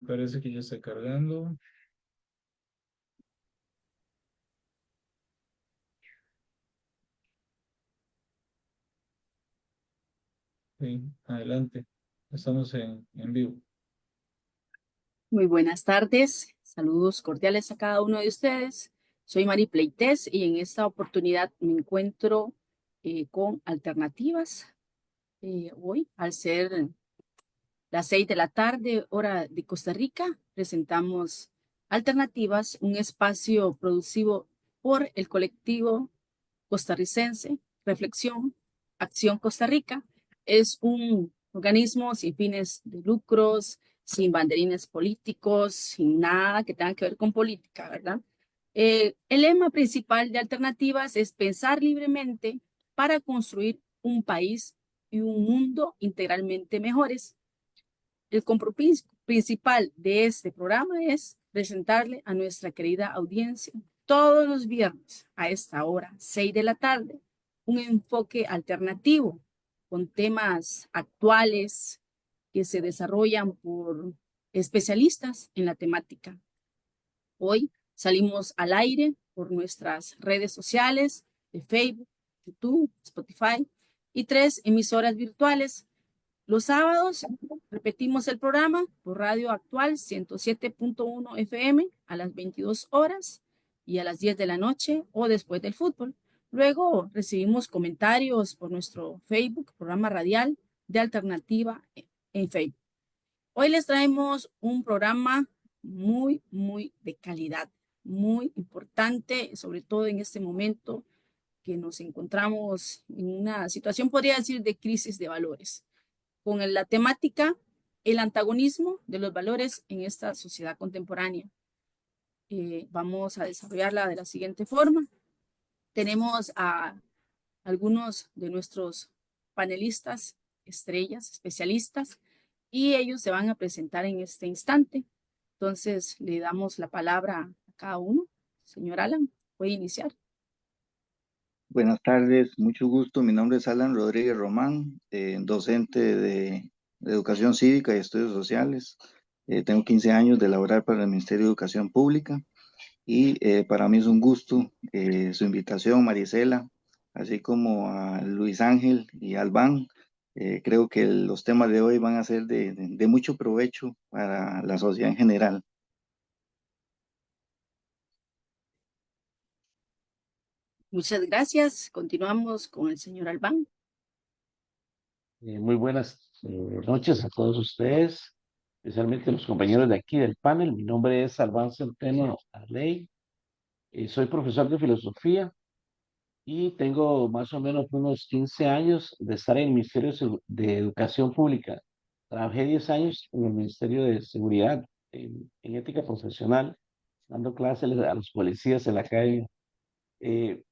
Parece que ya está cargando. Sí, adelante. Estamos en vivo. Muy buenas tardes, saludos cordiales a cada uno de ustedes. Soy Mari Pleites y en esta oportunidad me encuentro con alternativas. Hoy, al ser las 6 de la tarde, hora de Costa Rica, presentamos Alternativas, un espacio producido por el colectivo costarricense Reflexión, Acción Costa Rica. Es un organismo sin fines de lucros, sin banderines políticos, sin nada que tenga que ver con política, ¿verdad? El lema principal de Alternativas es pensar libremente para construir un país y un mundo integralmente mejores. El compromiso principal de este programa es presentarle a nuestra querida audiencia todos los viernes a esta hora, 6 de la tarde, un enfoque alternativo con temas actuales que se desarrollan por especialistas en la temática. Hoy salimos al aire por nuestras redes sociales de Facebook, YouTube, Spotify y 3 emisoras virtuales. Los sábados repetimos el programa por Radio Actual 107.1 FM a las 22 horas y a las 10 de la noche o después del fútbol. Luego recibimos comentarios por nuestro Facebook, programa radial de Alternativa en Facebook. Hoy les traemos un programa muy de calidad, muy importante, sobre todo en este momento que nos encontramos en una situación, podría decir, de crisis de valores con la temática el antagonismo de los valores en esta sociedad contemporánea. Vamos a desarrollarla de la siguiente forma. Tenemos a algunos de nuestros panelistas, estrellas, especialistas, y ellos se van a presentar en este instante. Entonces, le damos la palabra a cada uno. Señor Alan, puede iniciar. Buenas tardes, mucho gusto. Mi nombre es Alan Rodríguez Román, docente de Educación Cívica y Estudios Sociales. Tengo 15 años de laborar para el Ministerio de Educación Pública y para mí es un gusto su invitación, Marisela, así como a Luis Ángel y Albán. Creo que los temas de hoy van a ser de mucho provecho para la sociedad en general. Muchas gracias. Continuamos con el señor Albán. Muy buenas noches a todos ustedes, especialmente los compañeros de aquí del panel. Mi nombre es Albán Centeno Arley, soy profesor de filosofía y tengo más o menos unos 15 años de estar en el Ministerio de Educación Pública. Trabajé 10 años en el Ministerio de Seguridad, en ética profesional, dando clases a los policías en la calle.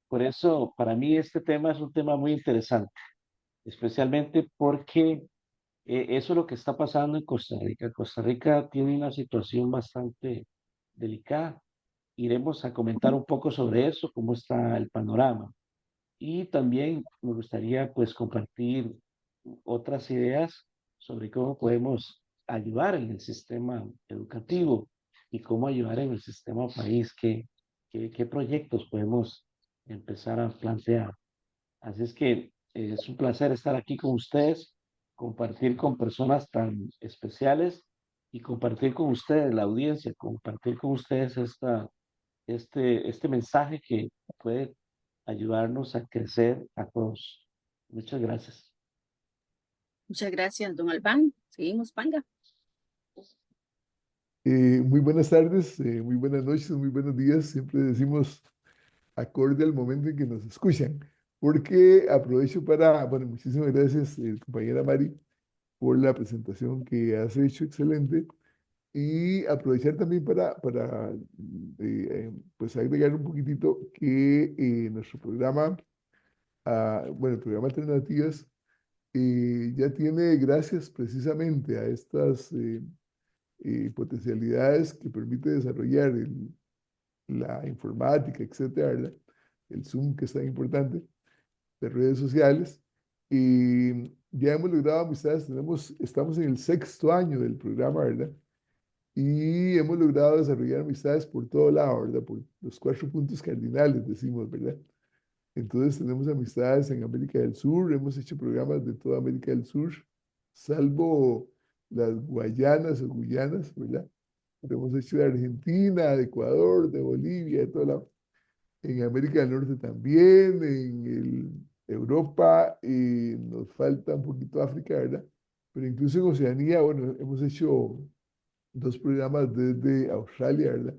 Por eso, para mí este tema es un tema muy interesante, especialmente porque eso es lo que está pasando en Costa Rica. Costa Rica tiene una situación bastante delicada. Iremos a comentar un poco sobre eso, cómo está el panorama. Y también me gustaría pues compartir otras ideas sobre cómo podemos ayudar en el sistema educativo y cómo ayudar en el sistema país, qué proyectos podemos empezar a plantear. Así es que es un placer estar aquí con ustedes, compartir con personas tan especiales y compartir con ustedes, la audiencia, compartir con ustedes este mensaje que puede ayudarnos a crecer a todos. Muchas gracias. Muchas gracias, don Albán. Seguimos, Panga. Muy buenas tardes, muy buenas noches, muy buenos días. Siempre decimos acorde al momento en que nos escuchan, porque aprovecho para, bueno, muchísimas gracias, compañera Mari, por la presentación que has hecho, excelente, y aprovechar también pues agregar un poquitito que nuestro programa, bueno, el programa Alternativas, ya tiene, gracias precisamente a estas potencialidades que permite desarrollar la informática, etcétera, ¿verdad? El Zoom, que es tan importante, de redes sociales. Y ya hemos logrado amistades, estamos en el 6.º año del programa, ¿verdad? y hemos logrado desarrollar amistades por todo lado, ¿verdad? Por los 4 puntos cardinales, decimos, ¿verdad? Entonces tenemos amistades en América del Sur, hemos hecho programas de toda América del Sur, salvo las Guayanas o Guyanas, ¿verdad? Lo hemos hecho de Argentina, de Ecuador, de Bolivia, de todo lado. En América del Norte también, Europa, nos falta un poquito África, ¿verdad? Pero incluso en Oceanía, bueno, hemos hecho 2 programas desde Australia, ¿verdad?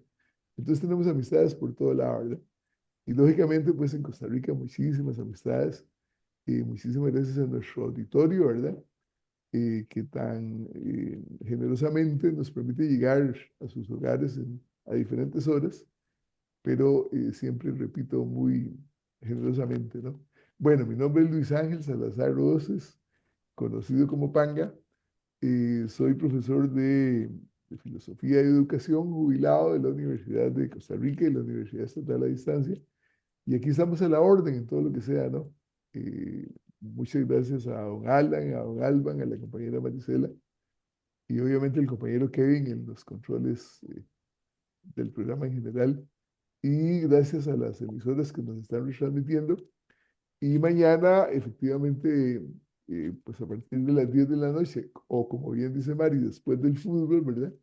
Entonces tenemos amistades por todo lado, ¿verdad? Y lógicamente, pues en Costa Rica muchísimas amistades. Muchísimas gracias a nuestro auditorio, ¿verdad? Que tan generosamente nos permite llegar a sus hogares a diferentes horas, pero siempre, repito, muy generosamente, ¿no? Bueno, mi nombre es Luis Ángel Salazar Roses, conocido como Panga. Soy profesor de Filosofía y Educación, jubilado de la Universidad de Costa Rica y la Universidad Estatal a Distancia. Y aquí estamos a la orden en todo lo que sea, ¿no? Muchas gracias a don Alan, a don Alban, a la compañera Marisela y obviamente al compañero Kevin en los controles del programa en general. Y gracias a las emisoras que nos están retransmitiendo. Y mañana, efectivamente, pues a partir de las 10 de la noche, o como bien dice Mari, después del fútbol, ¿verdad?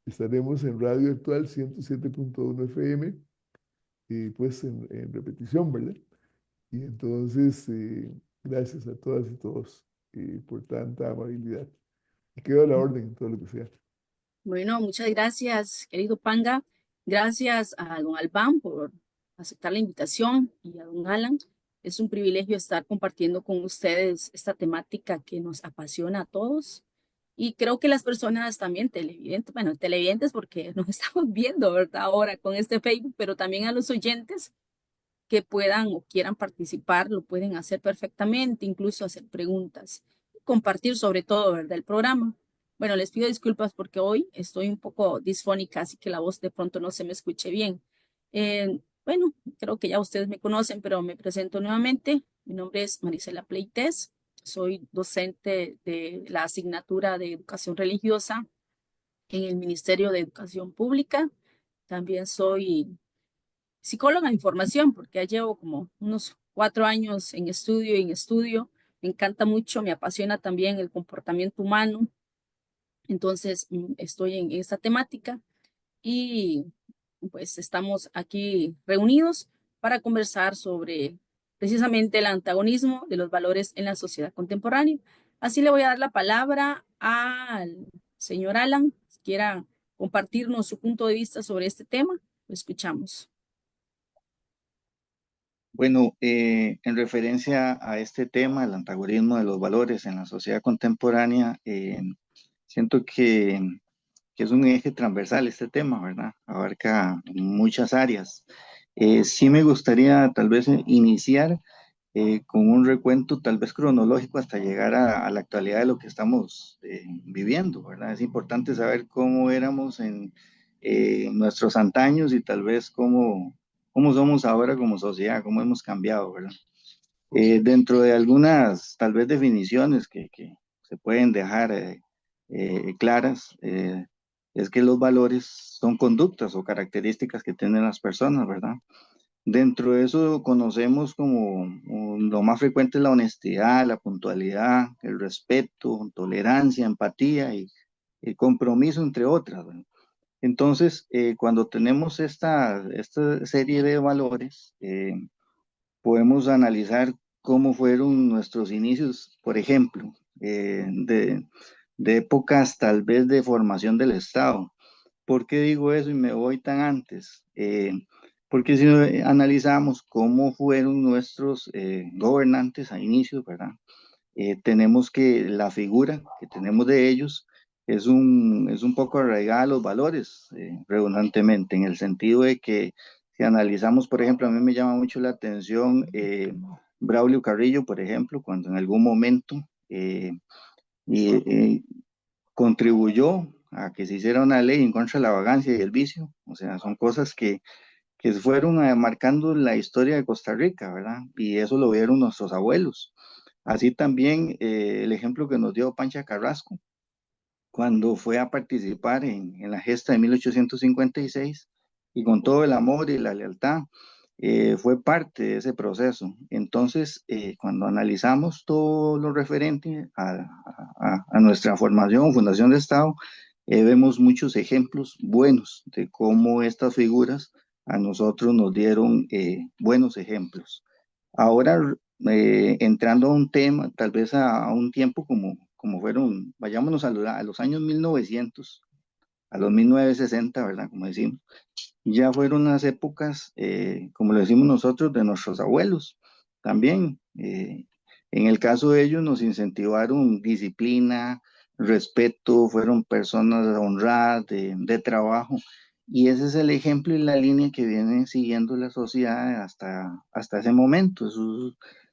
Estaremos en Radio Actual 107.1 FM, pues en repetición, ¿verdad? Y entonces, gracias a todas y todos por tanta amabilidad. Y quedo a la orden en todo lo que sea. Bueno, muchas gracias, querido Panga. Gracias a don Albán por aceptar la invitación y a don Alan. Es un privilegio estar compartiendo con ustedes esta temática que nos apasiona a todos. Y creo que las personas también televidentes, bueno, televidentes porque nos estamos viendo, ¿verdad? Ahora con este Facebook, pero también a los oyentes que puedan o quieran participar, lo pueden hacer perfectamente, incluso hacer preguntas, compartir sobre todo, ¿verdad? El programa. Bueno, les pido disculpas porque hoy estoy un poco disfónica, así que la voz de pronto no se me escuche bien. Bueno, creo que ya ustedes me conocen, pero me presento nuevamente. Mi nombre es Marisela Pleites, soy docente de la asignatura de Educación Religiosa en el Ministerio de Educación Pública. También soy psicóloga en formación, porque ya llevo como unos 4 años en estudio y en estudio. Me encanta mucho, me apasiona también el comportamiento humano. Entonces, estoy en esta temática y pues estamos aquí reunidos para conversar sobre precisamente el antagonismo de los valores en la sociedad contemporánea. Así le voy a dar la palabra al señor Alan, si quiera compartirnos su punto de vista sobre este tema. Lo escuchamos. Bueno, en referencia a este tema, el antagonismo de los valores en la sociedad contemporánea, siento que es un eje transversal este tema, ¿verdad? Abarca muchas áreas. Sí me gustaría tal vez iniciar con un recuento tal vez cronológico hasta llegar a la actualidad de lo que estamos viviendo, ¿verdad? Es importante saber cómo éramos en nuestros antaños y tal vez cómo somos ahora como sociedad, cómo hemos cambiado, ¿verdad? Dentro de algunas tal vez definiciones que se pueden dejar claras, es que los valores son conductas o características que tienen las personas, ¿verdad? Dentro de eso conocemos como lo más frecuente es la honestidad, la puntualidad, el respeto, tolerancia, empatía y el compromiso, entre otras, ¿verdad? Entonces, cuando tenemos esta serie de valores, podemos analizar cómo fueron nuestros inicios, por ejemplo, de épocas tal vez de formación del Estado. ¿Por qué digo eso y me voy tan antes? Porque si analizamos cómo fueron nuestros gobernantes a inicios, ¿verdad? Tenemos que la figura que tenemos de ellos es un poco arraigada a los valores, redundantemente, en el sentido de que si analizamos, por ejemplo, a mí me llama mucho la atención Braulio Carrillo, por ejemplo, cuando en algún momento y, contribuyó a que se hiciera una ley en contra de la vagancia y el vicio, o sea, son cosas que fueron marcando la historia de Costa Rica, ¿verdad? Y eso lo vieron nuestros abuelos. Así también el ejemplo que nos dio Pancha Carrasco cuando fue a participar en la gesta de 1856 y con todo el amor y la lealtad fue parte de ese proceso. Entonces, cuando analizamos todo lo referente a nuestra formación, fundación de Estado, vemos muchos ejemplos buenos de cómo estas figuras a nosotros nos dieron buenos ejemplos. Ahora, entrando a un tema, tal vez a un tiempo como fueron, vayámonos a los años 1900, a los 1960, ¿verdad? Como decimos, ya fueron las épocas, como lo decimos nosotros, de nuestros abuelos también. En el caso de ellos nos incentivaron disciplina, respeto, fueron personas honradas, de trabajo, y ese es el ejemplo y la línea que viene siguiendo la sociedad hasta ese momento.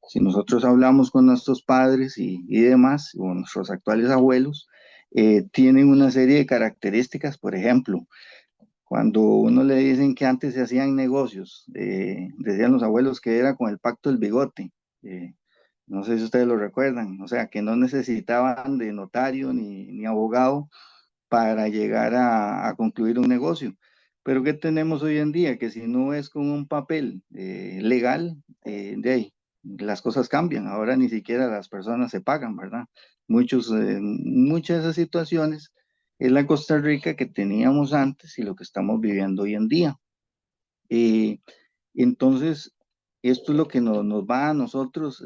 Si nosotros hablamos con nuestros padres y demás, o nuestros actuales abuelos, tienen una serie de características. Por ejemplo, cuando uno le dicen que antes se hacían negocios, decían los abuelos que era con el pacto del bigote. eh, no sé si ustedes lo recuerdan, o sea, que no necesitaban de notario ni abogado para llegar a concluir un negocio. Pero ¿qué tenemos hoy en día? Que si no es con un papel legal, de ahí, las cosas cambian. Ahora ni siquiera las personas se pagan, ¿verdad? Muchas de esas situaciones es la Costa Rica que teníamos antes y lo que estamos viviendo hoy en día. Eh, entonces, esto es lo que nos va a nosotros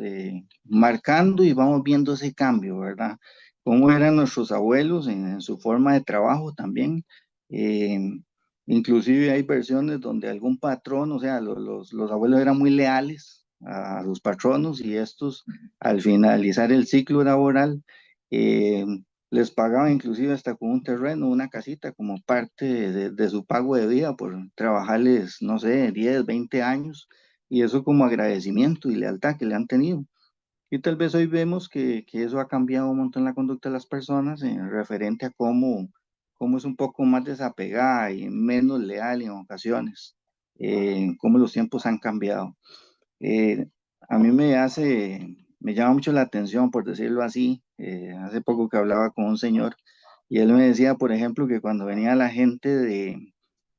marcando y vamos viendo ese cambio, ¿verdad? Cómo eran nuestros abuelos en su forma de trabajo también. Eh, Inclusive hay versiones donde algún patrón, o sea, los abuelos eran muy leales a sus patronos y estos al finalizar el ciclo laboral eh, les pagaban inclusive hasta con un terreno, una casita, como parte de su pago de vida por trabajarles, no sé, 10, 20 años, y eso como agradecimiento y lealtad que le han tenido. Y tal vez hoy vemos que eso ha cambiado un montón la conducta de las personas en referente a cómo es un poco más desapegada y menos leal en ocasiones, cómo los tiempos han cambiado. Eh, a mí me llama mucho la atención, por decirlo así. Hace poco que hablaba con un señor y él me decía, por ejemplo, que cuando venía la gente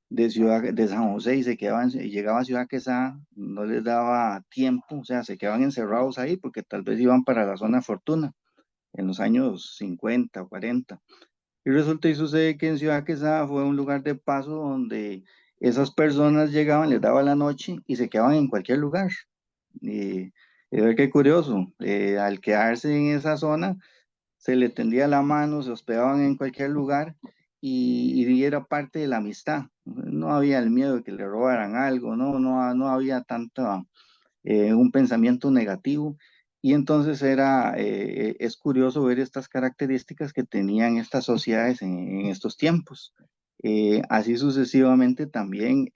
de San José y y llegaba a Ciudad Quesada, no les daba tiempo, o sea, se quedaban encerrados ahí porque tal vez iban para la zona Fortuna en los años 50 o 40. Y resulta y sucede que en Ciudad Quesada fue un lugar de paso donde esas personas llegaban, les daba la noche y se quedaban en cualquier lugar. Y ver qué curioso, al quedarse en esa zona, se le tendía la mano, se hospedaban en cualquier lugar y era parte de la amistad. No había el miedo de que le robaran algo, no había tanto un pensamiento negativo. Y entonces es curioso ver estas características que tenían estas sociedades en estos tiempos. Así sucesivamente también.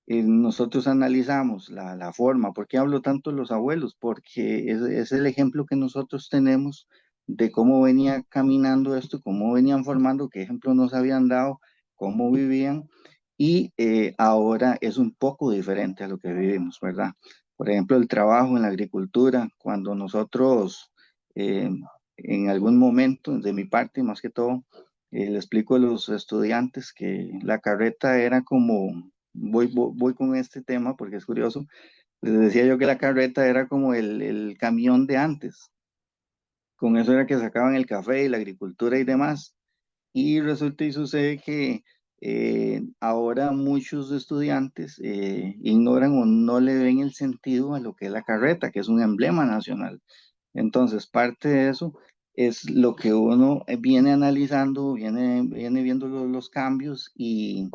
Nosotros analizamos la forma. ¿Por qué hablo tanto de los abuelos? Porque es el ejemplo que nosotros tenemos de cómo venía caminando esto, cómo venían formando, qué ejemplos nos habían dado, cómo vivían, y ahora es un poco diferente a lo que vivimos, ¿verdad? Por ejemplo, el trabajo en la agricultura, cuando nosotros eh, en algún momento, de mi parte más que todo, le explico a los estudiantes que la carreta era como voy con este tema porque es curioso. Les decía yo que la carreta era como el camión de antes. Con eso era que sacaban el café y la agricultura y demás. Y resulta y sucede que ahora muchos estudiantes ignoran o no le ven el sentido a lo que es la carreta, que es un emblema nacional. Entonces, parte de eso es lo que uno viene analizando, viene viendo los cambios y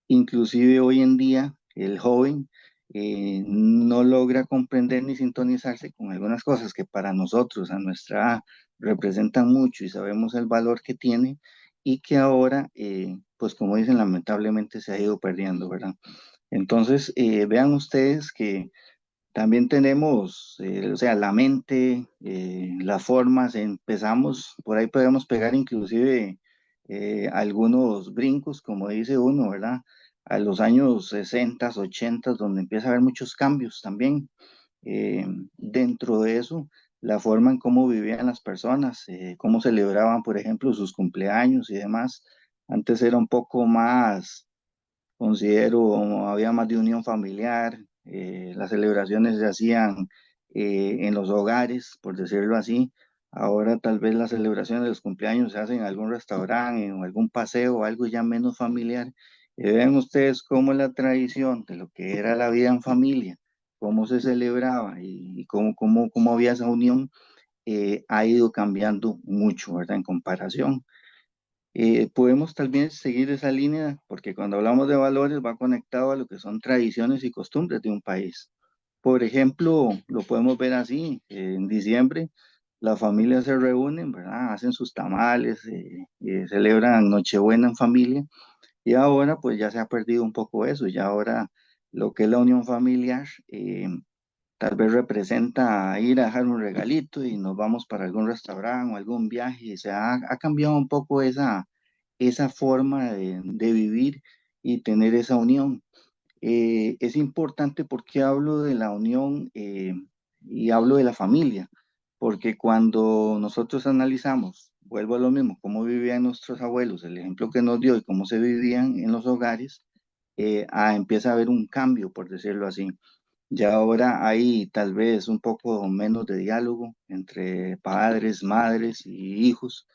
inclusive hoy en día el joven no logra comprender ni sintonizarse con algunas cosas que para nosotros, a nuestra edad, representan mucho y sabemos el valor que tiene y que ahora, pues como dicen, lamentablemente se ha ido perdiendo, ¿verdad? Entonces, vean ustedes que también tenemos, o sea, la mente, las formas, empezamos, por ahí podemos pegar inclusive algunos brincos, como dice uno, ¿verdad? A los años 60, 80, donde empieza a haber muchos cambios también. Dentro de eso, la forma en cómo vivían las personas, cómo celebraban, por ejemplo, sus cumpleaños y demás. Antes era un poco más, considero, había más de unión familiar, las celebraciones se hacían en los hogares, por decirlo así. Ahora tal vez las celebraciones de los cumpleaños se hacen en algún restaurante, en algún paseo, algo ya menos familiar. Vean ustedes cómo la tradición de lo que era la vida en familia, cómo se celebraba y cómo había esa unión, ha ido cambiando mucho, ¿verdad? En comparación. Podemos también seguir esa línea porque cuando hablamos de valores va conectado a lo que son tradiciones y costumbres de un país. Por ejemplo, lo podemos ver así, en diciembre las familias se reúnen, ¿verdad? Hacen sus tamales, celebran Nochebuena en familia y ahora pues ya se ha perdido un poco eso, ya ahora lo que es la unión familiar, tal vez representa ir a dejar un regalito y nos vamos para algún restaurante o algún viaje. Y ha cambiado un poco esa forma de vivir y tener esa unión. Es importante porque hablo de la unión, y hablo de la familia, porque cuando nosotros analizamos, vuelvo a lo mismo, cómo vivían nuestros abuelos, el ejemplo que nos dio y cómo se vivían en los hogares, empieza a haber un cambio, por decirlo así. Ya ahora hay tal vez un poco menos de diálogo entre padres, madres y hijos.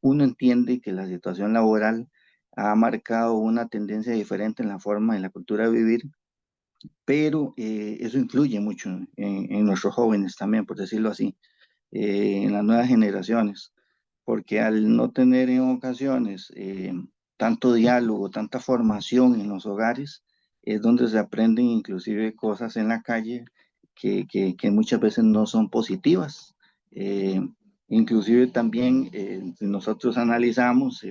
Uno entiende que la situación laboral ha marcado una tendencia diferente en la forma, en la cultura de vivir, pero eso influye mucho en nuestros jóvenes también, por decirlo así, en las nuevas generaciones, porque al no tener en ocasiones tanto diálogo, tanta formación en los hogares, es donde se aprenden inclusive cosas en la calle que muchas veces no son positivas. Eh, Inclusive también, si nosotros analizamos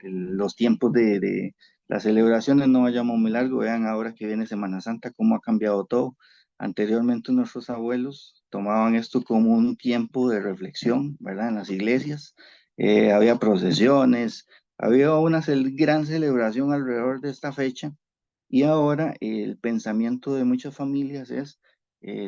los tiempos de las celebraciones, no vayamos muy largo, vean ahora que viene Semana Santa, cómo ha cambiado todo. Anteriormente nuestros abuelos tomaban esto como un tiempo de reflexión, ¿verdad? En las iglesias había procesiones, había una gran celebración alrededor de esta fecha y ahora el pensamiento de muchas familias es,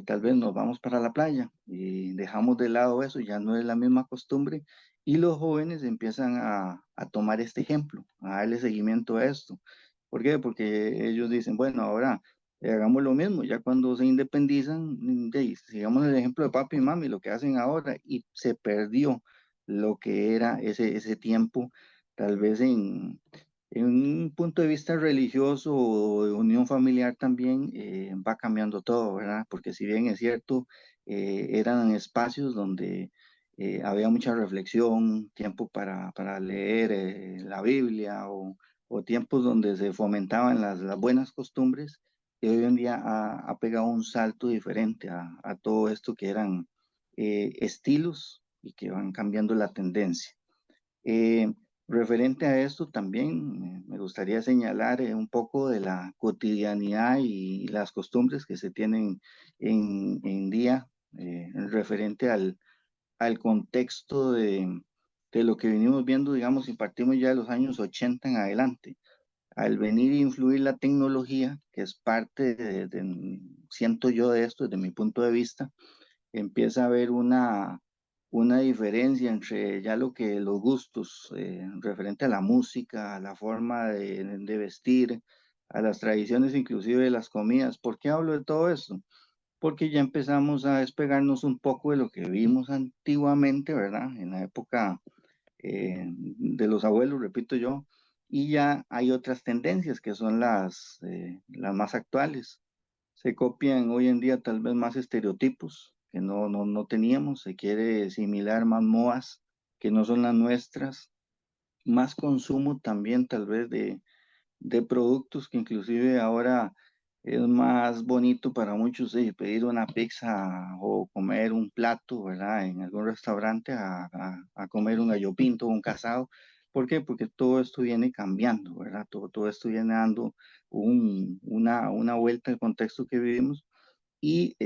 tal vez nos vamos para la playa y dejamos de lado eso, ya no es la misma costumbre y los jóvenes empiezan a tomar este ejemplo, a darle seguimiento a esto. ¿Por qué? Porque ellos dicen, bueno, ahora hagamos lo mismo, ya cuando se independizan, sigamos el ejemplo de papi y mami, lo que hacen ahora y se perdió lo que era ese tiempo, tal vez en un punto de vista religioso o de unión familiar también, va cambiando todo, ¿verdad? Porque si bien es cierto, eran espacios donde había mucha reflexión, tiempo para leer la Biblia o tiempos donde se fomentaban las buenas costumbres, y hoy en día ha pegado un salto diferente a todo esto que eran estilos y que van cambiando la tendencia. Eh, Referente a esto también, me gustaría señalar un poco de la cotidianidad y las costumbres que se tienen en día, referente al contexto de lo que venimos viendo, digamos, y partimos ya de los años 80 en adelante. Al venir a influir la tecnología, que es parte siento yo de esto desde mi punto de vista, empieza a haber una diferencia entre ya lo que los gustos, referente a la música, a la forma de vestir, a las tradiciones inclusive de las comidas. ¿Por qué hablo de todo esto? Porque ya empezamos a despegarnos un poco de lo que vimos antiguamente, ¿verdad? En la época de los abuelos, repito yo, y ya hay otras tendencias que son las más actuales. Se copian hoy en día tal vez más estereotipos que no teníamos, se quiere similar más modas que no son las nuestras, más consumo también tal vez de productos que inclusive ahora es más bonito para muchos pedir una pizza o comer un plato, ¿verdad? En algún restaurante a comer un gallo pinto o un casado. ¿Por qué? Porque todo esto viene cambiando, ¿verdad? Todo esto viene dando una vuelta al contexto que vivimos y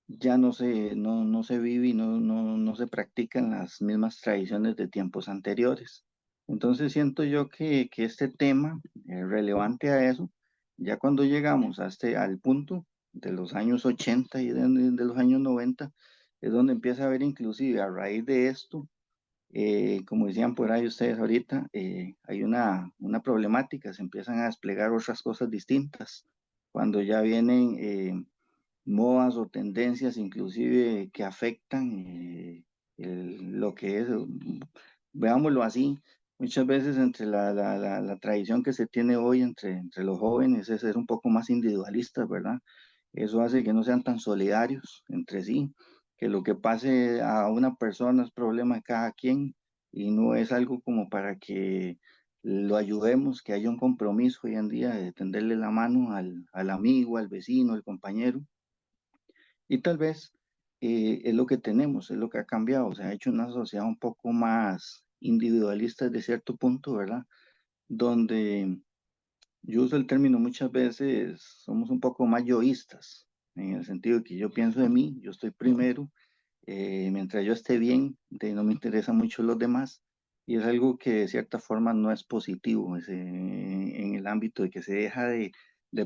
ya no se vive y no se practican las mismas tradiciones de tiempos anteriores. Entonces siento yo que este tema es relevante a eso, ya cuando llegamos al punto de los años 80 y de los años 90, es donde empieza a haber inclusive a raíz de esto, como decían por ahí ustedes ahorita, hay una problemática, se empiezan a desplegar otras cosas distintas, cuando ya vienen modas o tendencias inclusive que afectan lo que es, veámoslo así, muchas veces entre la tradición que se tiene hoy entre los jóvenes es ser un poco más individualistas, ¿verdad? Eso hace que no sean tan solidarios entre sí, que lo que pase a una persona es problema de cada quien y no es algo como para que lo ayudemos, que haya un compromiso hoy en día de tenderle la mano al amigo, al vecino, al compañero. Y tal vez es lo que tenemos, es lo que ha cambiado. Se ha hecho una sociedad un poco más individualista desde cierto punto, ¿verdad? Donde yo uso el término muchas veces, somos un poco más yoístas, en el sentido de que yo pienso de mí, yo estoy primero, mientras yo esté bien, no me interesan mucho los demás. Y es algo que de cierta forma no es positivo en el ámbito de que se deja de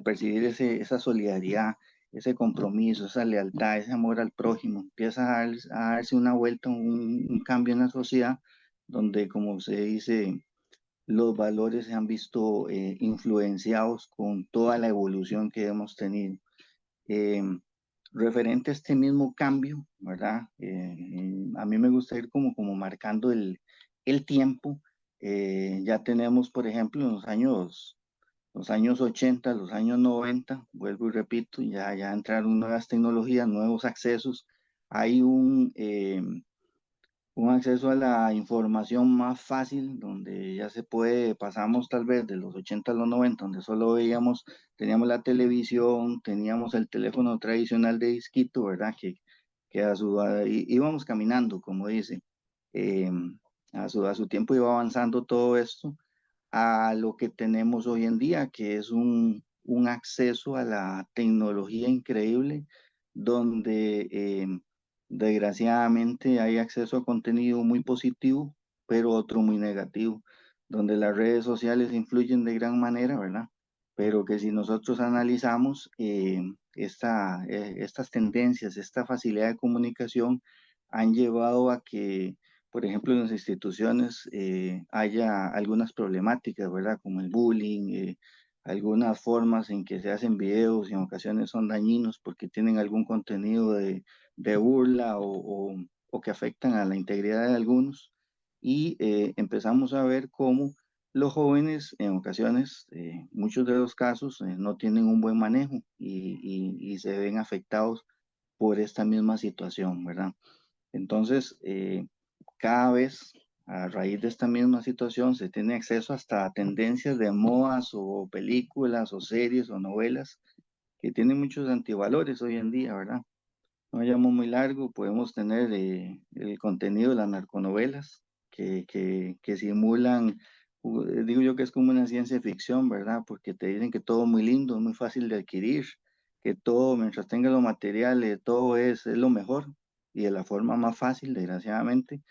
percibir esa solidaridad, ese compromiso, esa lealtad, ese amor al prójimo. Empieza a darse una vuelta, un cambio en la sociedad, donde, como se dice, los valores se han visto influenciados con toda la evolución que hemos tenido. Eh, Referente a este mismo cambio, ¿verdad? A mí me gusta ir como marcando el tiempo. Ya tenemos, por ejemplo, en los años 80, los años 90, vuelvo y repito, ya entraron nuevas tecnologías, nuevos accesos. Hay un acceso a la información más fácil, donde ya se puede, pasamos tal vez de los 80 a los 90, donde solo veíamos, teníamos la televisión, teníamos el teléfono tradicional de disquito, ¿verdad? Que íbamos caminando, como dice, eh, a su tiempo iba avanzando todo esto a lo que tenemos hoy en día, que es un acceso a la tecnología increíble, donde desgraciadamente hay acceso a contenido muy positivo, pero otro muy negativo, donde las redes sociales influyen de gran manera, ¿verdad? Pero que si nosotros analizamos estas tendencias, esta facilidad de comunicación, han llevado a que por ejemplo, en las instituciones haya algunas problemáticas, ¿verdad? Como el bullying, algunas formas en que se hacen videos y en ocasiones son dañinos porque tienen algún contenido de burla o que afectan a la integridad de algunos. Y empezamos a ver cómo los jóvenes en ocasiones, muchos de los casos, no tienen un buen manejo y se ven afectados por esta misma situación, ¿verdad? Entonces, cada vez a raíz de esta misma situación se tiene acceso hasta a tendencias de modas o películas o series o novelas que tienen muchos antivalores hoy en día, ¿verdad? No vayamos muy largo, podemos tener el contenido de las narconovelas que simulan, digo yo que es como una ciencia ficción, ¿verdad? Porque te dicen que todo es muy lindo, es muy fácil de adquirir, que todo, mientras tenga los materiales, todo es lo mejor y de la forma más fácil, desgraciadamente,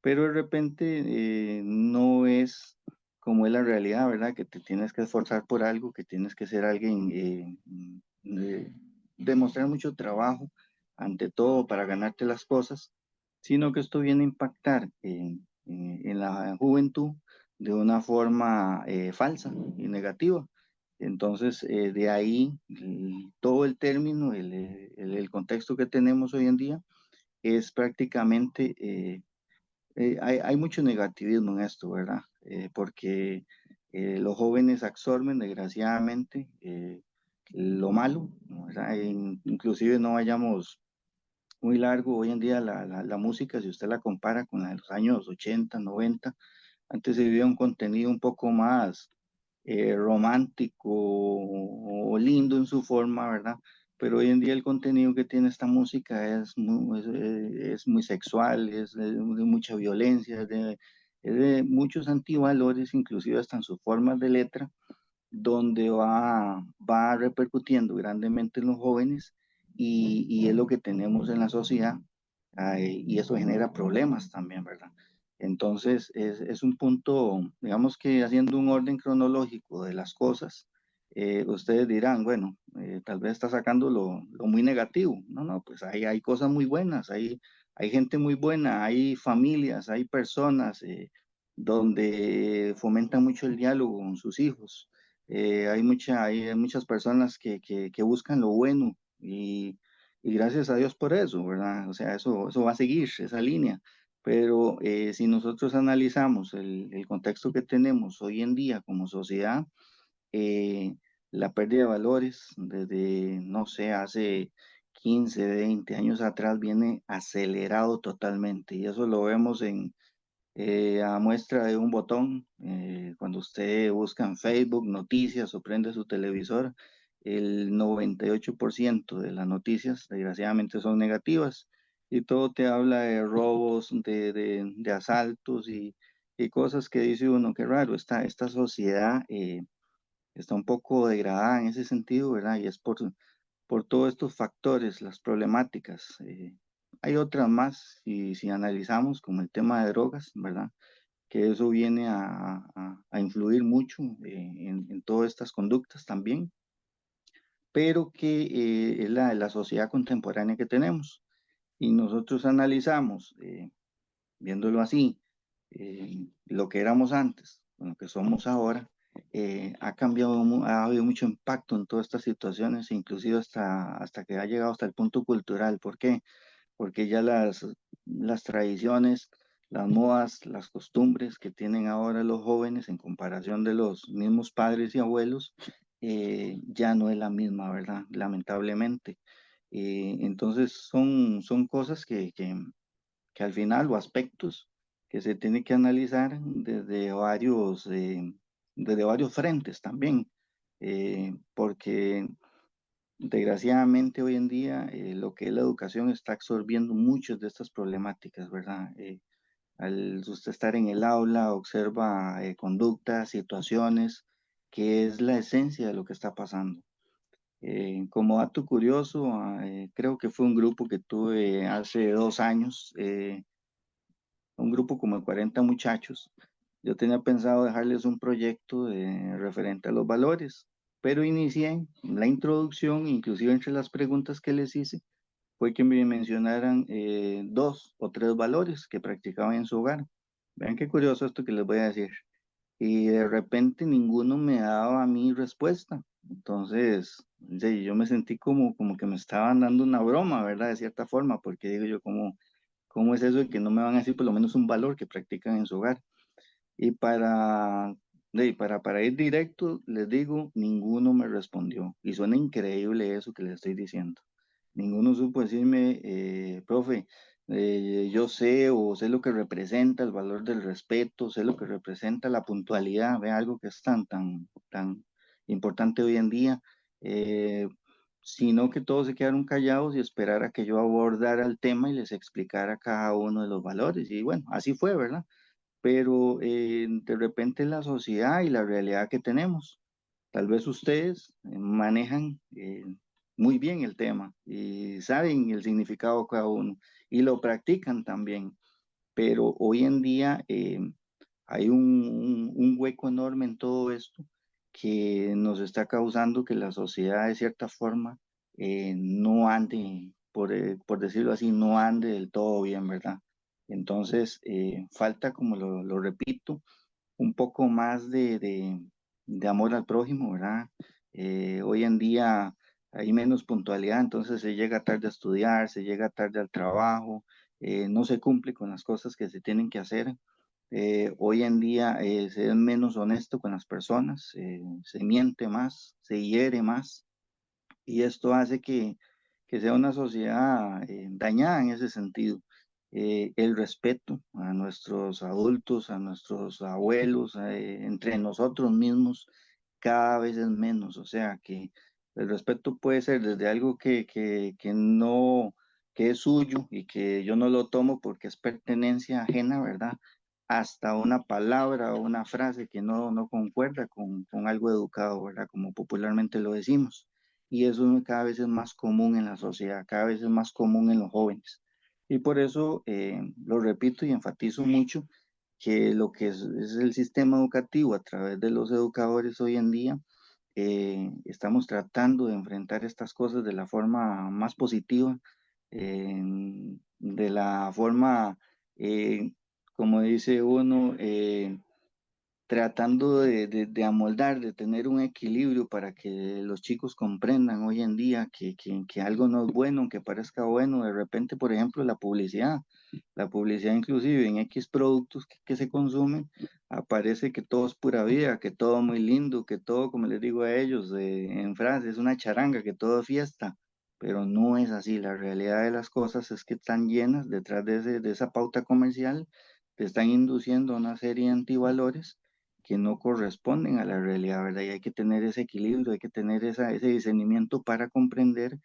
pero de repente no es como es la realidad, ¿verdad? Que te tienes que esforzar por algo, que tienes que ser alguien, demostrar mucho trabajo ante todo para ganarte las cosas, sino que esto viene a impactar en la juventud de una forma falsa y negativa. Entonces, de ahí todo el término, el contexto que tenemos hoy en día es prácticamente, hay mucho negativismo en esto, ¿verdad? Porque los jóvenes absorben desgraciadamente lo malo, ¿verdad? Inclusive no vayamos muy largo. Hoy en día la música, si usted la compara con la de los años 80, 90, antes se vivía un contenido un poco más romántico o lindo en su forma, ¿verdad? Pero hoy en día el contenido que tiene esta música es muy sexual, es de mucha violencia, es de muchos antivalores, inclusive hasta en sus formas de letra, donde va repercutiendo grandemente en los jóvenes y es lo que tenemos en la sociedad, y eso genera problemas también, ¿verdad? Entonces es un punto, digamos que haciendo un orden cronológico de las cosas, ustedes dirán, bueno, tal vez está sacando lo muy negativo. No, no, pues hay cosas muy buenas, hay gente muy buena, hay familias, hay personas donde fomentan mucho el diálogo con sus hijos. Hay muchas personas que buscan lo bueno y gracias a Dios por eso, ¿verdad? O sea, eso va a seguir, esa línea. Pero si nosotros analizamos el contexto que tenemos hoy en día como sociedad, eh, la pérdida de valores desde, no sé, hace 15 20 años atrás viene acelerado totalmente y eso lo vemos a muestra de un botón. Cuando usted busca en Facebook noticias o prende su televisor, el 98% de las noticias desgraciadamente son negativas y todo te habla de robos, de asaltos y cosas que dice uno, qué raro, esta sociedad está un poco degradada en ese sentido, ¿verdad? Y es por todos estos factores, las problemáticas. Hay otras más, y si analizamos como el tema de drogas, ¿verdad? Que eso viene a influir mucho en todas estas conductas también, pero que es la sociedad contemporánea que tenemos. Y nosotros analizamos, viéndolo así, lo que éramos antes, con lo que somos ahora, ha cambiado, ha habido mucho impacto en todas estas situaciones, inclusive hasta que ha llegado hasta el punto cultural. ¿Por qué? Porque ya las tradiciones, las modas, las costumbres que tienen ahora los jóvenes en comparación de los mismos padres y abuelos, ya no es la misma, ¿verdad? Lamentablemente. Entonces son cosas que al final, o aspectos que se tienen que analizar desde varios frentes también, porque desgraciadamente hoy en día lo que es la educación está absorbiendo muchas de estas problemáticas, ¿verdad? Al usted estar en el aula, observa conductas, situaciones, que es la esencia de lo que está pasando. Como dato curioso, creo que fue un grupo que tuve hace 2 años, un grupo como de 40 muchachos. Yo tenía pensado dejarles un proyecto referente a los valores, pero inicié la introducción, inclusive entre las preguntas que les hice, fue que me mencionaran 2 o 3 valores que practicaban en su hogar. Vean qué curioso esto que les voy a decir. Y de repente ninguno me daba a mí respuesta. Entonces, sí, yo me sentí como que me estaban dando una broma, ¿verdad? De cierta forma, porque digo yo, ¿cómo es eso de que no me van a decir por lo menos un valor que practican en su hogar? Y para ir directo, les digo, ninguno me respondió. Y suena increíble eso que les estoy diciendo. Ninguno supo decirme, profe, yo sé o sé lo que representa el valor del respeto, sé lo que representa la puntualidad, ve algo que es tan importante hoy en día, eh, sino que todos se quedaron callados y esperar a que yo abordara el tema y les explicara cada uno de los valores. Y bueno, así fue, ¿verdad? Pero de repente la sociedad y la realidad que tenemos. Tal vez ustedes manejan muy bien el tema y saben el significado de cada uno y lo practican también, pero hoy en día hay un hueco enorme en todo esto que nos está causando que la sociedad de cierta forma no ande, por decirlo así, no ande del todo bien, ¿verdad? Entonces, falta, como lo repito, un poco más de amor al prójimo, ¿verdad? Hoy en día hay menos puntualidad, entonces se llega tarde a estudiar, se llega tarde al trabajo, no se cumple con las cosas que se tienen que hacer. Hoy en día se es menos honesto con las personas, se miente más, se hiere más, y esto hace que sea una sociedad dañada en ese sentido. El respeto a nuestros adultos, a nuestros abuelos, entre nosotros mismos, cada vez es menos. O sea que el respeto puede ser desde algo que no, que es suyo y que yo no lo tomo porque es pertenencia ajena, ¿verdad? Hasta una palabra o una frase que no concuerda con algo educado, ¿verdad? Como popularmente lo decimos. Y eso cada vez es más común en la sociedad, cada vez es más común en los jóvenes. Y por eso lo repito y enfatizo mucho que lo que es el sistema educativo a través de los educadores hoy en día estamos tratando de enfrentar estas cosas de la forma más positiva, de la forma, como dice uno, tratando de amoldar, de tener un equilibrio para que los chicos comprendan hoy en día que algo no es bueno, aunque parezca bueno. De repente, por ejemplo, la publicidad inclusive en X productos que se consumen, aparece que todo es pura vida, que todo muy lindo, que todo, como les digo a ellos, en frases, es una charanga, que todo es fiesta. Pero no es así. La realidad de las cosas es que están llenas detrás de esa pauta comercial, te están induciendo a una serie de antivalores que no corresponden a la realidad, ¿verdad? Y hay que tener ese equilibrio, hay que tener ese discernimiento para comprender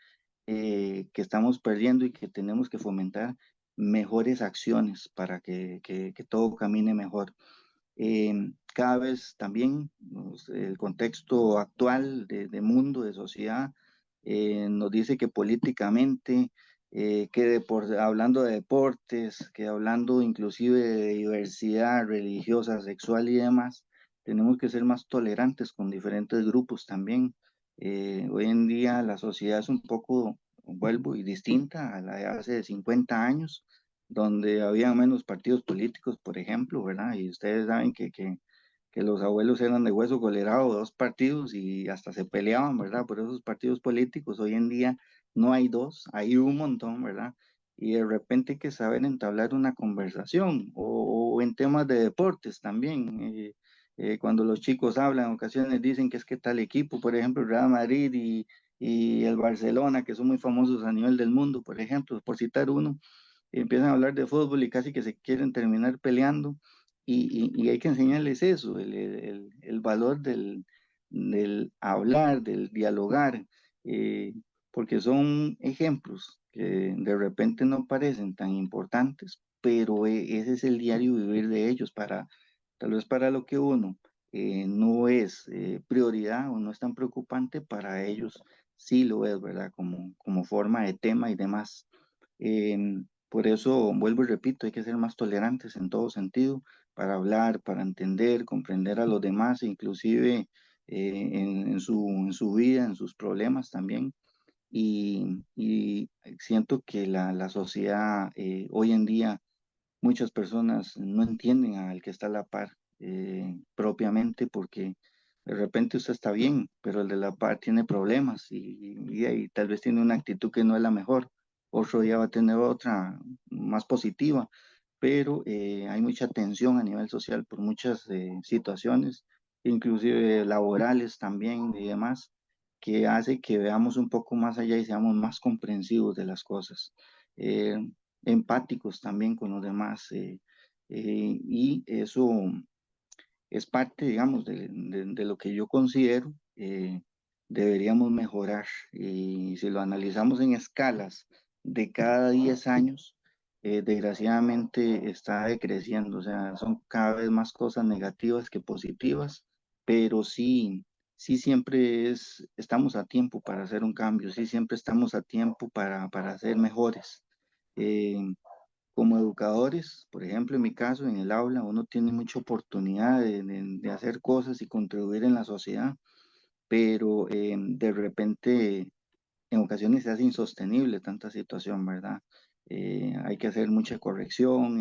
que estamos perdiendo y que tenemos que fomentar mejores acciones para que todo camine mejor. Cada vez también el contexto actual de mundo, de sociedad, nos dice que políticamente, hablando de deportes, que hablando inclusive de diversidad religiosa, sexual y demás, tenemos que ser más tolerantes con diferentes grupos también. Hoy en día la sociedad es un poco, vuelvo, y distinta a la de hace 50 años, donde había menos partidos políticos, por ejemplo, ¿verdad? Y ustedes saben que los abuelos eran de hueso colorado, dos partidos y hasta se peleaban, ¿verdad? Por esos partidos políticos. Hoy en día no hay dos, hay un montón, ¿verdad? Y de repente hay que saber entablar una conversación o en temas de deportes también. Cuando los chicos hablan, en ocasiones dicen que es que tal equipo, por ejemplo, el Real Madrid y el Barcelona, que son muy famosos a nivel del mundo, por ejemplo, por citar uno, y empiezan a hablar de fútbol y casi que se quieren terminar peleando y hay que enseñarles eso, el valor del hablar, del dialogar, eh, porque son ejemplos que de repente no parecen tan importantes, pero ese es el diario vivir de ellos para, tal vez para lo que uno no es prioridad o no es tan preocupante, para ellos sí lo es, ¿verdad? Como forma de tema y demás. Por eso, vuelvo y repito, hay que ser más tolerantes en todo sentido, para hablar, para entender, comprender a los demás, inclusive en su vida, en sus problemas también. Y siento que la sociedad hoy en día, muchas personas no entienden al que está a la par propiamente, porque de repente usted está bien, pero el de la par tiene problemas y tal vez tiene una actitud que no es la mejor. Otro día va a tener otra más positiva, pero hay mucha tensión a nivel social por muchas situaciones, inclusive laborales también y demás, que hace que veamos un poco más allá y seamos más comprensivos de las cosas. Eh, Empáticos también con los demás. Y eso es parte, digamos, de lo que yo considero deberíamos mejorar. Y si lo analizamos en escalas de cada 10 años, desgraciadamente está decreciendo. O sea, son cada vez más cosas negativas que positivas, pero sí, sí siempre estamos a tiempo para hacer un cambio, sí siempre estamos a tiempo para ser mejores. Eh, Como educadores, por ejemplo, en mi caso, en el aula, uno tiene mucha oportunidad de hacer cosas y contribuir en la sociedad, pero de repente en ocasiones se hace insostenible tanta situación, ¿verdad? Hay que hacer mucha corrección,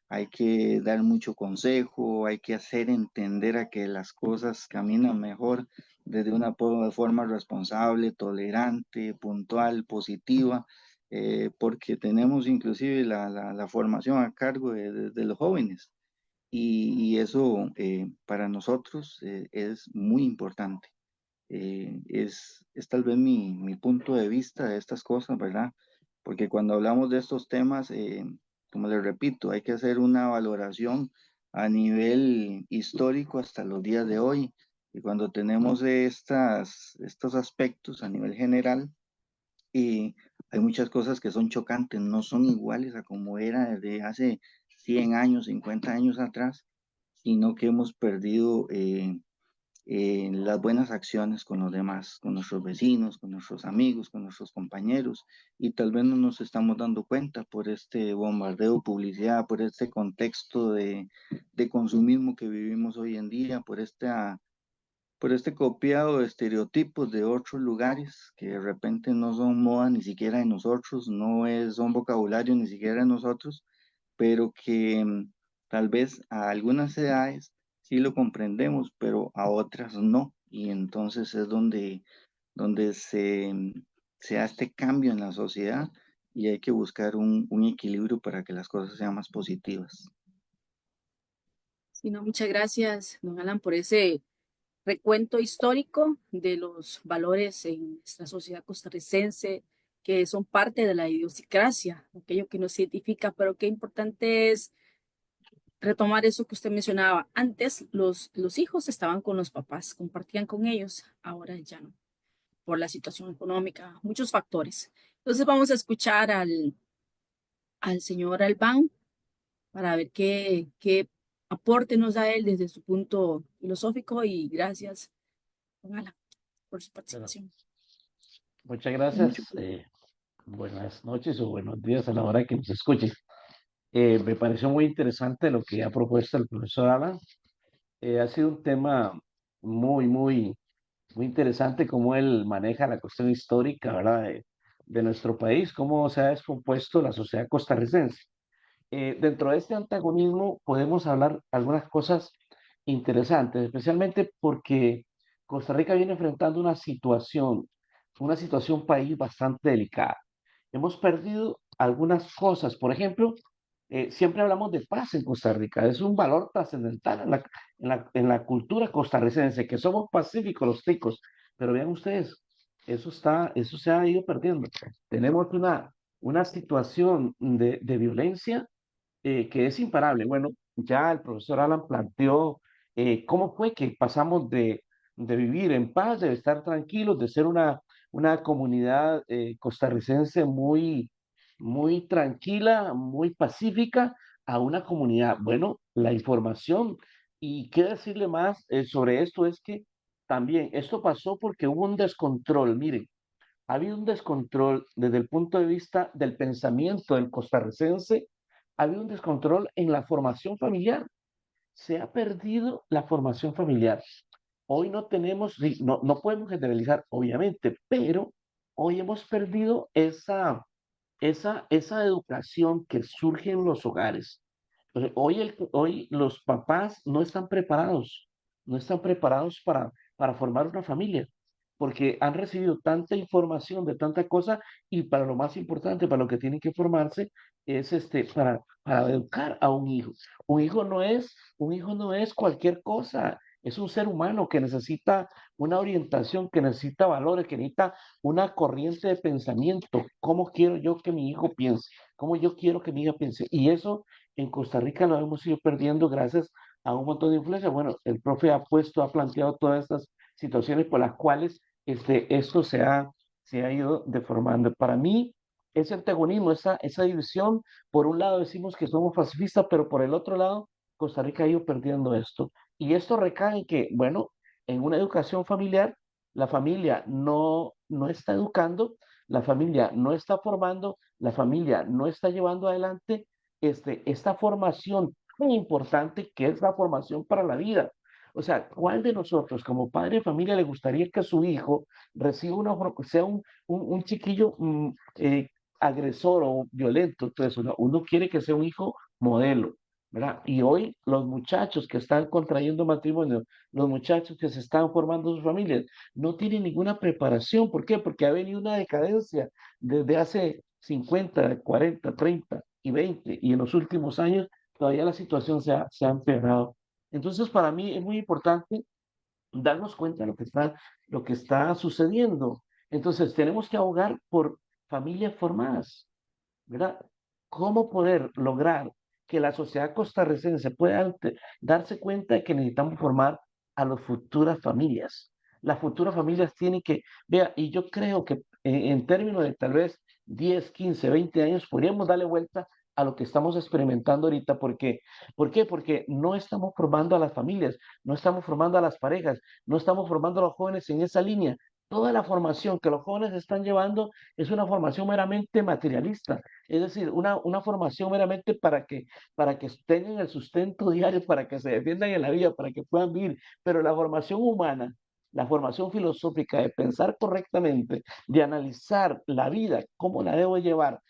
hay que dar mucho consejo, hay que hacer entender a que las cosas caminan mejor desde una forma responsable, tolerante, puntual, positiva, porque tenemos inclusive la formación a cargo de los jóvenes y eso para nosotros es muy importante. Es tal vez mi punto de vista de estas cosas, ¿verdad? Porque cuando hablamos de estos temas, como les repito, hay que hacer una valoración a nivel histórico hasta los días de hoy. Y cuando tenemos estos aspectos a nivel general, hay muchas cosas que son chocantes, no son iguales a como era desde hace 100 años, 50 años atrás, sino que hemos perdido las buenas acciones con los demás, con nuestros vecinos, con nuestros amigos, con nuestros compañeros, y tal vez no nos estamos dando cuenta por este bombardeo de publicidad, por este contexto de consumismo que vivimos hoy en día, por este copiado de estereotipos de otros lugares que de repente no son moda ni siquiera de nosotros, son vocabulario ni siquiera de nosotros, pero que tal vez a algunas edades sí lo comprendemos, pero a otras no. Y entonces es donde se da este cambio en la sociedad y hay que buscar un equilibrio para que las cosas sean más positivas. Sí, no, muchas gracias, don Alan, por ese recuento histórico de los valores en nuestra sociedad costarricense que son parte de la idiosincrasia, aquello que nos identifica, pero qué importante es retomar eso que usted mencionaba. Antes los hijos estaban con los papás, compartían con ellos, ahora ya no, por la situación económica, muchos factores. Entonces vamos a escuchar al señor Albán para ver qué aporte nos da él desde su punto filosófico y gracias, don Alan, por su Bueno, participación. muchas Mucho. gracias. Buenas noches o buenos días a la hora que nos escuchen. Me pareció muy interesante lo que ha propuesto el profesor Alan. Ha sido un tema muy interesante cómo él maneja la cuestión histórica, ¿verdad? De nuestro país, cómo se ha descompuesto la sociedad costarricense. Dentro de este antagonismo podemos hablar algunas cosas interesantes, especialmente porque Costa Rica viene enfrentando una situación país bastante delicada. Hemos perdido algunas cosas, por ejemplo, siempre hablamos de paz en Costa Rica, es un valor trascendental en la cultura costarricense, que somos pacíficos los ticos, pero vean ustedes, eso se ha ido perdiendo. Tenemos una situación de violencia que es imparable. Bueno, ya el profesor Alan planteó cómo fue que pasamos de vivir en paz, de estar tranquilos, de ser una comunidad costarricense muy tranquila, muy pacífica, a una comunidad. Bueno, la información y qué decirle más sobre esto es que también esto pasó porque hubo un descontrol. Miren, ha habido un descontrol desde el punto de vista del pensamiento del costarricense, ha habido un descontrol en la formación familiar. Se ha perdido la formación familiar. Hoy no tenemos, sí, no podemos generalizar, obviamente, pero hoy hemos perdido esa educación que surge en los hogares. Hoy los papás no están preparados para formar una familia, porque han recibido tanta información de tanta cosa y para lo más importante, para lo que tienen que formarse, es para educar a un hijo. Un hijo no es cualquier cosa, es un ser humano que necesita una orientación, que necesita valores, que necesita una corriente de pensamiento. ¿Cómo quiero yo que mi hijo piense? ¿Cómo yo quiero que mi hija piense? Y eso en Costa Rica lo hemos ido perdiendo gracias a un montón de influencias. Bueno, el profe ha planteado todas estas situaciones por las cuales esto se ha ido deformando. Para mí, ese antagonismo, esa división, por un lado decimos que somos pacifistas, pero por el otro lado, Costa Rica ha ido perdiendo esto. Y esto recae en que, bueno, en una educación familiar, la familia no está educando, la familia no está formando, la familia no está llevando adelante esta formación tan importante que es la formación para la vida. O sea, ¿cuál de nosotros como padre de familia le gustaría que su hijo reciba sea un chiquillo agresor o violento? Entonces, uno quiere que sea un hijo modelo, ¿verdad? Y hoy los muchachos que están contrayendo matrimonio, los muchachos que se están formando sus familias, no tienen ninguna preparación. ¿Por qué? Porque ha venido una decadencia desde hace 50, 40, 30 y 20, y en los últimos años todavía la situación se ha empeorado. Entonces, para mí es muy importante darnos cuenta de lo que está sucediendo. Entonces, tenemos que abogar por familias formadas, ¿verdad? ¿Cómo poder lograr que la sociedad costarricense pueda darse cuenta de que necesitamos formar a las futuras familias? Las futuras familias tienen que, vea, y yo creo que en términos de tal vez 10, 15, 20 años, podríamos darle vuelta a lo que estamos experimentando ahorita. ¿Por qué? Porque no estamos formando a las familias, no estamos formando a las parejas, no estamos formando a los jóvenes en esa línea. Toda la formación que los jóvenes están llevando es una formación meramente materialista, es decir, una formación meramente para que tengan el sustento diario, para que se defiendan en la vida, para que puedan vivir, pero la formación humana, la formación filosófica de pensar correctamente, de analizar la vida, cómo la debo llevar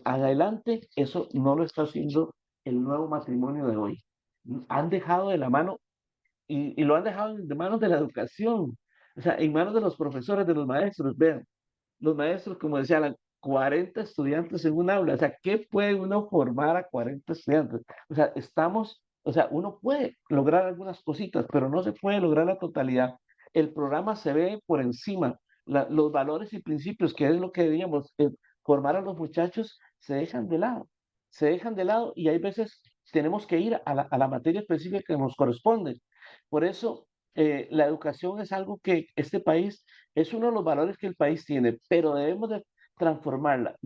adelante, eso no lo está haciendo el nuevo matrimonio de hoy. Han dejado de la mano y lo han dejado de manos de la educación, o sea, en manos de los profesores, de los maestros. Vean, los maestros, como decía Alan, 40 estudiantes en un aula, o sea, ¿qué puede uno formar a 40 estudiantes? O sea, o sea, uno puede lograr algunas cositas, pero no se puede lograr la totalidad. El programa se ve por encima, los valores y principios, que es lo que debíamos formar a los muchachos, se dejan de lado y hay veces tenemos que ir a la materia específica que nos corresponde. Por eso, la educación es algo que este país es uno de los valores que el país tiene, pero debemos de transformar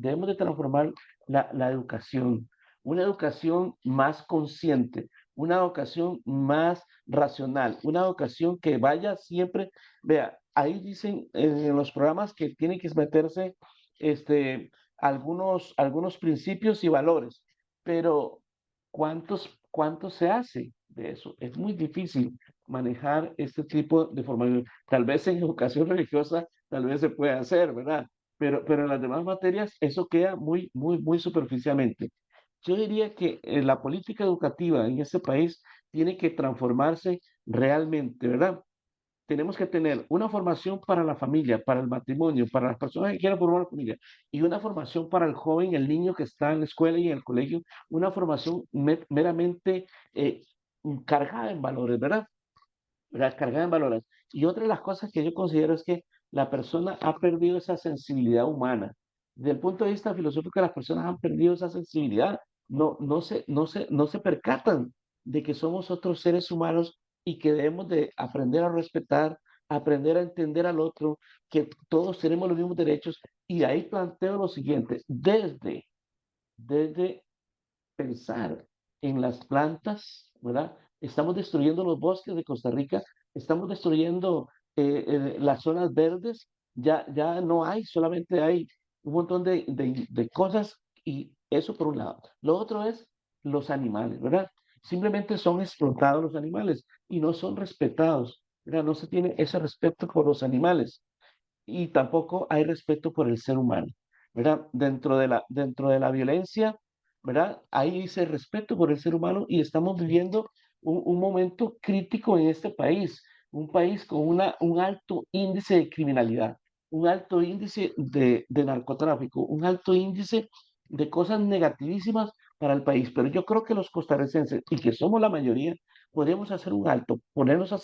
la educación, una educación más consciente, una educación más racional, una educación que vaya siempre, vea, ahí dicen en los programas que tienen que meterse algunos principios y valores, pero ¿cuántos se hace de eso? Es muy difícil manejar este tipo de formación. Tal vez en educación religiosa, tal vez se puede hacer, ¿verdad? Pero en las demás materias eso queda muy, muy, muy superficialmente. Yo diría que la política educativa en este país tiene que transformarse realmente, ¿verdad? Tenemos que tener una formación para la familia, para el matrimonio, para las personas que quieran formar una familia, y una formación para el joven, el niño que está en la escuela y en el colegio, una formación meramente cargada en valores, ¿verdad? Cargada en valores. Y otra de las cosas que yo considero es que la persona ha perdido esa sensibilidad humana. Desde el punto de vista filosófico, las personas han perdido esa sensibilidad. No se percatan de que somos otros seres humanos y que debemos de aprender a respetar, aprender a entender al otro, que todos tenemos los mismos derechos. Y ahí planteo lo siguiente, desde pensar en las plantas, ¿verdad? Estamos destruyendo los bosques de Costa Rica, estamos destruyendo las zonas verdes, ya no hay, solamente hay un montón de cosas y eso por un lado. Lo otro es los animales, ¿verdad? Simplemente son explotados los animales y no son respetados, ¿verdad? No se tiene ese respeto por los animales y tampoco hay respeto por el ser humano, ¿verdad? Dentro de la violencia, ¿verdad? Hay ese respeto por el ser humano y estamos viviendo un momento crítico en este país, un país con un alto índice de criminalidad, un alto índice de narcotráfico, un alto índice de cosas negativísimas para el país. Pero yo creo que los costarricenses, y que somos la mayoría, podemos hacer un alto, ponernos a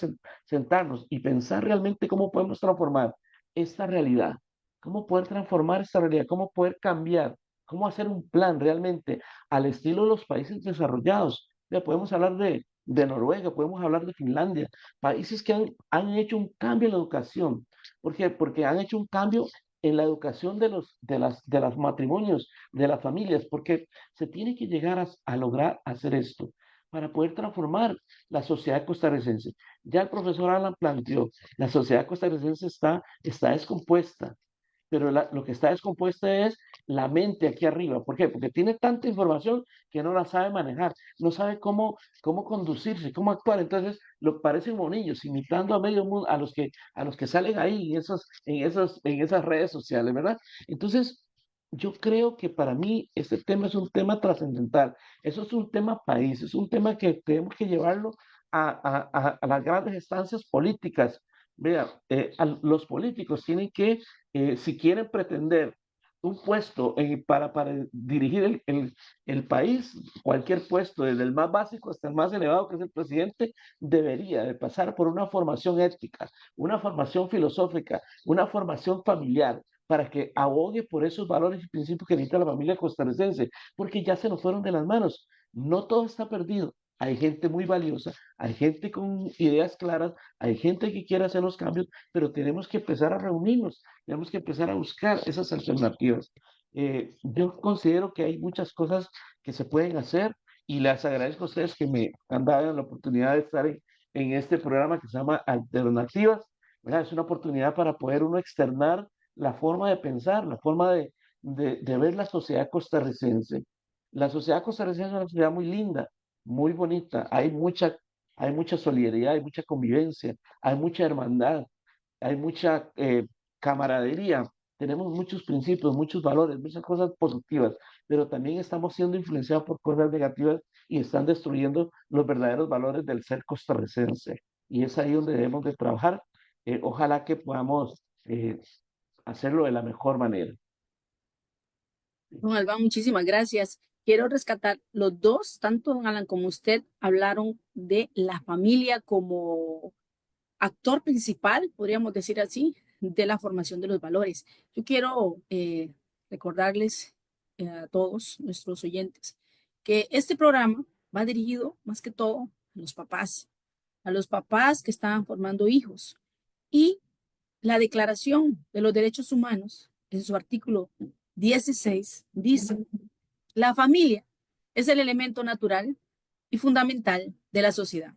sentarnos y pensar realmente cómo podemos transformar esta realidad, cómo poder transformar esta realidad, cómo poder cambiar, cómo hacer un plan realmente al estilo de los países desarrollados. Ya podemos hablar de Noruega, podemos hablar de Finlandia, países que han hecho un cambio en la educación. ¿Por qué? Porque han hecho un cambio en la educación de los matrimonios, de las familias, porque se tiene que llegar a lograr hacer esto para poder transformar la sociedad costarricense. Ya el profesor Alan planteó, la sociedad costarricense está descompuesta, pero lo que está descompuesta es la mente aquí arriba. ¿Por qué? Porque tiene tanta información que no la sabe manejar, no sabe cómo conducirse, cómo actuar. Entonces, lo parecen monillos, imitando a medio mundo, a los que salen ahí en esas redes sociales, ¿verdad? Entonces, yo creo que para mí este tema es un tema trascendental. Eso es un tema país, es un tema que tenemos que llevarlo a las grandes instancias políticas. Vea, los políticos tienen que si quieren pretender un puesto para dirigir el país, cualquier puesto, desde el más básico hasta el más elevado, que es el presidente, debería de pasar por una formación ética, una formación filosófica, una formación familiar, para que abogue por esos valores y principios que necesita la familia costarricense, porque ya se nos fueron de las manos. No todo está perdido. Hay gente muy valiosa, hay gente con ideas claras, hay gente que quiere hacer los cambios, pero tenemos que empezar a reunirnos, tenemos que empezar a buscar esas alternativas. Yo considero que hay muchas cosas que se pueden hacer y les agradezco a ustedes que me han dado la oportunidad de estar en este programa que se llama Alternativas, ¿verdad? Es una oportunidad para poder uno externar la forma de pensar, la forma de ver la sociedad costarricense. La sociedad costarricense es una sociedad muy linda, muy bonita, hay mucha solidaridad, hay mucha convivencia, hay mucha hermandad, hay mucha camaradería, tenemos muchos principios, muchos valores, muchas cosas positivas, pero también estamos siendo influenciados por cosas negativas y están destruyendo los verdaderos valores del ser costarricense. Y es ahí donde debemos de trabajar. Ojalá que podamos hacerlo de la mejor manera. Don Albán, muchísimas gracias. Quiero rescatar los dos, tanto don Alan como usted, hablaron de la familia como actor principal, podríamos decir así, de la formación de los valores. Yo quiero recordarles a todos nuestros oyentes que este programa va dirigido más que todo a los papás que están formando hijos. Y la Declaración de los Derechos Humanos, en su artículo 16, dice, la familia es el elemento natural y fundamental de la sociedad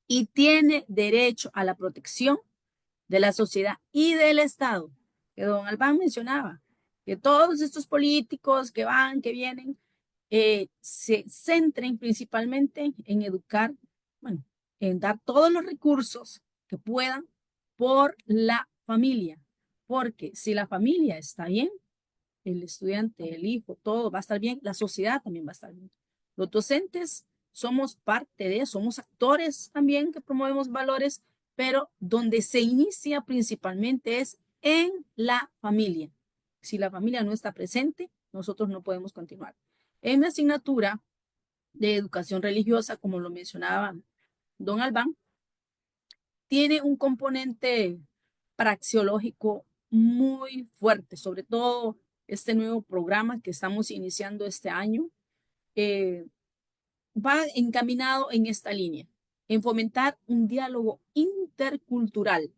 y tiene derecho a la protección de la sociedad y del Estado, que don Albán mencionaba, que todos estos políticos que van, que vienen, se centren principalmente en educar, bueno, en dar todos los recursos que puedan por la familia, porque si la familia está bien, el estudiante, el hijo, todo va a estar bien, la sociedad también va a estar bien. Los docentes somos parte de, somos actores también que promovemos valores, pero donde se inicia principalmente es en la familia. Si la familia no está presente, nosotros no podemos continuar. En mi asignatura de educación religiosa, como lo mencionaba don Albán, tiene un componente praxeológico muy fuerte, sobre todo este nuevo programa que estamos iniciando este año, va encaminado en esta línea, en fomentar un diálogo intercultural,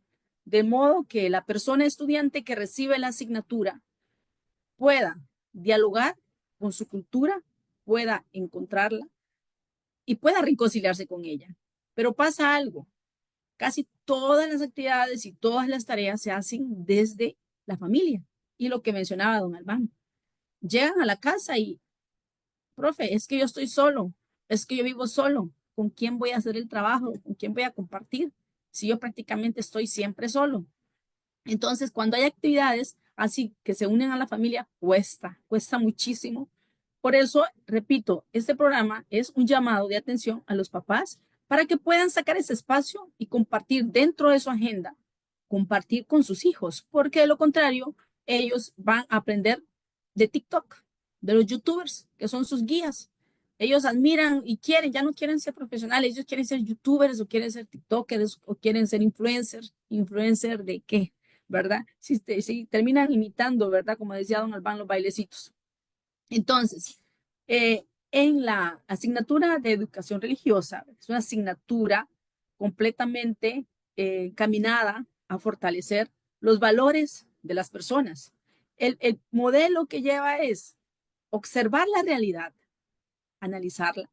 de modo que la persona estudiante que recibe la asignatura pueda dialogar con su cultura, pueda encontrarla y pueda reconciliarse con ella. Pero pasa algo, casi todas las actividades y todas las tareas se hacen desde la familia. Y lo que mencionaba don Albán, llegan a la casa y, profe, es que yo estoy solo, es que yo vivo solo, ¿con quién voy a hacer el trabajo? ¿Con quién voy a compartir? Si yo prácticamente estoy siempre solo. Entonces, cuando hay actividades así que se unen a la familia, cuesta muchísimo. Por eso, repito, este programa es un llamado de atención a los papás para que puedan sacar ese espacio y compartir dentro de su agenda, compartir con sus hijos, porque de lo contrario, ellos van a aprender de TikTok, de los youtubers, que son sus guías. Ellos admiran y quieren, ya no quieren ser profesionales, ellos quieren ser youtubers o quieren ser tiktokers o quieren ser influencers. ¿Influencer de qué? ¿Verdad? Si terminan imitando, ¿verdad? Como decía don Albán, los bailecitos. Entonces, en la asignatura de educación religiosa, es una asignatura completamente encaminada a fortalecer los valores de las personas. El modelo que lleva es observar la realidad, analizarla,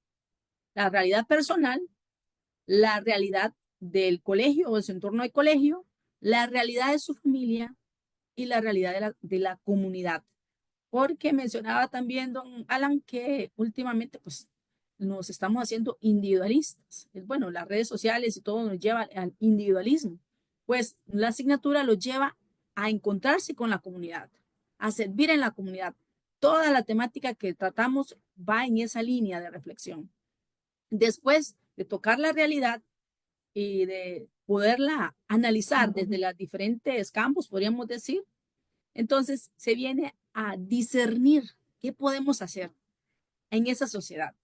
la realidad personal, la realidad del colegio o de su entorno de colegio, la realidad de su familia y la realidad de la comunidad. Porque mencionaba también don Alan que últimamente pues nos estamos haciendo individualistas. Bueno, las redes sociales y todo nos lleva al individualismo. Pues la asignatura lo lleva a encontrarse con la comunidad, a servir en la comunidad. Toda la temática que tratamos va en esa línea de reflexión. Después de tocar la realidad y de poderla analizar desde los diferentes campos, podríamos decir, entonces se viene a discernir qué podemos hacer en esa sociedad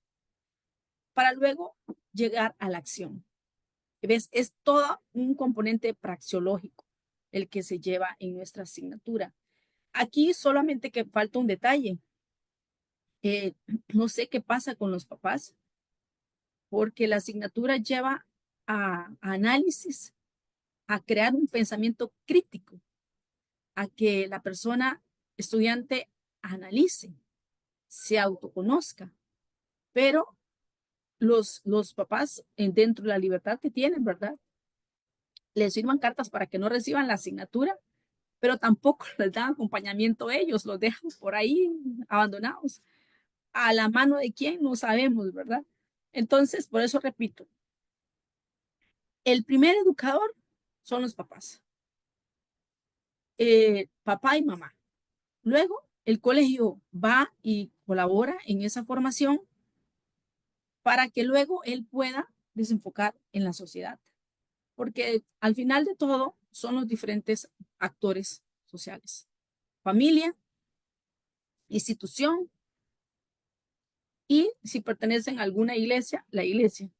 para luego llegar a la acción. ¿Ves? Es todo un componente praxeológico el que se lleva en nuestra asignatura. Aquí solamente que falta un detalle. No sé qué pasa con los papás, porque la asignatura lleva a análisis, a crear un pensamiento crítico, a que la persona estudiante analice, se autoconozca, pero los papás, dentro de la libertad que tienen, ¿verdad? Les firman cartas para que no reciban la asignatura, pero tampoco les dan acompañamiento a ellos, los dejan por ahí abandonados. A la mano de quién no sabemos, ¿verdad? Entonces, por eso repito, el primer educador son los papás. papá y mamá. Luego, el colegio va y colabora en esa formación para que luego él pueda desenfocar en la sociedad. Porque al final de todo son los diferentes actores sociales. Familia, institución y si pertenecen a alguna iglesia, la iglesia,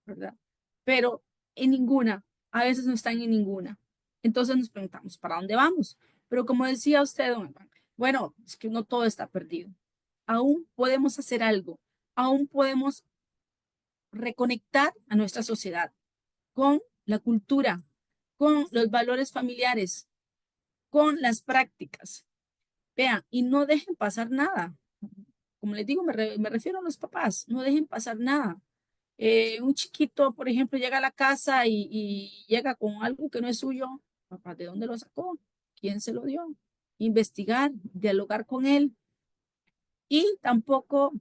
¿verdad? Pero en ninguna, a veces no están en ninguna. Entonces nos preguntamos, ¿para dónde vamos? Pero como decía usted, don Iván, bueno, es que no todo está perdido. Aún podemos hacer algo, aún podemos reconectar a nuestra sociedad con la cultura, con los valores familiares, con las prácticas. Vean, y no dejen pasar nada. Como les digo, me refiero a los papás, no dejen pasar nada. Un chiquito, por ejemplo, llega a la casa y llega con algo que no es suyo. Papá, ¿de dónde lo sacó? ¿Quién se lo dio? Investigar, dialogar con él y tampoco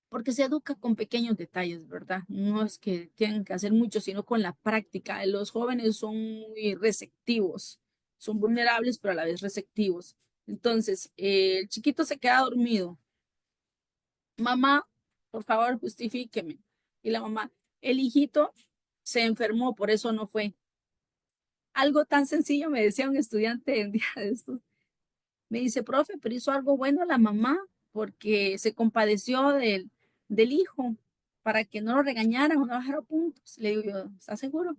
porque se educa con pequeños detalles, ¿verdad? No es que tengan que hacer mucho, sino con la práctica. Los jóvenes son muy receptivos, son vulnerables, pero a la vez receptivos. Entonces, el chiquito se queda dormido. Mamá, por favor, justifíqueme. Y la mamá, el hijito se enfermó, por eso no fue. Algo tan sencillo, me decía un estudiante en día de estos. Me dice, profe, pero hizo algo bueno la mamá porque se compadeció del hijo para que no lo regañaran o no bajara puntos. Le digo yo, ¿estás seguro?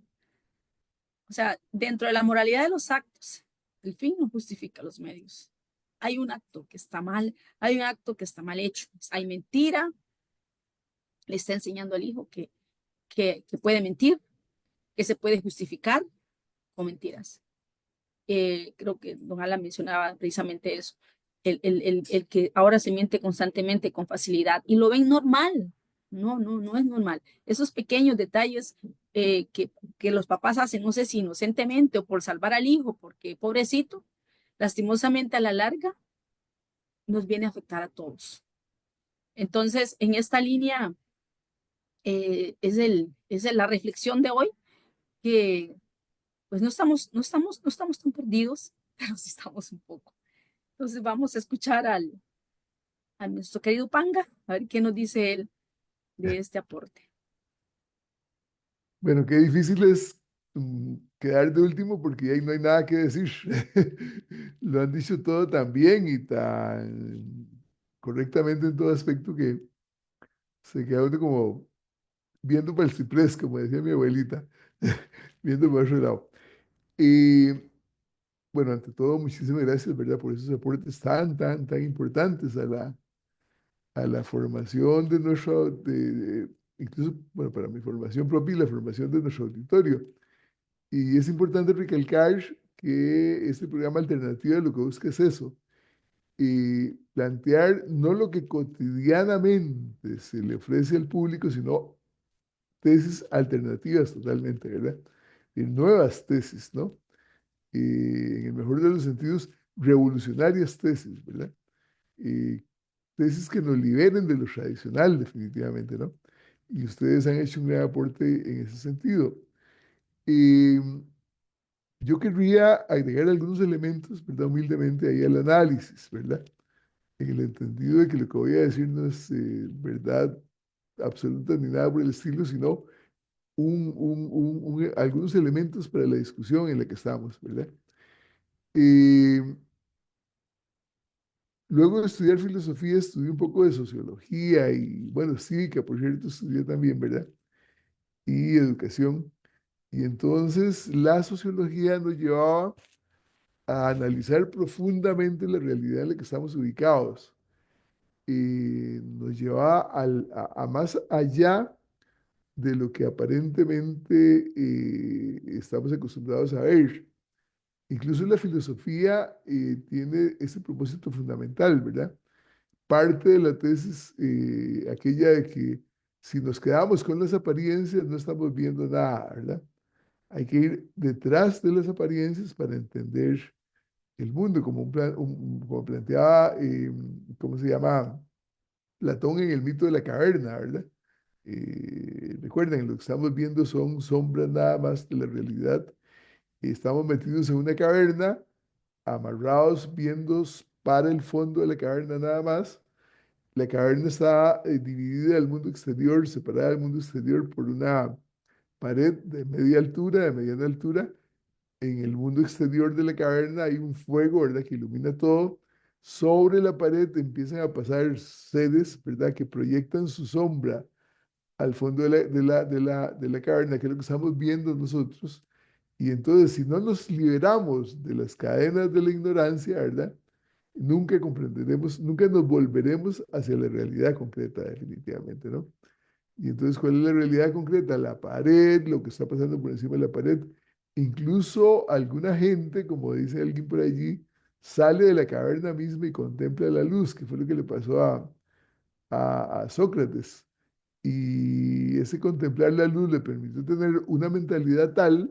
O sea, dentro de la moralidad de los actos, el fin no justifica los medios. Hay un acto que está mal, hay un acto que está mal hecho. Hay mentira, le está enseñando al hijo que puede mentir, que se puede justificar con mentiras. Creo que don Alan mencionaba precisamente eso, el que ahora se miente constantemente con facilidad y lo ven normal. No, no, no es normal. Esos pequeños detalles que los papás hacen, no sé si inocentemente o por salvar al hijo, porque pobrecito, lastimosamente a la larga nos viene a afectar a todos. Entonces, en esta línea es la reflexión de hoy que pues no estamos tan perdidos, pero sí estamos un poco. Entonces vamos a escuchar a nuestro querido Panga, a ver qué nos dice él de este aporte. Bueno, qué difícil es quedar de último porque ahí no hay nada que decir. Lo han dicho todo tan bien y tan correctamente en todo aspecto que se queda uno como viendo para el ciprés, como decía mi abuelita, viendo para otro lado. Y bueno, ante todo, muchísimas gracias, ¿verdad? Por esos aportes tan, tan, tan importantes a la formación de nuestro, incluso, bueno, para mi formación propia y la formación de nuestro auditorio. Y es importante recalcar que este programa alternativo lo que busca es eso, y plantear no lo que cotidianamente se le ofrece al público, sino tesis alternativas totalmente, ¿verdad? Y nuevas tesis, ¿no? En el mejor de los sentidos, revolucionarias tesis, ¿verdad? Y tesis que nos liberen de lo tradicional, definitivamente, ¿no? Y ustedes han hecho un gran aporte en ese sentido. Y yo querría agregar algunos elementos, ¿verdad? Humildemente ahí al análisis, ¿verdad? En el entendido de que lo que voy a decir no es verdad absoluta ni nada por el estilo, sino algunos elementos para la discusión en la que estamos, ¿verdad? Y luego de estudiar filosofía, estudié un poco de sociología y, bueno, cívica, por cierto, estudié también, ¿verdad? Y educación. Y entonces la sociología nos llevaba a analizar profundamente la realidad en la que estamos ubicados. Y nos llevaba a más allá de lo que aparentemente estamos acostumbrados a ver. Incluso la filosofía tiene ese propósito fundamental, ¿verdad? Parte de la tesis, aquella de que si nos quedamos con las apariencias no estamos viendo nada, ¿verdad? Hay que ir detrás de las apariencias para entender el mundo, como, como planteaba, ¿cómo se llama? Platón en el mito de la caverna, ¿verdad? Recuerden, lo que estamos viendo son sombras nada más de la realidad. Estamos metidos en una caverna amarrados viendo para el fondo de la caverna nada más. La caverna está dividida del mundo exterior, separada del mundo exterior por una pared de media altura, de mediana altura. En el mundo exterior de la caverna hay un fuego, ¿verdad?, que ilumina todo. Sobre la pared empiezan a pasar seres, ¿verdad?, que proyectan su sombra al fondo de la caverna, que es lo que estamos viendo nosotros. Y entonces, si no nos liberamos de las cadenas de la ignorancia, ¿verdad?, nunca comprenderemos, nunca nos volveremos hacia la realidad concreta, definitivamente, ¿no? Y entonces, ¿cuál es la realidad concreta? La pared, lo que está pasando por encima de la pared. Incluso alguna gente, como dice alguien por allí, sale de la caverna misma y contempla la luz, que fue lo que le pasó a Sócrates. Y ese contemplar la luz le permitió tener una mentalidad tal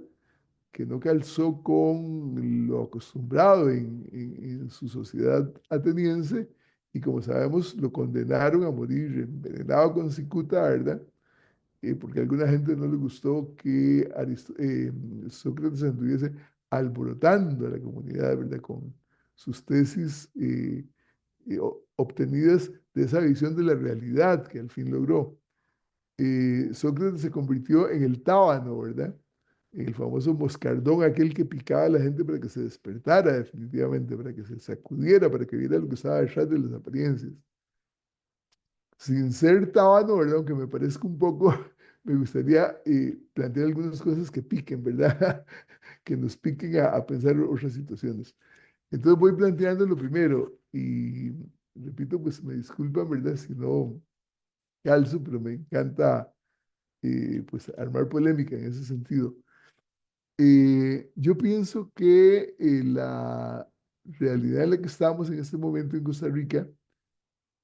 que no calzó con lo acostumbrado en su sociedad ateniense, y como sabemos, lo condenaron a morir envenenado con cicuta, ¿verdad? Porque a alguna gente no le gustó que Sócrates anduviese alborotando a la comunidad, ¿verdad? Con sus tesis obtenidas de esa visión de la realidad que al fin logró. Sócrates se convirtió en el tábano, ¿verdad? En el famoso moscardón, aquel que picaba a la gente para que se despertara definitivamente, para que se sacudiera, para que viera lo que estaba detrás de las apariencias. Sin ser tábano, ¿verdad? Aunque me parezca un poco, me gustaría plantear algunas cosas que piquen, ¿verdad? Que nos piquen a pensar otras situaciones. Entonces voy planteando lo primero y repito, pues me disculpan, ¿verdad? Si no calzo, pero me encanta pues armar polémica en ese sentido. Yo pienso que la realidad en la que estamos en este momento en Costa Rica,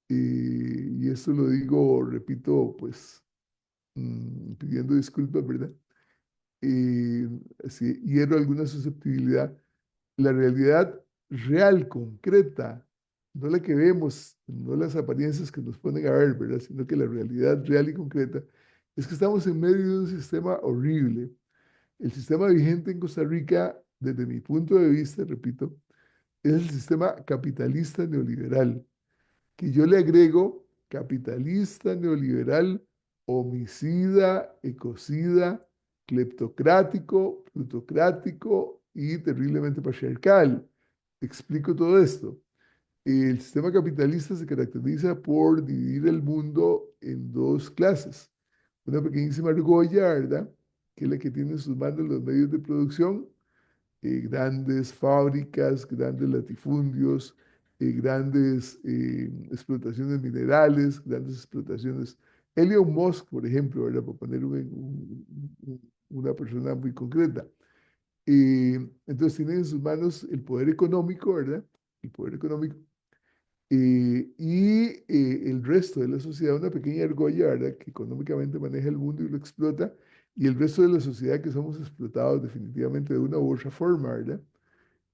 y esto lo digo, repito, pues pidiendo disculpas, ¿verdad? Si hiero alguna susceptibilidad, la realidad real, concreta, no la que vemos, no las apariencias que nos ponen a ver, ¿verdad? Sino que la realidad real y concreta es que estamos en medio de un sistema horrible. El sistema vigente en Costa Rica, desde mi punto de vista, repito, es el sistema capitalista neoliberal, que yo le agrego capitalista neoliberal, homicida, ecocida, cleptocrático, plutocrático y terriblemente patriarcal. Explico todo esto. El sistema capitalista se caracteriza por dividir el mundo en dos clases. Una pequeñísima argolla, ¿verdad?, que es la que tiene en sus manos los medios de producción, grandes fábricas, grandes latifundios, grandes explotaciones minerales, grandes explotaciones. Elon Musk, por ejemplo, ¿verdad?, para poner una persona muy concreta. Entonces tiene en sus manos el poder económico, ¿verdad? El poder económico. El resto de la sociedad, una pequeña argolla, ¿verdad?, que económicamente maneja el mundo y lo explota, y el resto de la sociedad que somos explotados definitivamente de una u otra forma, ¿verdad?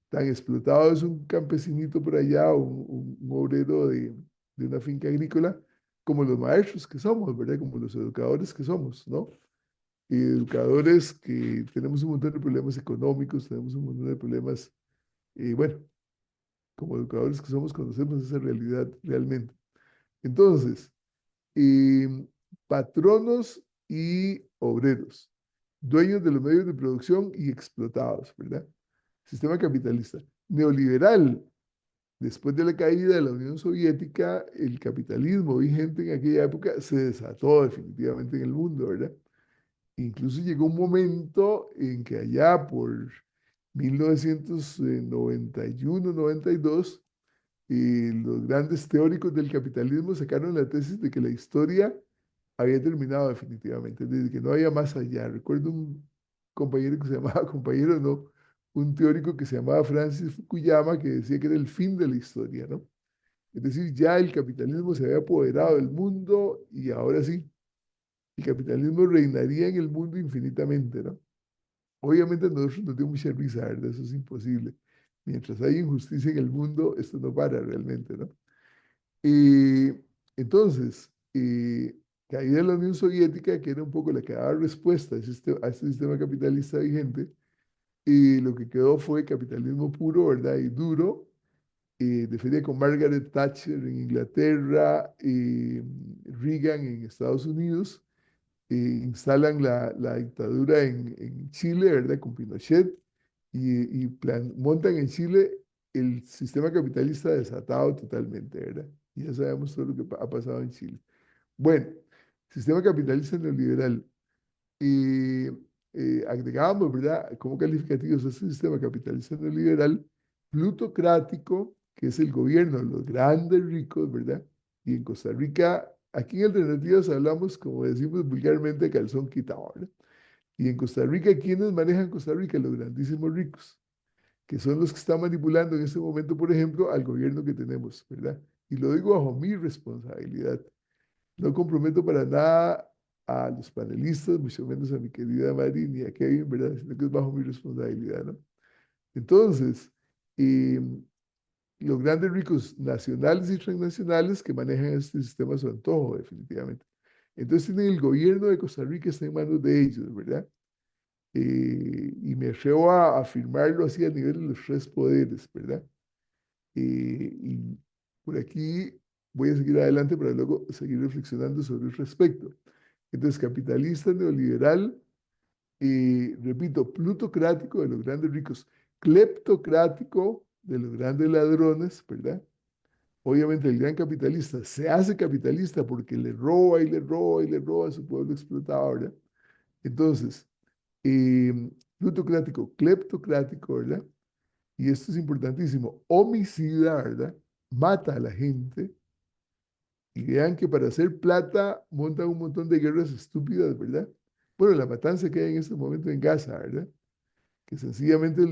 Tan explotado es un campesinito por allá, un obrero de una finca agrícola, como los maestros que somos, ¿verdad? Como los educadores que somos, ¿no? Y educadores que tenemos un montón de problemas económicos, tenemos un montón de problemas, bueno, como educadores que somos, conocemos esa realidad realmente. Entonces, eh, patronos y obreros, dueños de los medios de producción y explotados, ¿verdad? Sistema capitalista. Neoliberal, después de la caída de la Unión Soviética, el capitalismo vigente en aquella época se desató definitivamente en el mundo, ¿verdad? Incluso llegó un momento en que allá por 1991, 92, los grandes teóricos del capitalismo sacaron la tesis de que la historia había terminado definitivamente, de que no había más allá. Recuerdo un compañero que se llamaba, compañero no, un teórico que se llamaba Francis Fukuyama, que decía que era el fin de la historia, ¿no? Es decir, ya el capitalismo se había apoderado del mundo y ahora sí, el capitalismo reinaría en el mundo infinitamente, ¿no? Obviamente a nosotros nos dio mucha risa, ¿verdad? Eso es imposible. Mientras hay injusticia en el mundo, esto no para realmente, ¿no? Y entonces, caída de la Unión Soviética, que era un poco la que daba respuesta a este sistema capitalista vigente, y lo que quedó fue capitalismo puro, ¿verdad? Y duro, defendida con Margaret Thatcher en Inglaterra, Reagan en Estados Unidos, instalan la dictadura en Chile, ¿verdad? Con Pinochet, montan en Chile el sistema capitalista desatado totalmente, ¿verdad? Y ya sabemos todo lo que ha pasado en Chile. Bueno, sistema capitalista neoliberal. Y agregamos, ¿verdad? Como calificativos a este sistema capitalista neoliberal, plutocrático, que es el gobierno de los grandes ricos, ¿verdad? Y en Costa Rica, aquí en Alternativas hablamos, como decimos vulgarmente, calzón quitado, ¿verdad? Y en Costa Rica, ¿quiénes manejan Costa Rica? Los grandísimos ricos, que son los que están manipulando en este momento, por ejemplo, al gobierno que tenemos, ¿verdad? Y lo digo bajo mi responsabilidad. No comprometo para nada a los panelistas, mucho menos a mi querida Mari ni a Kevin, ¿verdad? Sino que es bajo mi responsabilidad, ¿no? Entonces, eh, los grandes ricos nacionales y transnacionales que manejan este sistema a su antojo, definitivamente. Entonces, tienen el gobierno de Costa Rica, está en manos de ellos, ¿verdad? Y me atrevo a afirmarlo así a nivel de los tres poderes, ¿verdad? Y por aquí voy a seguir adelante para luego seguir reflexionando sobre el respecto. Entonces, capitalista neoliberal, repito, plutocrático de los grandes ricos, cleptocrático de los grandes ladrones, ¿verdad? Obviamente el gran capitalista se hace capitalista porque le roba y le roba y le roba a su pueblo explotado, ¿verdad? Entonces, plutocrático, cleptocrático, ¿verdad? Y esto es importantísimo, homicida, ¿verdad? Mata a la gente y vean que para hacer plata montan un montón de guerras estúpidas, ¿verdad? Bueno, la matanza que hay en este momento en Gaza, ¿verdad? Que sencillamente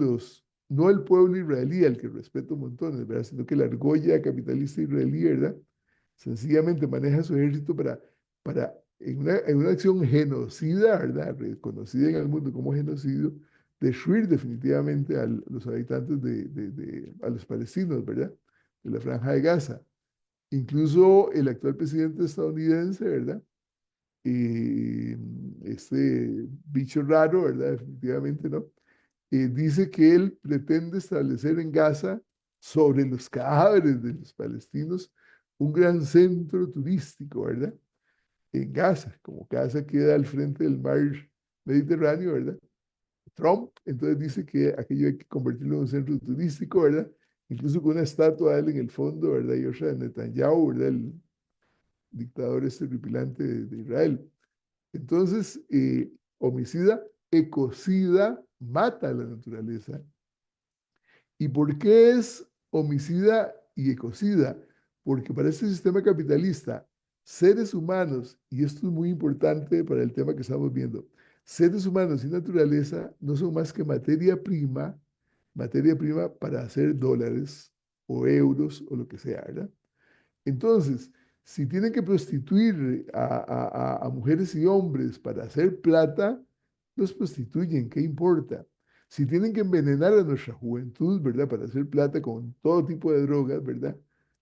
no el pueblo israelí, al que respeto montones, ¿verdad? Sino que la argolla capitalista israelí, ¿verdad? Sencillamente maneja su ejército para en una acción genocida, ¿verdad? Reconocida en el mundo como genocidio, destruir definitivamente a los habitantes a los palestinos, ¿verdad? De la Franja de Gaza. Incluso el actual presidente estadounidense, ¿verdad? Este bicho raro, ¿verdad? Definitivamente, ¿no? Dice que él pretende establecer en Gaza, sobre los cadáveres de los palestinos, un gran centro turístico, ¿verdad? En Gaza, como Gaza queda al frente del mar Mediterráneo, ¿verdad? Trump entonces dice que aquello hay que convertirlo en un centro turístico, ¿verdad? Incluso con una estatua de él en el fondo, ¿verdad? Y otra de Netanyahu, ¿verdad? El dictador este horripilante de Israel. Entonces, homicida, ecocida, mata a la naturaleza. ¿Y por qué es homicida y ecocida? Porque para este sistema capitalista, seres humanos, y esto es muy importante para el tema que estamos viendo, seres humanos y naturaleza no son más que materia prima para hacer dólares o euros o lo que sea, ¿verdad? Entonces, si tienen que prostituir a mujeres y hombres para hacer plata, los prostituyen, ¿qué importa? Si tienen que envenenar a nuestra juventud, ¿verdad? Para hacer plata con todo tipo de drogas, ¿verdad?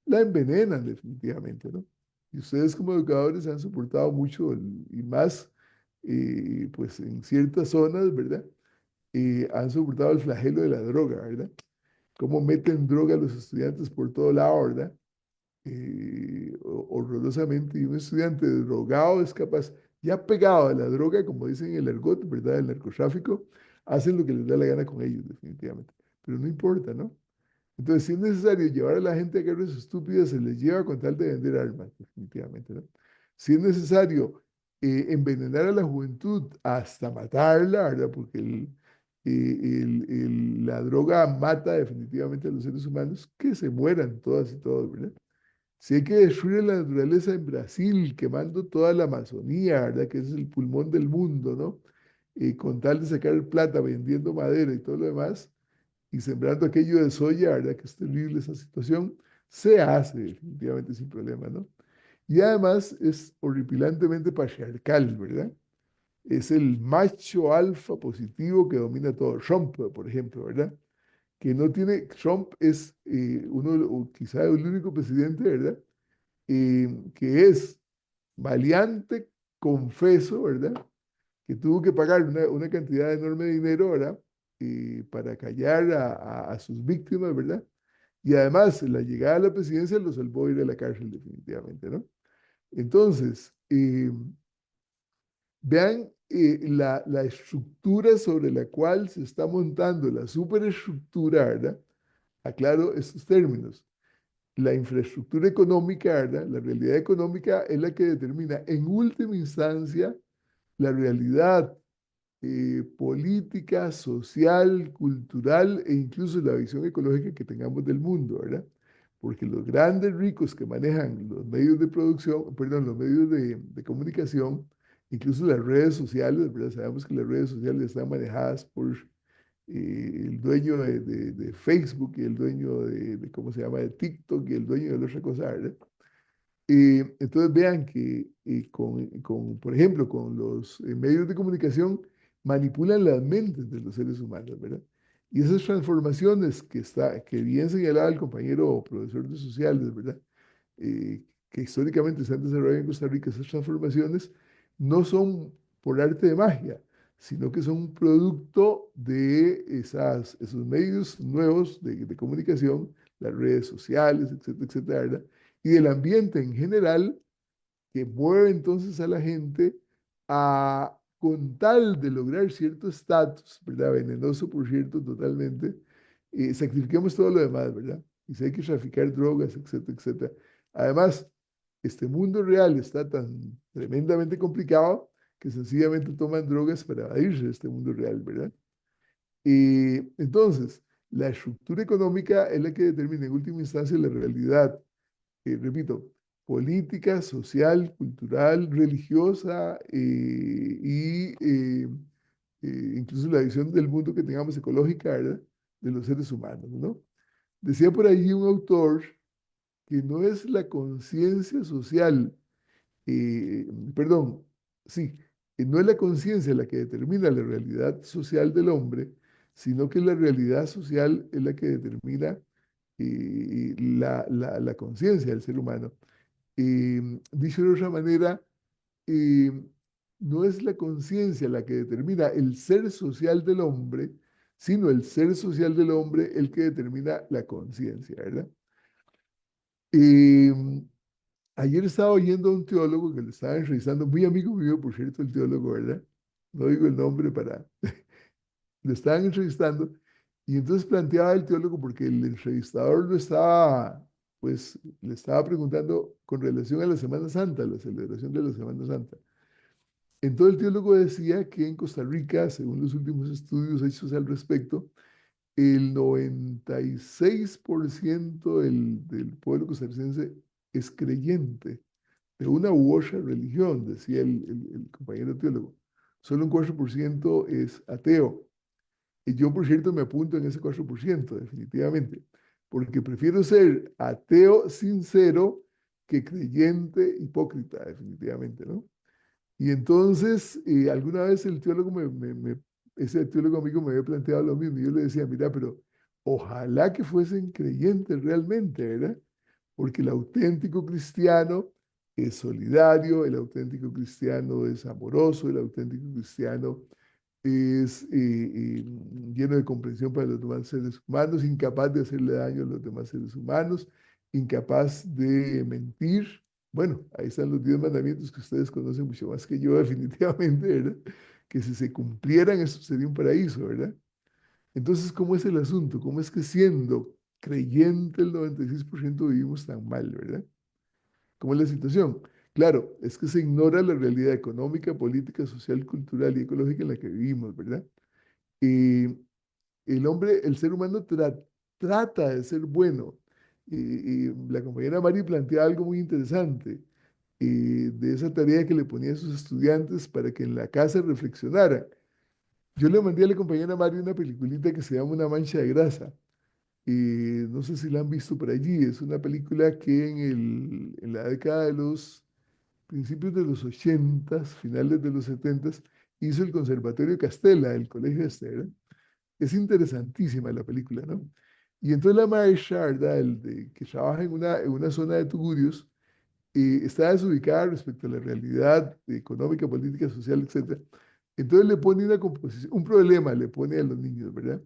La envenenan definitivamente, ¿no? Y ustedes como educadores han soportado mucho y más, pues en ciertas zonas, ¿verdad? Han soportado el flagelo de la droga, ¿verdad? Cómo meten droga a los estudiantes por todo lado, ¿verdad? Horrorosamente, y un estudiante drogado es capaz, ya pegado a la droga, como dicen en el argot, ¿verdad? El narcotráfico, hacen lo que les da la gana con ellos, definitivamente. Pero no importa, ¿no? Entonces, si es necesario llevar a la gente a guerras estúpidas, se les lleva con tal de vender armas, definitivamente, ¿no? Si es necesario envenenar a la juventud hasta matarla, ¿verdad? Porque la droga mata definitivamente a los seres humanos, que se mueran todas y todos, ¿verdad? Si hay que destruir la naturaleza en Brasil, quemando toda la Amazonía, ¿verdad? Que es el pulmón del mundo, ¿no? Con tal de sacar plata, vendiendo madera y todo lo demás, y sembrando aquello de soya, ¿verdad? Que es terrible esa situación, se hace definitivamente sin problema, ¿no? Y además es horripilantemente patriarcal, ¿verdad? Es el macho alfa positivo que domina todo. Trump, por ejemplo, ¿verdad? Que no tiene, Trump es uno, o quizá el único presidente, ¿verdad? Que es valiente, confeso, ¿verdad? Que tuvo que pagar una cantidad enorme de dinero, ¿verdad? para callar a sus víctimas, ¿verdad? Y además, la llegada a la presidencia lo salvó ir a la cárcel definitivamente, ¿no? Entonces, vean la estructura sobre la cual se está montando la superestructura, ¿verdad? Aclaro estos términos. La infraestructura económica, ¿verdad? La realidad económica es la que determina en última instancia la realidad política, social, cultural e incluso la visión ecológica que tengamos del mundo, ¿verdad? Porque los grandes ricos que manejan los medios de producción, perdón, los medios de comunicación, incluso las redes sociales, ¿verdad? Sabemos que las redes sociales están manejadas por el dueño de Facebook y el dueño ¿cómo se llama?, de TikTok y el dueño de la otra cosa, ¿verdad? Entonces vean que por ejemplo, con los medios de comunicación manipulan las mentes de los seres humanos, ¿verdad? Y esas transformaciones que bien señalaba el compañero profesor de sociales, ¿verdad? Que históricamente se han desarrollado en Costa Rica, esas transformaciones no son por arte de magia, sino que son un producto de esos medios nuevos de comunicación, las redes sociales, etcétera, etcétera, ¿verdad? Y del ambiente en general que mueve entonces a la gente con tal de lograr cierto estatus, ¿verdad? Venenoso, por cierto, totalmente, sacrifiquemos todo lo demás, ¿verdad? Y si hay que traficar drogas, etcétera, etcétera. Además, este mundo real está tan tremendamente complicado que sencillamente toman drogas para evadirse de este mundo real, ¿verdad? Entonces, la estructura económica es la que determina en última instancia la realidad, repito, política, social, cultural, religiosa incluso la visión del mundo que tengamos ecológica, ¿verdad?, de los seres humanos, ¿no? Decía por allí un autor que no es la conciencia social, perdón, sí, no es la conciencia la que determina la realidad social del hombre, sino que la realidad social es la que determina la conciencia del ser humano. Dicho de otra manera, eh, no es la conciencia la que determina el ser social del hombre, sino el ser social del hombre el que determina la conciencia, ¿verdad? Eh, Ayer estaba oyendo a un teólogo que lo estaba entrevistando, muy amigo mío, por cierto, el teólogo, ¿verdad? No digo el nombre para... Lo estaban entrevistando y entonces planteaba el teólogo porque el entrevistador pues, le estaba preguntando con relación a la Semana Santa, la celebración de la Semana Santa. Entonces el teólogo decía que en Costa Rica, según los últimos estudios hechos al respecto, el 96% del pueblo costarricense es creyente de una u otra religión, decía el compañero teólogo. Solo un 4% es ateo. Y yo, por cierto, me apunto en ese 4%, definitivamente, porque prefiero ser ateo sincero que creyente hipócrita, definitivamente, ¿no? Y entonces, alguna vez el teólogo ese teólogo amigo me había planteado lo mismo, y yo le decía, mira, pero ojalá que fuesen creyentes realmente, ¿verdad? Porque el auténtico cristiano es solidario, el auténtico cristiano es amoroso, el auténtico cristiano es lleno de comprensión para los demás seres humanos, incapaz de hacerle daño a los demás seres humanos, incapaz de mentir. Bueno, ahí están los 10 mandamientos que ustedes conocen mucho más que yo, definitivamente, ¿verdad? Que si se cumplieran, eso sería un paraíso, ¿verdad? Entonces, ¿cómo es el asunto? ¿Cómo es que siendo creyente el 96% vivimos tan mal, ¿verdad? ¿Cómo es la situación? Claro, es que se ignora la realidad económica, política, social, cultural y ecológica en la que vivimos, ¿verdad? Y el ser humano trata de ser bueno. Y la compañera Mari plantea algo muy interesante de esa tarea que le ponía a sus estudiantes para que en la casa reflexionaran. Yo le mandé a la compañera Mari una peliculita que se llama Una mancha de grasa. No sé si la han visto por allí. Es una película que en la década de los principios de los 80, finales de los 70, hizo el Conservatorio Castella, el Colegio Esther. Es interesantísima la película, ¿no? Y entonces la maestra, ¿verdad? Que trabaja en una zona de Tugurios, está desubicada respecto a la realidad económica, política, social, etcétera. Entonces le pone una composición, un problema le pone a los niños, ¿verdad?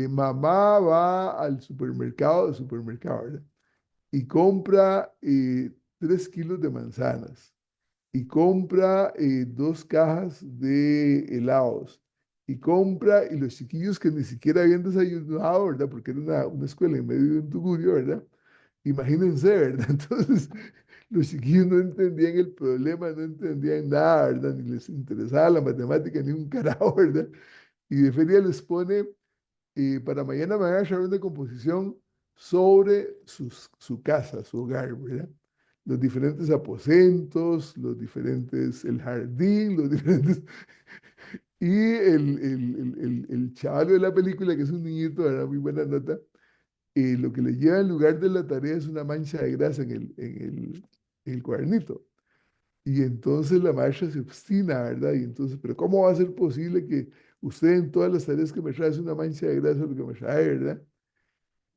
Mamá va al supermercado, ¿verdad? Y compra 3 kilos de manzanas y compra 2 cajas de helados y compra, y los chiquillos que ni siquiera habían desayunado, ¿verdad? Porque era una escuela en medio de un tugurio, ¿verdad? Imagínense, ¿verdad? Entonces, los chiquillos no entendían el problema, no entendían nada, ¿verdad? Ni les interesaba la matemática ni un carajo, ¿verdad? Y de feria les pone, para mañana me van a echar una composición sobre su casa, su hogar, ¿verdad? Los diferentes aposentos, el jardín, los diferentes... Y el chaval de la película, que es un niñito, ¿verdad? Muy buena nota, lo que le lleva en lugar de la tarea es una mancha de grasa en el cuadernito. Y entonces la maestra se obstina, ¿verdad? Y entonces, pero ¿cómo va a ser posible que usted en todas las tareas que me trae es una mancha de grasa lo que me trae, ¿verdad?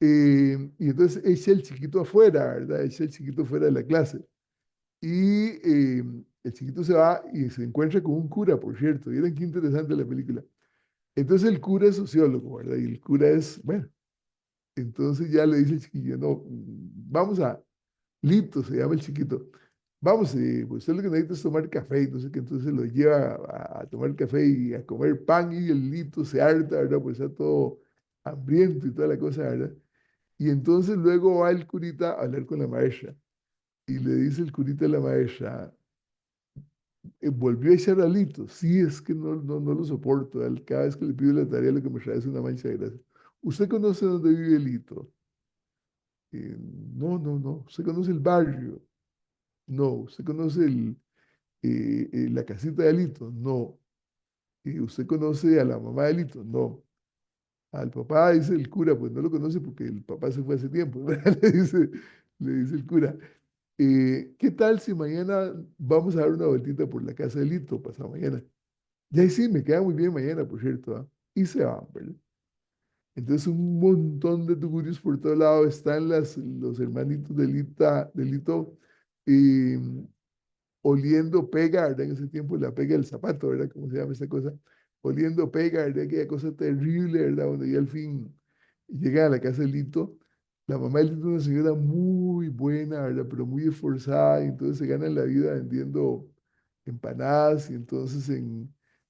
Y entonces echa el chiquito afuera, ¿verdad? Echa el chiquito fuera de la clase. Y el chiquito se va y se encuentra con un cura, por cierto. Miren qué interesante la película. Entonces el cura es sociólogo, ¿verdad? Y el cura es, bueno, entonces ya le dice el chiquillo, no, vamos a, Lito se llama el chiquito, vamos, pues usted lo que necesita es tomar café, y no sé qué, entonces lo lleva a tomar café y a comer pan y el Lito se harta, ¿verdad? Pues está todo hambriento y toda la cosa, ¿verdad? Y entonces luego va el curita a hablar con la maestra y le dice el curita a la maestra, volvió a echar a Lito, sí, es que no lo soporto, cada vez que le pido la tarea lo que me trae es una mancha de grasa. ¿Usted conoce dónde vive Lito? No. ¿Usted conoce el barrio? No. ¿Usted conoce la casita de Alito? No. ¿Usted conoce a la mamá de Alito? No. Al papá, dice el cura, pues no lo conoce porque el papá se fue hace tiempo, ¿verdad? Le dice el cura. ¿Qué tal si mañana vamos a dar una vueltita por la casa de Lito, pasado mañana? Ya sí, me queda muy bien mañana, por cierto, ¿ah? Y se van, ¿verdad? Entonces un montón de tugurios por todo lado, están los hermanitos de Lito, eh, oliendo pega, ¿verdad? En ese tiempo la pega del zapato, ¿verdad? ¿Cómo se llama esa cosa? Oliendo pega, ¿verdad? Aquella cosa terrible, ¿verdad? Cuando ya al fin llega a la casa de Lito, la mamá de Lito es una señora muy buena, ¿verdad? Pero muy esforzada, y entonces se gana la vida vendiendo empanadas, y entonces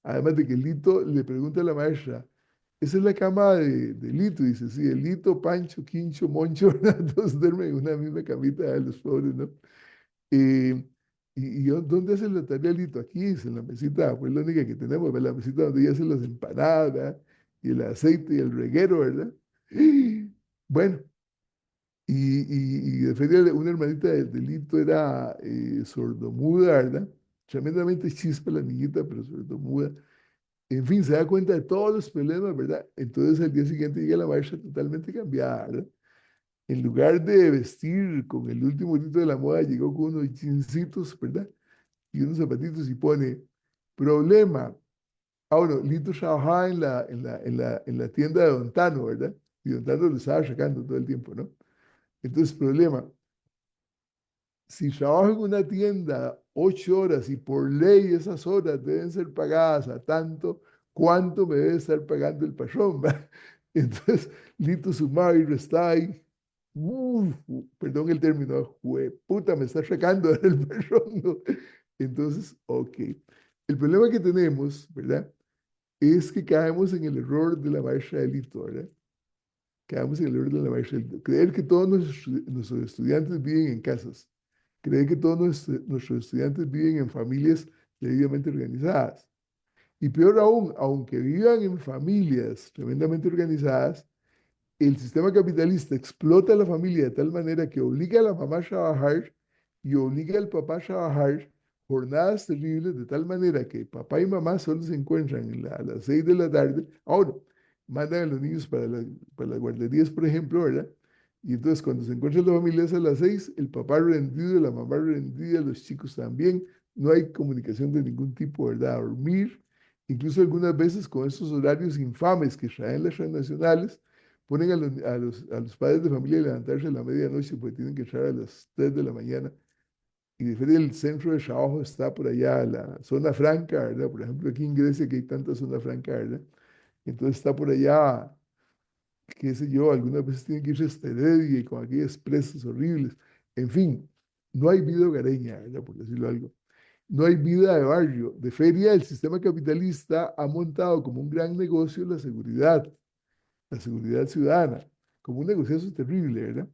además de que Lito le pregunta a la maestra, esa es la cama de Lito, dice, sí, el Lito, Pancho, Quincho, Moncho, ¿verdad? Todos duermen en una misma camita de los pobres, ¿no? Eh, ¿Dónde hace la tarea Lito? Aquí, es en la mesita, pues la única que tenemos, ¿verdad? La mesita donde ella hace las empanadas, ¿verdad? Y el aceite y el reguero, ¿verdad? Bueno, y de feria una hermanita de Lito era sordomuda, ¿verdad? Tremendamente chispa la niñita, pero sordomuda. En fin, se da cuenta de todos los problemas, ¿verdad? Entonces al día siguiente llega la maestra totalmente cambiada, ¿verdad? En lugar de vestir con el último grito de la moda, llegó con unos jeansitos, ¿verdad? Y unos zapatitos y pone, problema. Ah, bueno, Lito trabajaba en la tienda de Don Tano, ¿verdad? Y Don Tano lo estaba sacando todo el tiempo, ¿no? Entonces, problema, si trabajo en una tienda 8 horas y por ley esas horas deben ser pagadas a tanto, ¿cuánto me debe estar pagando el patrón? ¿Va? Entonces, Lito sumaba y restaba y, uf, perdón el término, puta, me está sacando el patrón, ¿no? Entonces, ok. El problema que tenemos, ¿verdad? Es que caemos en el error de la maestra de Lito, ¿verdad? Caemos en el error de la maestra de Lito. Creer que todos nuestros estudiantes viven en casas, cree que todos nuestros estudiantes viven en familias debidamente organizadas. Y peor aún, aunque vivan en familias tremendamente organizadas, el sistema capitalista explota a la familia de tal manera que obliga a la mamá a trabajar y obliga al papá a trabajar jornadas terribles de tal manera que papá y mamá solo se encuentran a las 6 de la tarde. Ahora, mandan a los niños para las guarderías, por ejemplo, ¿verdad? Y entonces cuando se encuentran las familias a las 6, el papá rendido, la mamá rendida, los chicos también, no hay comunicación de ningún tipo, ¿verdad? A dormir, incluso algunas veces con esos horarios infames que traen las transnacionales, ponen a los padres de familia a levantarse a la medianoche porque tienen que entrar a las 3 de la mañana. y de feria el centro de trabajo está por allá, la zona franca, ¿verdad? Por ejemplo, aquí en Grecia que hay tanta zona franca, ¿verdad? Entonces está por allá, qué sé yo, algunas veces tienen que irse hasta Heredia y con aquellas presas horribles. En fin, no hay vida hogareña, ¿verdad? Por decirlo algo. No hay vida de barrio. De feria, el sistema capitalista ha montado como un gran negocio la seguridad ciudadana, como un negociazo terrible, ¿verdad?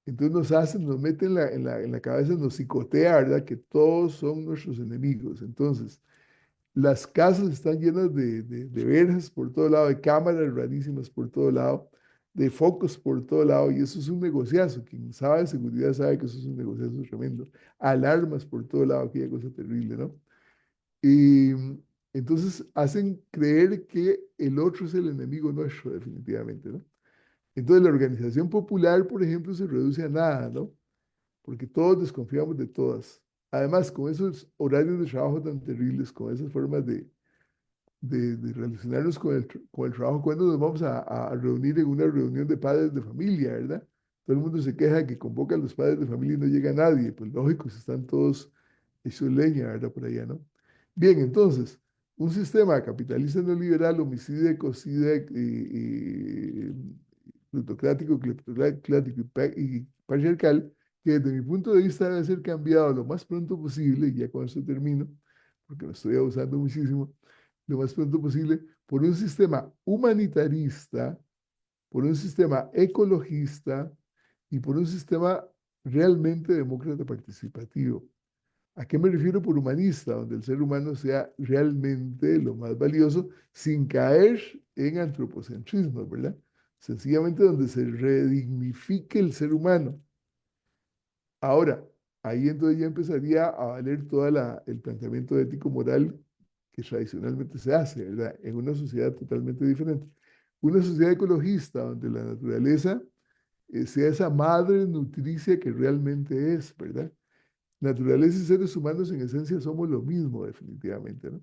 Entonces nos hacen, nos meten en la cabeza, nos psicotea, ¿verdad? Que todos son nuestros enemigos. Entonces, las casas están llenas de verjas por todo lado, de cámaras rarísimas por todo lado, de focos por todo lado, y eso es un negociazo. Quien sabe de seguridad sabe que eso es un negociazo tremendo. Alarmas por todo lado, aquella cosa terrible, ¿no? Y entonces hacen creer que el otro es el enemigo nuestro, definitivamente, ¿no? Entonces la organización popular, por ejemplo, se reduce a nada, ¿no? Porque todos desconfiamos de todas. Además, con esos horarios de trabajo tan terribles, con esas formas de relacionarnos con el trabajo, cuando nos vamos a reunir en una reunión de padres de familia, ¿verdad? Todo el mundo se queja de que convoca a los padres de familia y no llega nadie. Pues lógico, si están todos hechos leña, ¿verdad? Por allá, ¿no? Bien, entonces, un sistema capitalista neoliberal, homicida, ecocida, plutocrático, cleptocrático y patriarcal, que desde mi punto de vista debe ser cambiado lo más pronto posible, y ya con eso termino, porque lo estoy abusando muchísimo, lo más pronto posible, por un sistema humanitarista, por un sistema ecologista y por un sistema realmente demócrata participativo. ¿A qué me refiero por humanista? Donde el ser humano sea realmente lo más valioso sin caer en antropocentrismo, ¿verdad? Sencillamente donde se redignifique el ser humano. Ahora, ahí entonces ya empezaría a valer todo el planteamiento ético-moral que tradicionalmente se hace, ¿verdad? En una sociedad totalmente diferente. Una sociedad ecologista donde la naturaleza sea esa madre nutricia que realmente es, ¿verdad? Naturaleza y seres humanos en esencia somos lo mismo, definitivamente, ¿no?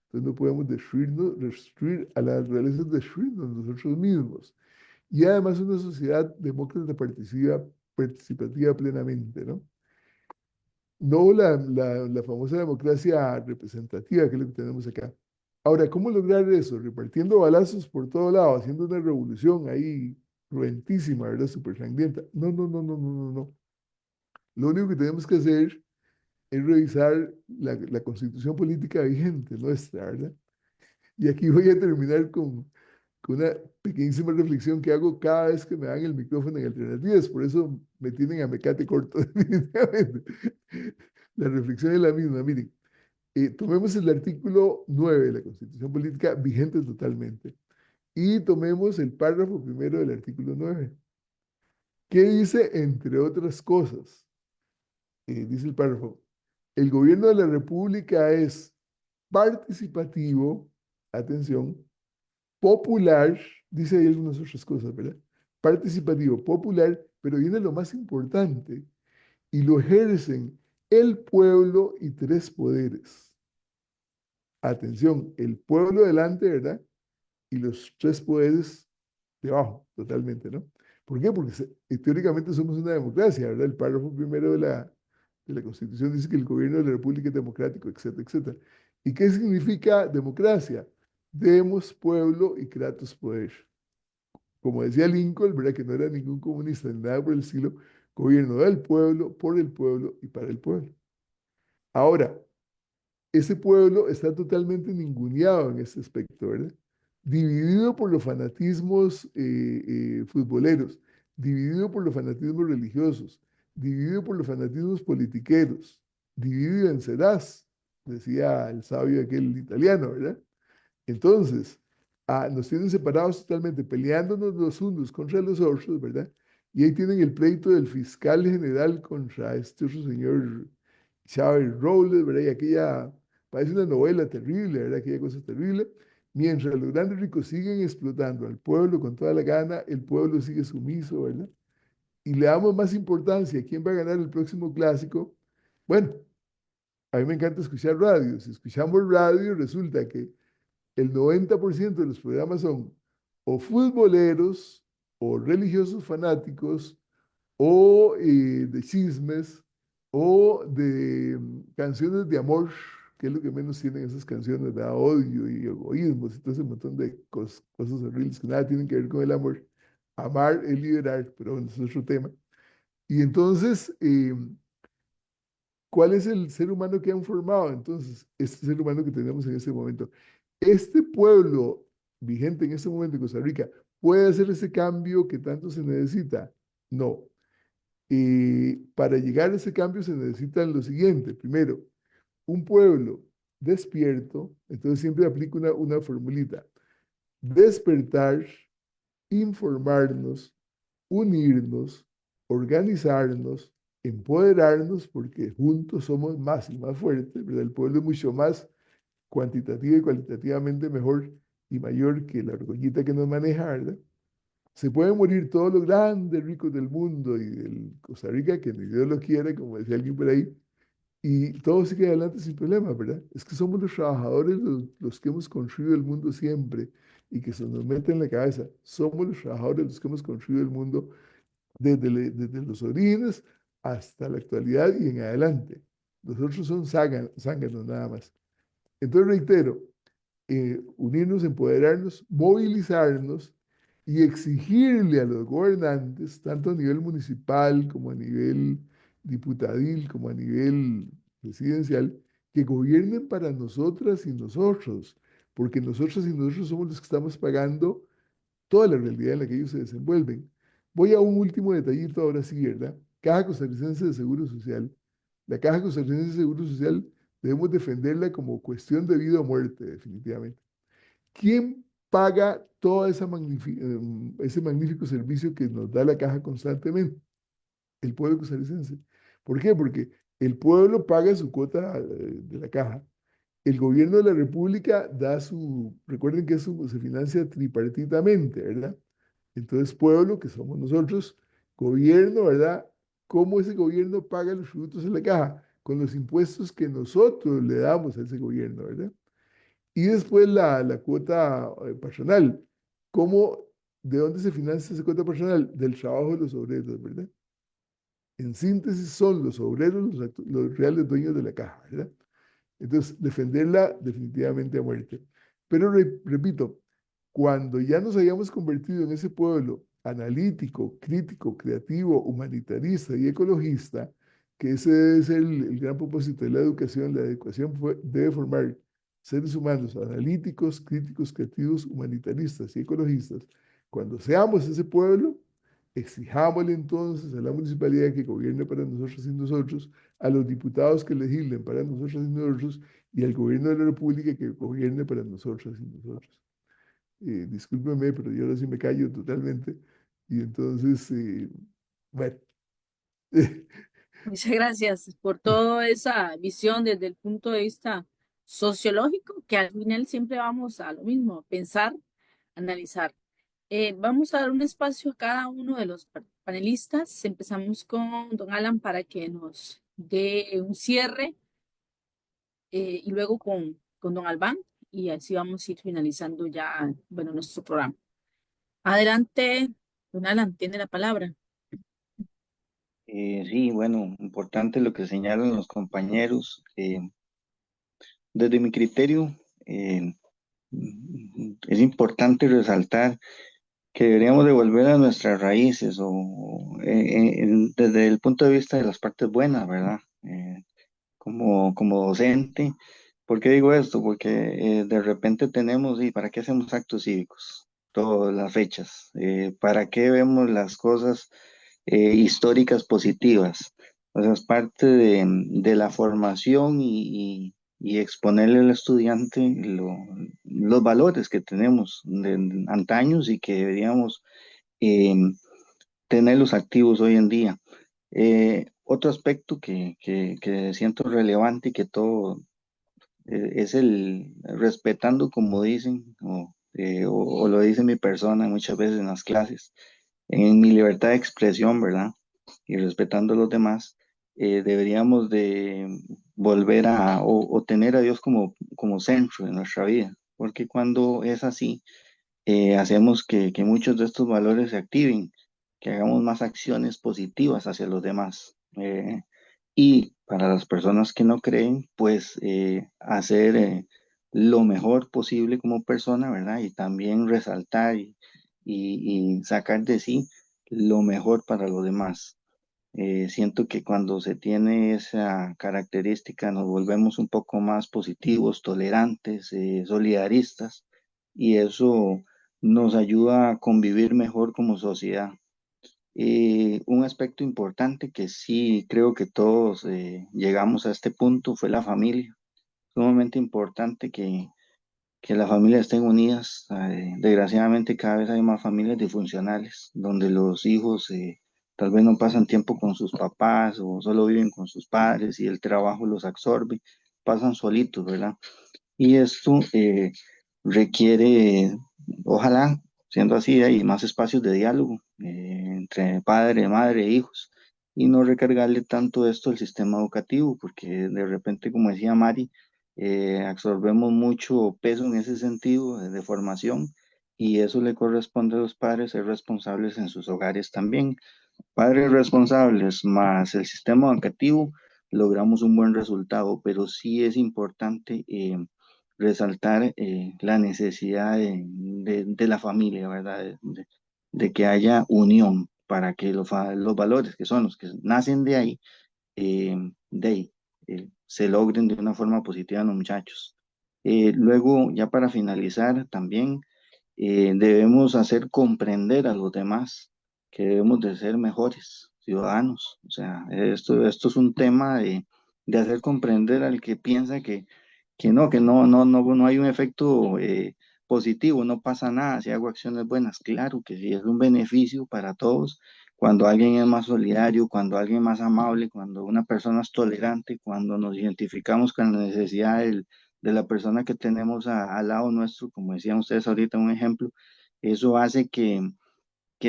Entonces no podemos destruir a la naturaleza, destruirnos nosotros mismos. Y además una sociedad demócrata participativa plenamente, ¿no? No la famosa democracia representativa que es lo que tenemos acá. Ahora, ¿cómo lograr eso? Repartiendo balazos por todo lado, haciendo una revolución ahí cruentísima, ¿verdad? Súper sangrienta. No, no, no, no, no, no, no. Lo único que tenemos que hacer es revisar la constitución política vigente nuestra, ¿verdad? Y aquí voy a terminar con una pequeñísima reflexión que hago cada vez que me dan el micrófono en alternativas, por eso me tienen a mecate corto, definitivamente. La reflexión es la misma, miren, tomemos el artículo 9 de la constitución política vigente totalmente y tomemos el párrafo primero del artículo 9. ¿Qué dice? Entre otras cosas, dice el párrafo, el gobierno de la República es participativo, atención, popular, dice ahí algunas otras cosas, ¿verdad? Participativo, popular, pero viene lo más importante, y lo ejercen el pueblo y tres poderes. Atención, el pueblo delante, ¿verdad? Y los tres poderes debajo, totalmente, ¿no? ¿Por qué? Porque teóricamente somos una democracia, ¿verdad? El párrafo primero de la Constitución dice que el gobierno de la República es democrático, etcétera, etcétera. ¿Y qué significa democracia? Demos pueblo y kratos poder. Como decía Lincoln, ¿verdad? Que no era ningún comunista ni nada por el estilo, gobierno del pueblo, por el pueblo y para el pueblo. Ahora, ese pueblo está totalmente ninguneado en este aspecto, ¿verdad? Dividido por los fanatismos futboleros, dividido por los fanatismos religiosos, dividido por los fanatismos politiqueros, dividido y vencerás, decía el sabio aquel italiano, ¿verdad? Entonces, nos tienen separados totalmente, peleándonos los unos contra los otros, ¿verdad? Y ahí tienen el pleito del fiscal general contra este otro señor Chávez Robles, ¿verdad? Y aquella, parece una novela terrible, ¿verdad? Aquella cosa terrible. Mientras los grandes ricos siguen explotando al pueblo con toda la gana, el pueblo sigue sumiso, ¿verdad? Y le damos más importancia a quién va a ganar el próximo clásico. Bueno, a mí me encanta escuchar radio. Si escuchamos radio, resulta que el 90% de los programas son o futboleros, o religiosos fanáticos, o de chismes, o de canciones de amor, que es lo que menos tienen esas canciones, de odio y egoísmos y todo ese montón de cosas horribles que nada tienen que ver con el amor. Amar es liberar, pero bueno, eso es otro tema. Y entonces, ¿cuál es el ser humano que han formado? Entonces, este ser humano que tenemos en este momento. Este pueblo vigente en este momento en Costa Rica, ¿puede hacer ese cambio que tanto se necesita? No. Para llegar a ese cambio se necesita lo siguiente. Primero, un pueblo despierto, entonces siempre aplico una formulita. Despertar, informarnos, unirnos, organizarnos, empoderarnos, porque juntos somos más y más fuertes, ¿verdad? El pueblo es mucho más cuantitativa y cualitativamente mejor y mayor que la argollita que nos maneja, ¿verdad? Se pueden morir todos los grandes ricos del mundo y del Costa Rica, que ni Dios lo quiera, como decía alguien por ahí, y todo sigue adelante sin problema, ¿verdad? Es que somos los trabajadores los que hemos construido el mundo siempre y que se nos mete en la cabeza. Somos los trabajadores los que hemos construido el mundo desde los orígenes hasta la actualidad y en adelante. Nosotros somos zánganos nada más. Entonces reitero, unirnos, empoderarnos, movilizarnos y exigirle a los gobernantes, tanto a nivel municipal como a nivel diputadil, como a nivel presidencial, que gobiernen para nosotras y nosotros, porque nosotras y nosotros somos los que estamos pagando toda la realidad en la que ellos se desenvuelven. Voy a un último detallito ahora sí, ¿verdad? Caja Costarricense de Seguro Social. La Caja Costarricense de Seguro Social debemos defenderla como cuestión de vida o muerte, definitivamente. ¿Quién paga todo ese magnífico servicio que nos da la Caja constantemente? El pueblo costarricense. ¿Por qué? Porque el pueblo paga su cuota de la Caja. El gobierno de la República da recuerden que eso se financia tripartitamente, ¿verdad? Entonces, pueblo, que somos nosotros, gobierno, ¿verdad? ¿Cómo ese gobierno paga los tributos en la caja? Con los impuestos que nosotros le damos a ese gobierno, ¿verdad? Y después la cuota patronal. ¿Cómo, de dónde se financia esa cuota patronal? Del trabajo de los obreros, ¿verdad? En síntesis, son los obreros los reales dueños de la caja, ¿verdad? Entonces, defenderla definitivamente a muerte. Pero repito, cuando ya nos hayamos convertido en ese pueblo analítico, crítico, creativo, humanitarista y ecologista, que ese es el gran propósito de la educación debe formar seres humanos analíticos, críticos, creativos, humanitaristas y ecologistas. Cuando seamos ese pueblo, exijámosle entonces a la municipalidad que gobierne para nosotros y nosotros, a los diputados que legislen para nosotros y nosotros, y al gobierno de la República que gobierne para nosotros y nosotros. Discúlpeme, pero yo ahora sí me callo totalmente. Y entonces, bueno, Muchas gracias por toda esa visión desde el punto de vista sociológico, que al final siempre vamos a lo mismo, pensar, analizar. Vamos a dar un espacio a cada uno de los panelistas. Empezamos con don Alan para que nos dé un cierre y luego con don Albán y así vamos a ir finalizando ya, bueno, nuestro programa. Adelante, don Alan, tiene la palabra. Sí, bueno, importante lo que señalan los compañeros. Desde mi criterio, es importante resaltar que deberíamos de volver a nuestras raíces desde el punto de vista de las partes buenas, ¿verdad? Como docente. ¿Por qué digo esto? Porque de repente tenemos, ¿y para qué hacemos actos cívicos? Todas las fechas. ¿Para qué vemos las cosas históricas positivas? O sea, es parte de la formación y exponerle al estudiante los valores que tenemos de antaños y que deberíamos eh, tenerlos activos hoy en día. Otro aspecto que siento relevante y que todo es el respetando, como dicen, o lo dice mi persona muchas veces en las clases, en mi libertad de expresión, ¿verdad? Y respetando a los demás, deberíamos de volver o tener a Dios como centro de nuestra vida, porque cuando es así, hacemos que muchos de estos valores se activen, que hagamos más acciones positivas hacia los demás. Y para las personas que no creen, pues hacer lo mejor posible como persona, ¿verdad? Y también resaltar y sacar de sí lo mejor para los demás. Siento que cuando se tiene esa característica nos volvemos un poco más positivos, tolerantes, solidaristas, y eso nos ayuda a convivir mejor como sociedad. Un aspecto importante que sí creo que todos llegamos a este punto fue la familia. Sumamente importante que las familias estén unidas. Desgraciadamente cada vez hay más familias disfuncionales, donde los hijos tal vez no pasan tiempo con sus papás o solo viven con sus padres y el trabajo los absorbe, pasan solitos, ¿verdad? Y esto requiere, ojalá, siendo así, hay más espacios de diálogo entre padre, madre e hijos y no recargarle tanto esto al sistema educativo, porque de repente, como decía Mari, absorbemos mucho peso en ese sentido de formación y eso le corresponde a los padres ser responsables en sus hogares también. Padres responsables más el sistema educativo, logramos un buen resultado, pero sí es importante resaltar la necesidad de la familia, ¿verdad? De que haya unión para que los valores que son los que nacen eh, de ahí, se logren de una forma positiva en los muchachos. Luego, ya para finalizar, también debemos hacer comprender a los demás que debemos de ser mejores ciudadanos. O sea, esto es un tema de hacer comprender al que piensa que no hay un efecto positivo, no pasa nada si hago acciones buenas. Claro que sí, es un beneficio para todos cuando alguien es más solidario, cuando alguien es más amable, cuando una persona es tolerante, cuando nos identificamos con la necesidad de la persona que tenemos al lado nuestro, como decían ustedes ahorita, un ejemplo, eso hace que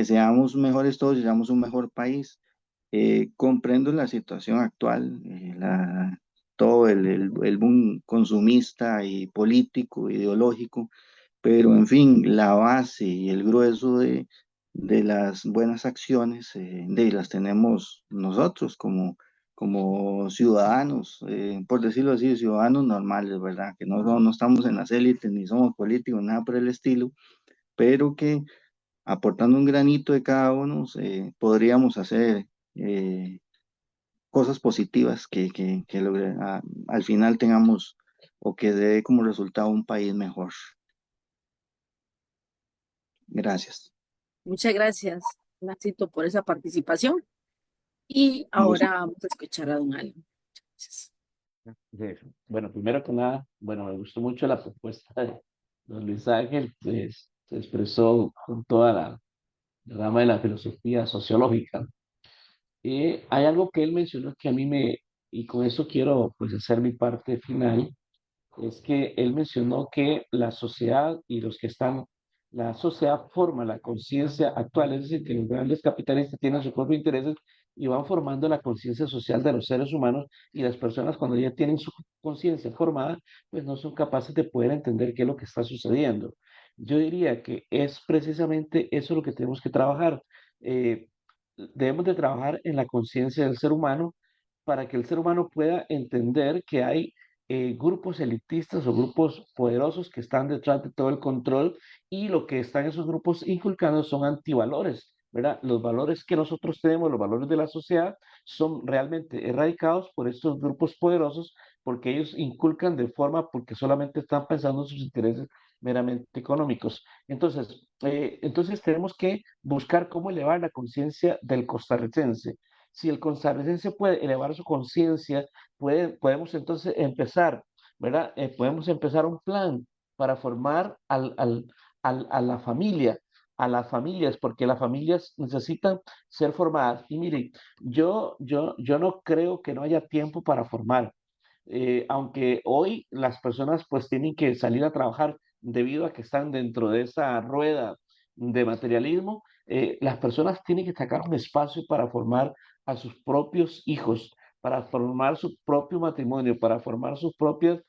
seamos mejores todos y seamos un mejor país. Comprendo la situación actual, todo el boom consumista y político, ideológico, pero en fin, la base y el grueso de las buenas acciones las tenemos nosotros como ciudadanos, por decirlo así, ciudadanos normales, ¿verdad? Que no estamos en las élites ni somos políticos, nada por el estilo, pero que aportando un granito de cada uno podríamos hacer eh, cosas positivas al final tengamos o que dé como resultado un país mejor. Gracias. Muchas gracias, Nachito, por esa participación. Y Con gusto. ahora vamos a escuchar a don Alan. Gracias. Bueno, primero que nada, bueno, me gustó mucho la propuesta de don Luis Ángel, pues se expresó con toda la rama de la filosofía sociológica. Y hay algo que él mencionó que a mí y con eso quiero pues hacer mi parte final, es que él mencionó que la sociedad y la sociedad forma la conciencia actual, es decir, que los grandes capitalistas tienen sus propios intereses y van formando la conciencia social de los seres humanos y las personas cuando ya tienen su conciencia formada, pues no son capaces de poder entender qué es lo que está sucediendo. Yo diría que es precisamente eso lo que tenemos que trabajar. Eh, Debemos de trabajar en la conciencia del ser humano para que el ser humano pueda entender que hay grupos elitistas o grupos poderosos que están detrás de todo el control y lo que están esos grupos inculcando son antivalores, ¿verdad? Los valores que nosotros tenemos, los valores de la sociedad, son realmente erradicados por estos grupos poderosos porque ellos inculcan de forma porque solamente están pensando en sus intereses meramente económicos. Entonces tenemos que buscar cómo elevar la conciencia del costarricense. Si el costarricense puede elevar su conciencia, podemos entonces empezar, ¿verdad? Podemos empezar un plan para formar a la familia, a las familias, porque las familias necesitan ser formadas. Y mire, yo no creo que no haya tiempo para formar. Aunque hoy las personas pues tienen que salir a trabajar debido a que están dentro de esa rueda de materialismo, las personas tienen que sacar un espacio para formar a sus propios hijos, para formar su propio matrimonio, para formar sus propias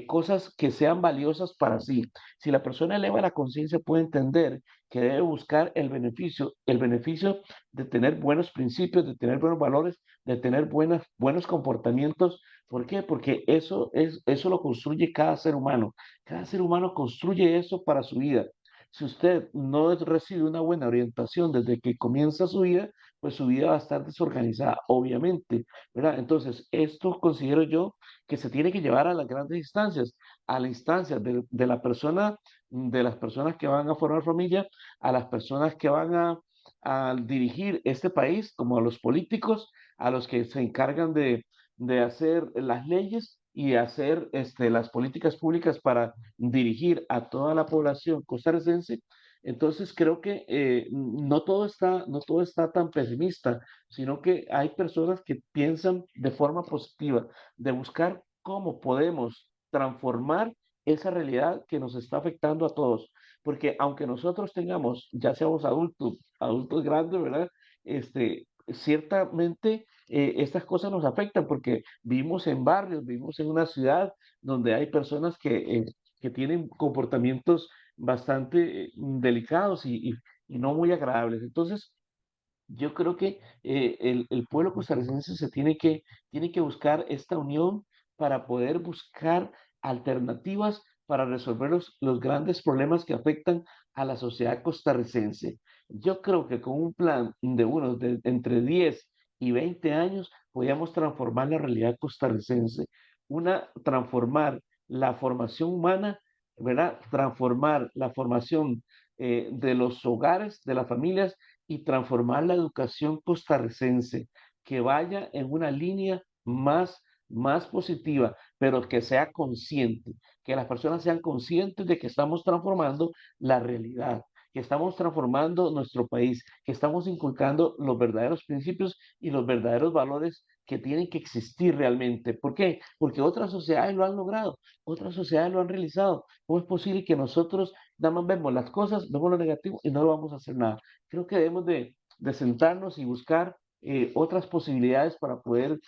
cosas que sean valiosas para sí. Si la persona eleva la conciencia, puede entender que debe buscar el beneficio de tener buenos principios, de tener buenos valores, de tener buenos comportamientos. ¿Por qué? Porque eso lo construye cada ser humano. Cada ser humano construye eso para su vida. Si usted no recibe una buena orientación desde que comienza su vida, pues su vida va a estar desorganizada, obviamente, ¿verdad? Entonces, esto considero yo que se tiene que llevar a las grandes instancias, a la instancia de la persona, de las personas que van a formar familia, a las personas que van a dirigir este país, como a los políticos, a los que se encargan de hacer las leyes y hacer las políticas públicas para dirigir a toda la población costarricense. Entonces creo que no todo está tan pesimista, sino que hay personas que piensan de forma positiva, de buscar cómo podemos transformar esa realidad que nos está afectando a todos. Porque aunque nosotros tengamos, ya seamos adultos grandes, ¿verdad? Ciertamente estas cosas nos afectan porque vivimos en barrios, vivimos en una ciudad donde hay personas que tienen comportamientos bastante delicados y no muy agradables. Entonces, yo creo que el pueblo costarricense tiene que buscar esta unión para poder buscar alternativas para resolver los grandes problemas que afectan a la sociedad costarricense. Yo creo que con un plan de entre 10 y 20 años podríamos transformar la realidad costarricense, transformar la formación humana, ¿verdad? Transformar la formación de los hogares, de las familias y transformar la educación costarricense, que vaya en una línea más positiva, pero que sea consciente, que las personas sean conscientes de que estamos transformando la realidad, que estamos transformando nuestro país, que estamos inculcando los verdaderos principios y los verdaderos valores que tienen que existir realmente. ¿Por qué? Porque otras sociedades lo han logrado, otras sociedades lo han realizado. ¿Cómo es posible que nosotros nada más vemos las cosas, vemos lo negativo y no lo vamos a hacer nada? Creo que debemos de sentarnos y buscar otras posibilidades para poder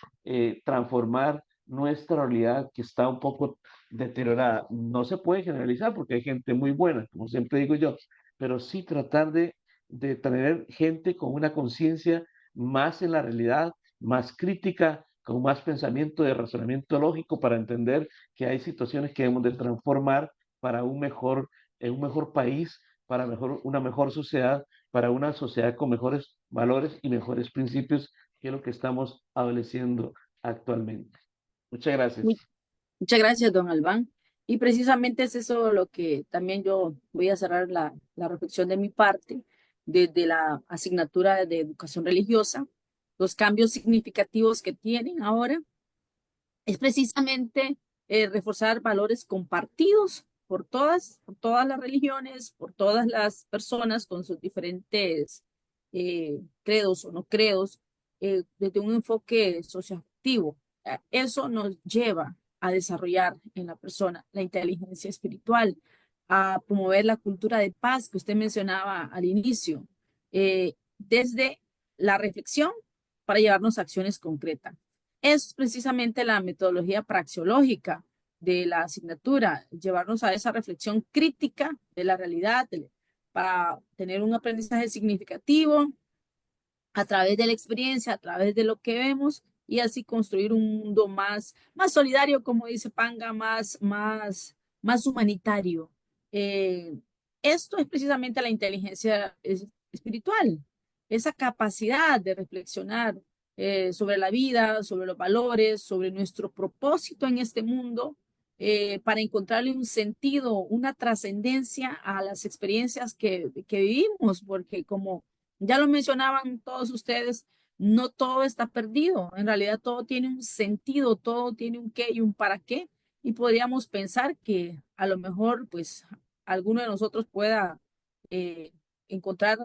transformar nuestra realidad que está un poco deteriorada. No se puede generalizar porque hay gente muy buena, como siempre digo yo, pero sí tratar de tener gente con una conciencia más en la realidad, más crítica, con más pensamiento de razonamiento lógico para entender que hay situaciones que debemos de transformar para un mejor país, para una mejor sociedad, para una sociedad con mejores valores y mejores principios, que es lo que estamos adoleciendo actualmente. Muchas gracias. Muchas gracias, don Albán. Y precisamente es eso lo que también yo voy a cerrar la reflexión de mi parte desde la asignatura de educación religiosa. Los cambios significativos que tienen ahora es precisamente reforzar valores compartidos por todas las religiones, por todas las personas con sus diferentes credos o no credos, desde un enfoque socioafectivo. Eso nos lleva a desarrollar en la persona la inteligencia espiritual, a promover la cultura de paz que usted mencionaba al inicio, desde la reflexión para llevarnos a acciones concretas. Es precisamente la metodología praxeológica de la asignatura, llevarnos a esa reflexión crítica de la realidad para tener un aprendizaje significativo a través de la experiencia, a través de lo que vemos y así construir un mundo más solidario, como dice Panga, más humanitario. Esto es precisamente la inteligencia espiritual, esa capacidad de reflexionar sobre la vida, sobre los valores, sobre nuestro propósito en este mundo, para encontrarle un sentido, una trascendencia a las experiencias que vivimos, porque como ya lo mencionaban todos ustedes, no todo está perdido. En realidad todo tiene un sentido, todo tiene un qué y un para qué. Y podríamos pensar que a lo mejor, pues, alguno de nosotros pueda encontrar,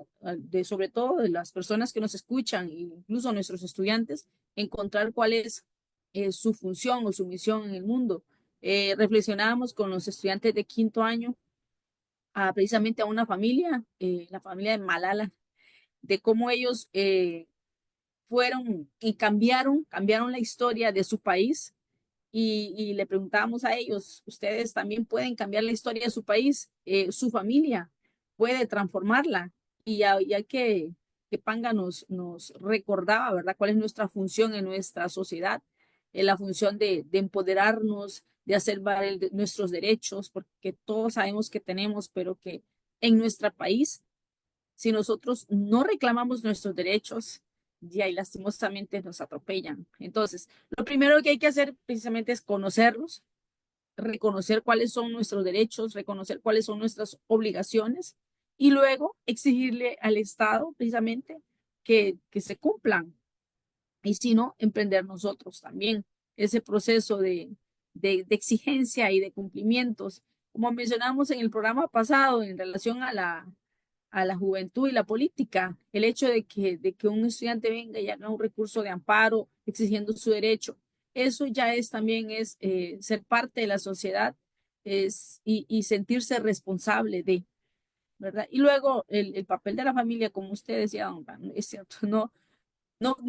sobre todo de las personas que nos escuchan, incluso nuestros estudiantes, encontrar cuál es su función o su misión en el mundo. Reflexionábamos con los estudiantes de quinto año precisamente a una familia, la familia de Malala, de cómo ellos fueron y cambiaron la historia de su país y le preguntábamos a ellos, ¿ustedes también pueden cambiar la historia de su país? ¿Su familia puede transformarla? Ya que Panga nos recordaba, ¿verdad? ¿Cuál es nuestra función en nuestra sociedad? La función de empoderarnos, de hacer valer nuestros derechos, porque todos sabemos que tenemos, pero que en nuestro país, si nosotros no reclamamos nuestros derechos, y ahí lastimosamente nos atropellan. Entonces, lo primero que hay que hacer precisamente es conocerlos, reconocer cuáles son nuestros derechos, reconocer cuáles son nuestras obligaciones y luego exigirle al Estado precisamente que se cumplan. Y si no, emprender nosotros también ese proceso de exigencia y de cumplimientos. Como mencionamos en el programa pasado en relación a la juventud y la política, el hecho de que un estudiante venga y haga un recurso de amparo exigiendo su derecho, eso ya es también es ser parte de la sociedad y sentirse responsable de, ¿verdad? Y luego el papel de la familia, como usted decía, don Juan, es cierto, no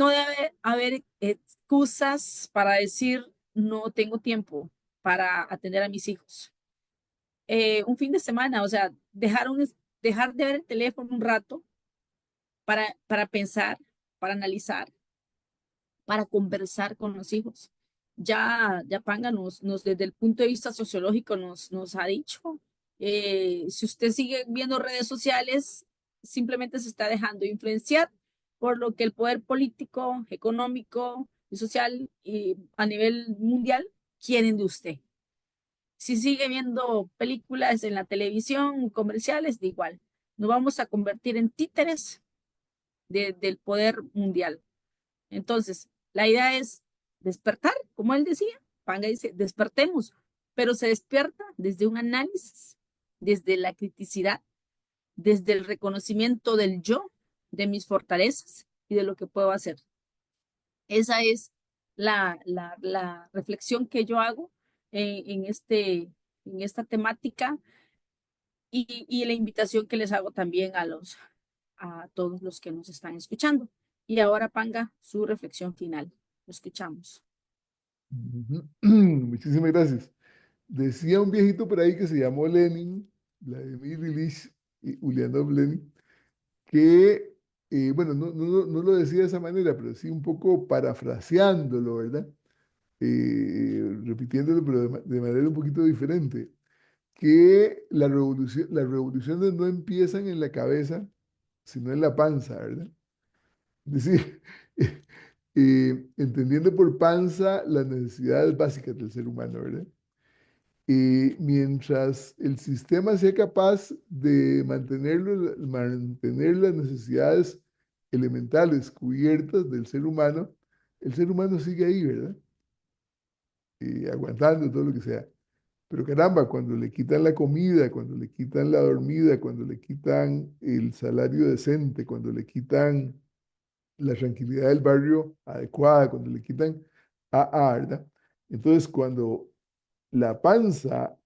debe haber excusas para decir no tengo tiempo para atender a mis hijos. Un fin de semana, o sea, dejar de ver el teléfono un rato para pensar, para analizar, para conversar con los hijos. Ya Panga desde el punto de vista sociológico nos ha dicho, si usted sigue viendo redes sociales, simplemente se está dejando influenciar por lo que el poder político, económico y social y a nivel mundial quieren de usted. Si sigue viendo películas en la televisión, comerciales, de igual. Nos vamos a convertir en títeres del poder mundial. Entonces, la idea es despertar, como él decía. Panga dice, despertemos, pero se despierta desde un análisis, desde la criticidad, desde el reconocimiento del yo, de mis fortalezas y de lo que puedo hacer. Esa es la reflexión que yo hago en esta temática y la invitación que les hago también a todos los que nos están escuchando. Y ahora, Panga, su reflexión final. Lo escuchamos. Ujú. Muchísimas gracias. Decía un viejito por ahí que se llamó Lenin, Vladimir Ilich Ulyanov Lenin, que, bueno, no lo decía de esa manera, pero sí un poco parafraseándolo, ¿verdad? Repitiéndolo, pero de manera un poquito diferente, que las revoluciones no empiezan en la cabeza, sino en la panza, ¿verdad? Es decir, entendiendo por panza las necesidades básicas del ser humano, ¿verdad? Mientras el sistema sea capaz de mantener las necesidades elementales cubiertas del ser humano, el ser humano sigue ahí, ¿verdad? Aguantando todo lo que sea. Pero caramba, cuando le quitan la comida, cuando le quitan la dormida, cuando le quitan el salario decente, cuando le quitan la tranquilidad del barrio adecuada, cuando le quitan ¿verdad? Entonces, cuando la panza,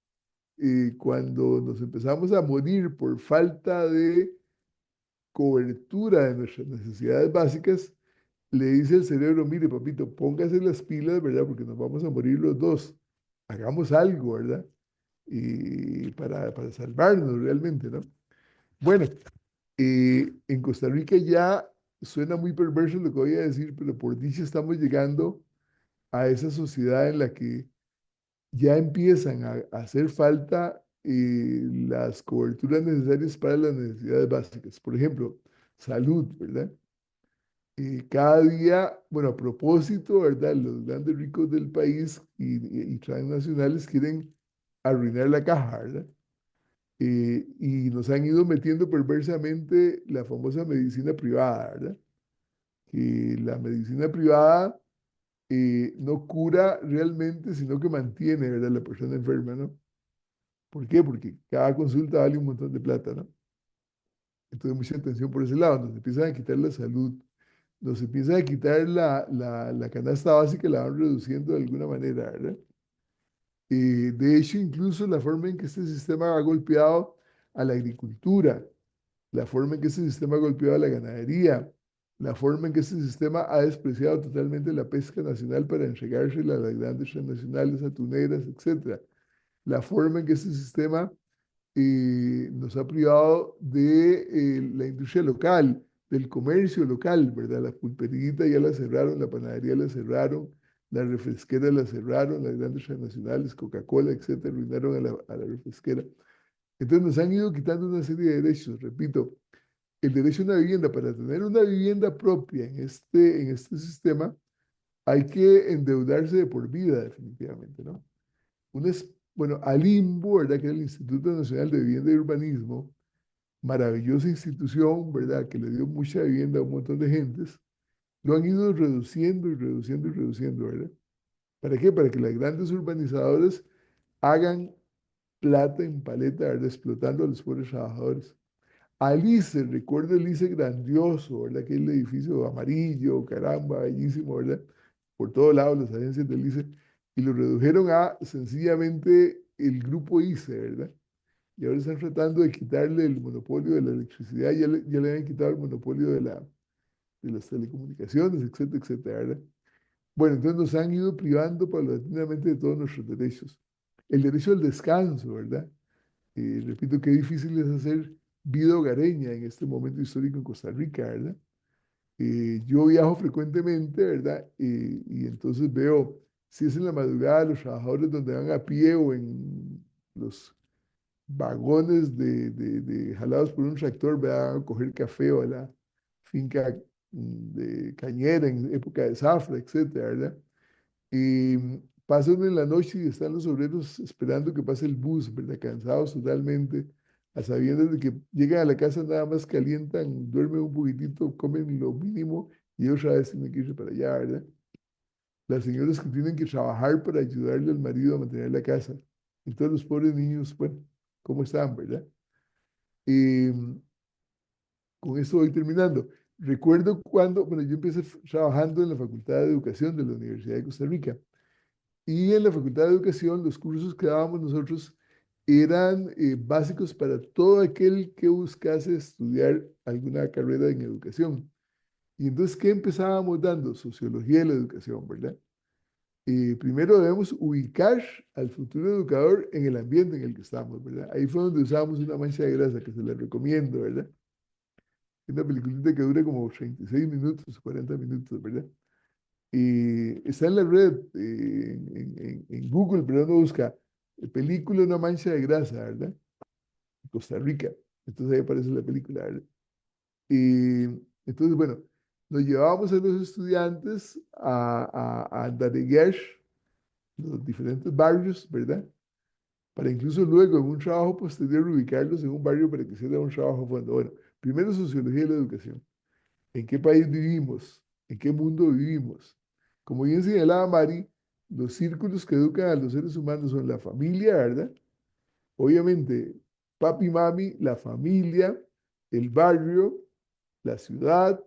cuando nos empezamos a morir por falta de cobertura de nuestras necesidades básicas, le dice el cerebro, mire, papito, póngase las pilas, ¿verdad? Porque nos vamos a morir los dos. Hagamos algo, ¿verdad? Y para salvarnos realmente, ¿no? Bueno, en Costa Rica ya suena muy perverso lo que voy a decir, pero por dicha estamos llegando a esa sociedad en la que ya empiezan a hacer falta las coberturas necesarias para las necesidades básicas. Por ejemplo, salud, ¿verdad? Cada día, bueno, a propósito, ¿verdad? Los grandes ricos del país y transnacionales quieren arruinar la caja, ¿verdad? Y nos han ido metiendo perversamente la famosa medicina privada, ¿verdad? Que la medicina privada no cura realmente, sino que mantiene, ¿verdad? La persona enferma, ¿no? ¿Por qué? Porque cada consulta vale un montón de plata, ¿no? Entonces, mucha atención por ese lado. Nos empiezan a quitar la salud, nos empiezan a quitar la canasta básica, la van reduciendo de alguna manera, ¿verdad? De hecho, incluso la forma en que este sistema ha golpeado a la agricultura, la forma en que este sistema ha golpeado a la ganadería, la forma en que este sistema ha despreciado totalmente la pesca nacional para entregársela a las grandes transnacionales atuneras, etcétera. La forma en que este sistema nos ha privado de la industria local, del comercio local, ¿verdad? La pulperita ya la cerraron, la panadería la cerraron, la refresquera la cerraron, las grandes transnacionales, Coca-Cola, etcétera, arruinaron a la refresquera. Entonces nos han ido quitando una serie de derechos, repito, el derecho a una vivienda. Para tener una vivienda propia en este sistema, hay que endeudarse de por vida, definitivamente, ¿no? Bueno, Alimbo, ¿verdad? Que es el Instituto Nacional de Vivienda y Urbanismo, maravillosa institución, ¿verdad? Que le dio mucha vivienda a un montón de gentes, lo han ido reduciendo y reduciendo y reduciendo, ¿verdad? ¿Para qué? Para que las grandes urbanizadoras hagan plata en paleta, ¿verdad? Explotando a los pobres trabajadores. Alice, recuerdo el ICE grandioso, ¿verdad? Que es el edificio amarillo, caramba, bellísimo, ¿verdad? Por todos lados las agencias del ICE, y lo redujeron a sencillamente el grupo ICE, ¿verdad? Y ahora están tratando de quitarle el monopolio de la electricidad, ya le habían quitado el monopolio de las telecomunicaciones, etcétera, etcétera, ¿verdad? Bueno, entonces nos han ido privando paulatinamente de todos nuestros derechos. El derecho al descanso, ¿verdad? Repito, qué difícil es hacer vida hogareña en este momento histórico en Costa Rica, ¿verdad? Yo viajo frecuentemente, ¿verdad? Y entonces veo, si es en la madrugada, los trabajadores donde van a pie o en los vagones jalados por un tractor, van a coger café o a la finca de Cañera en época de zafra, etcétera, ¿verdad? Y pasa uno en la noche y están los obreros esperando que pase el bus, ¿verdad? Cansados totalmente, a sabiendas de que llegan a la casa nada más calientan, duermen un poquitito, comen lo mínimo y otra vez tienen que irse para allá, ¿verdad? Las señoras que tienen que trabajar para ayudarle al marido a mantener la casa. Y todos los pobres niños, bueno, ¿cómo están, verdad? Y con esto voy terminando. Recuerdo cuando, bueno, yo empecé trabajando en la Facultad de Educación de la Universidad de Costa Rica. Y en la Facultad de Educación, los cursos que dábamos nosotros eran básicos para todo aquel que buscase estudiar alguna carrera en educación. Y entonces, ¿qué empezábamos dando? Sociología de la educación, ¿verdad? Primero debemos ubicar al futuro educador en el ambiente en el que estamos, ¿verdad? Ahí fue donde usamos una mancha de grasa que se la recomiendo, ¿verdad? Es una peliculita que dura como 36 minutos, 40 minutos, ¿verdad? Está en la red, en Google, pero uno busca película Una mancha de grasa, ¿verdad? Costa Rica. Entonces ahí aparece la película, ¿verdad? Y entonces, bueno, nos llevábamos a los estudiantes a andareguear los diferentes barrios, ¿verdad? Para incluso luego en un trabajo posterior ubicarlos en un barrio para que sea un trabajo a fondo. Bueno, primero sociología de la educación. ¿En qué país vivimos? ¿En qué mundo vivimos? Como bien señalaba Mari, los círculos que educan a los seres humanos son la familia, ¿verdad? Obviamente, papi, mami, la familia, el barrio, la ciudad,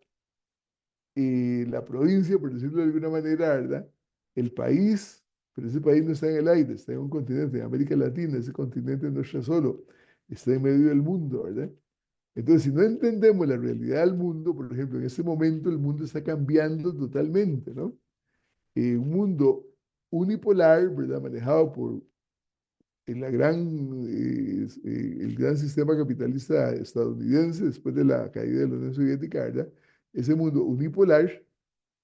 la provincia, por decirlo de alguna manera, ¿verdad? El país, pero ese país no está en el aire, está en un continente, en América Latina, ese continente no está solo, está en medio del mundo, ¿verdad? Entonces, si no entendemos la realidad del mundo, por ejemplo, en este momento el mundo está cambiando totalmente, ¿no? Un mundo unipolar, ¿verdad? Manejado por el gran sistema capitalista estadounidense después de la caída de la Unión Soviética, ¿verdad? Ese mundo unipolar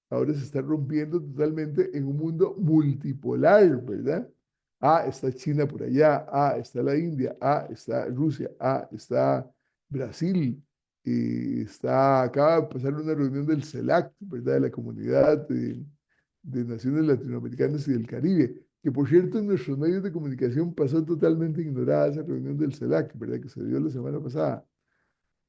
ahora se está rompiendo totalmente en un mundo multipolar, ¿verdad? Está China por allá, está la India, está Rusia, está Brasil, acaba de pasar una reunión del CELAC, ¿verdad? De la Comunidad de Naciones Latinoamericanas y del Caribe, que por cierto en nuestros medios de comunicación pasó totalmente ignorada esa reunión del CELAC, ¿verdad? Que se dio la semana pasada.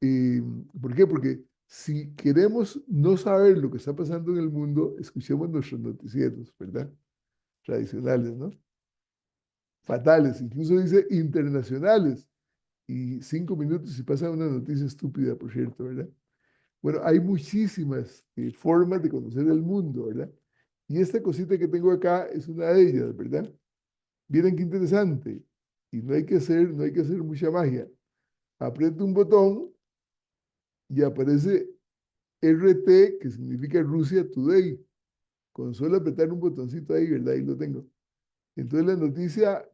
¿Por qué? Porque si queremos no saber lo que está pasando en el mundo, escuchemos nuestros noticieros, ¿verdad? Tradicionales, ¿no? Fatales, incluso dice internacionales. Y 5 minutos y pasa una noticia estúpida, por cierto, ¿verdad? Bueno, hay muchísimas formas de conocer el mundo, ¿verdad? Y esta cosita que tengo acá es una de ellas, ¿verdad? Miren qué interesante. Y no hay que hacer mucha magia. Aprieto un botón y aparece RT, que significa Rusia Today. Con solo apretar un botoncito ahí, ¿verdad? Ahí lo tengo. Entonces la noticia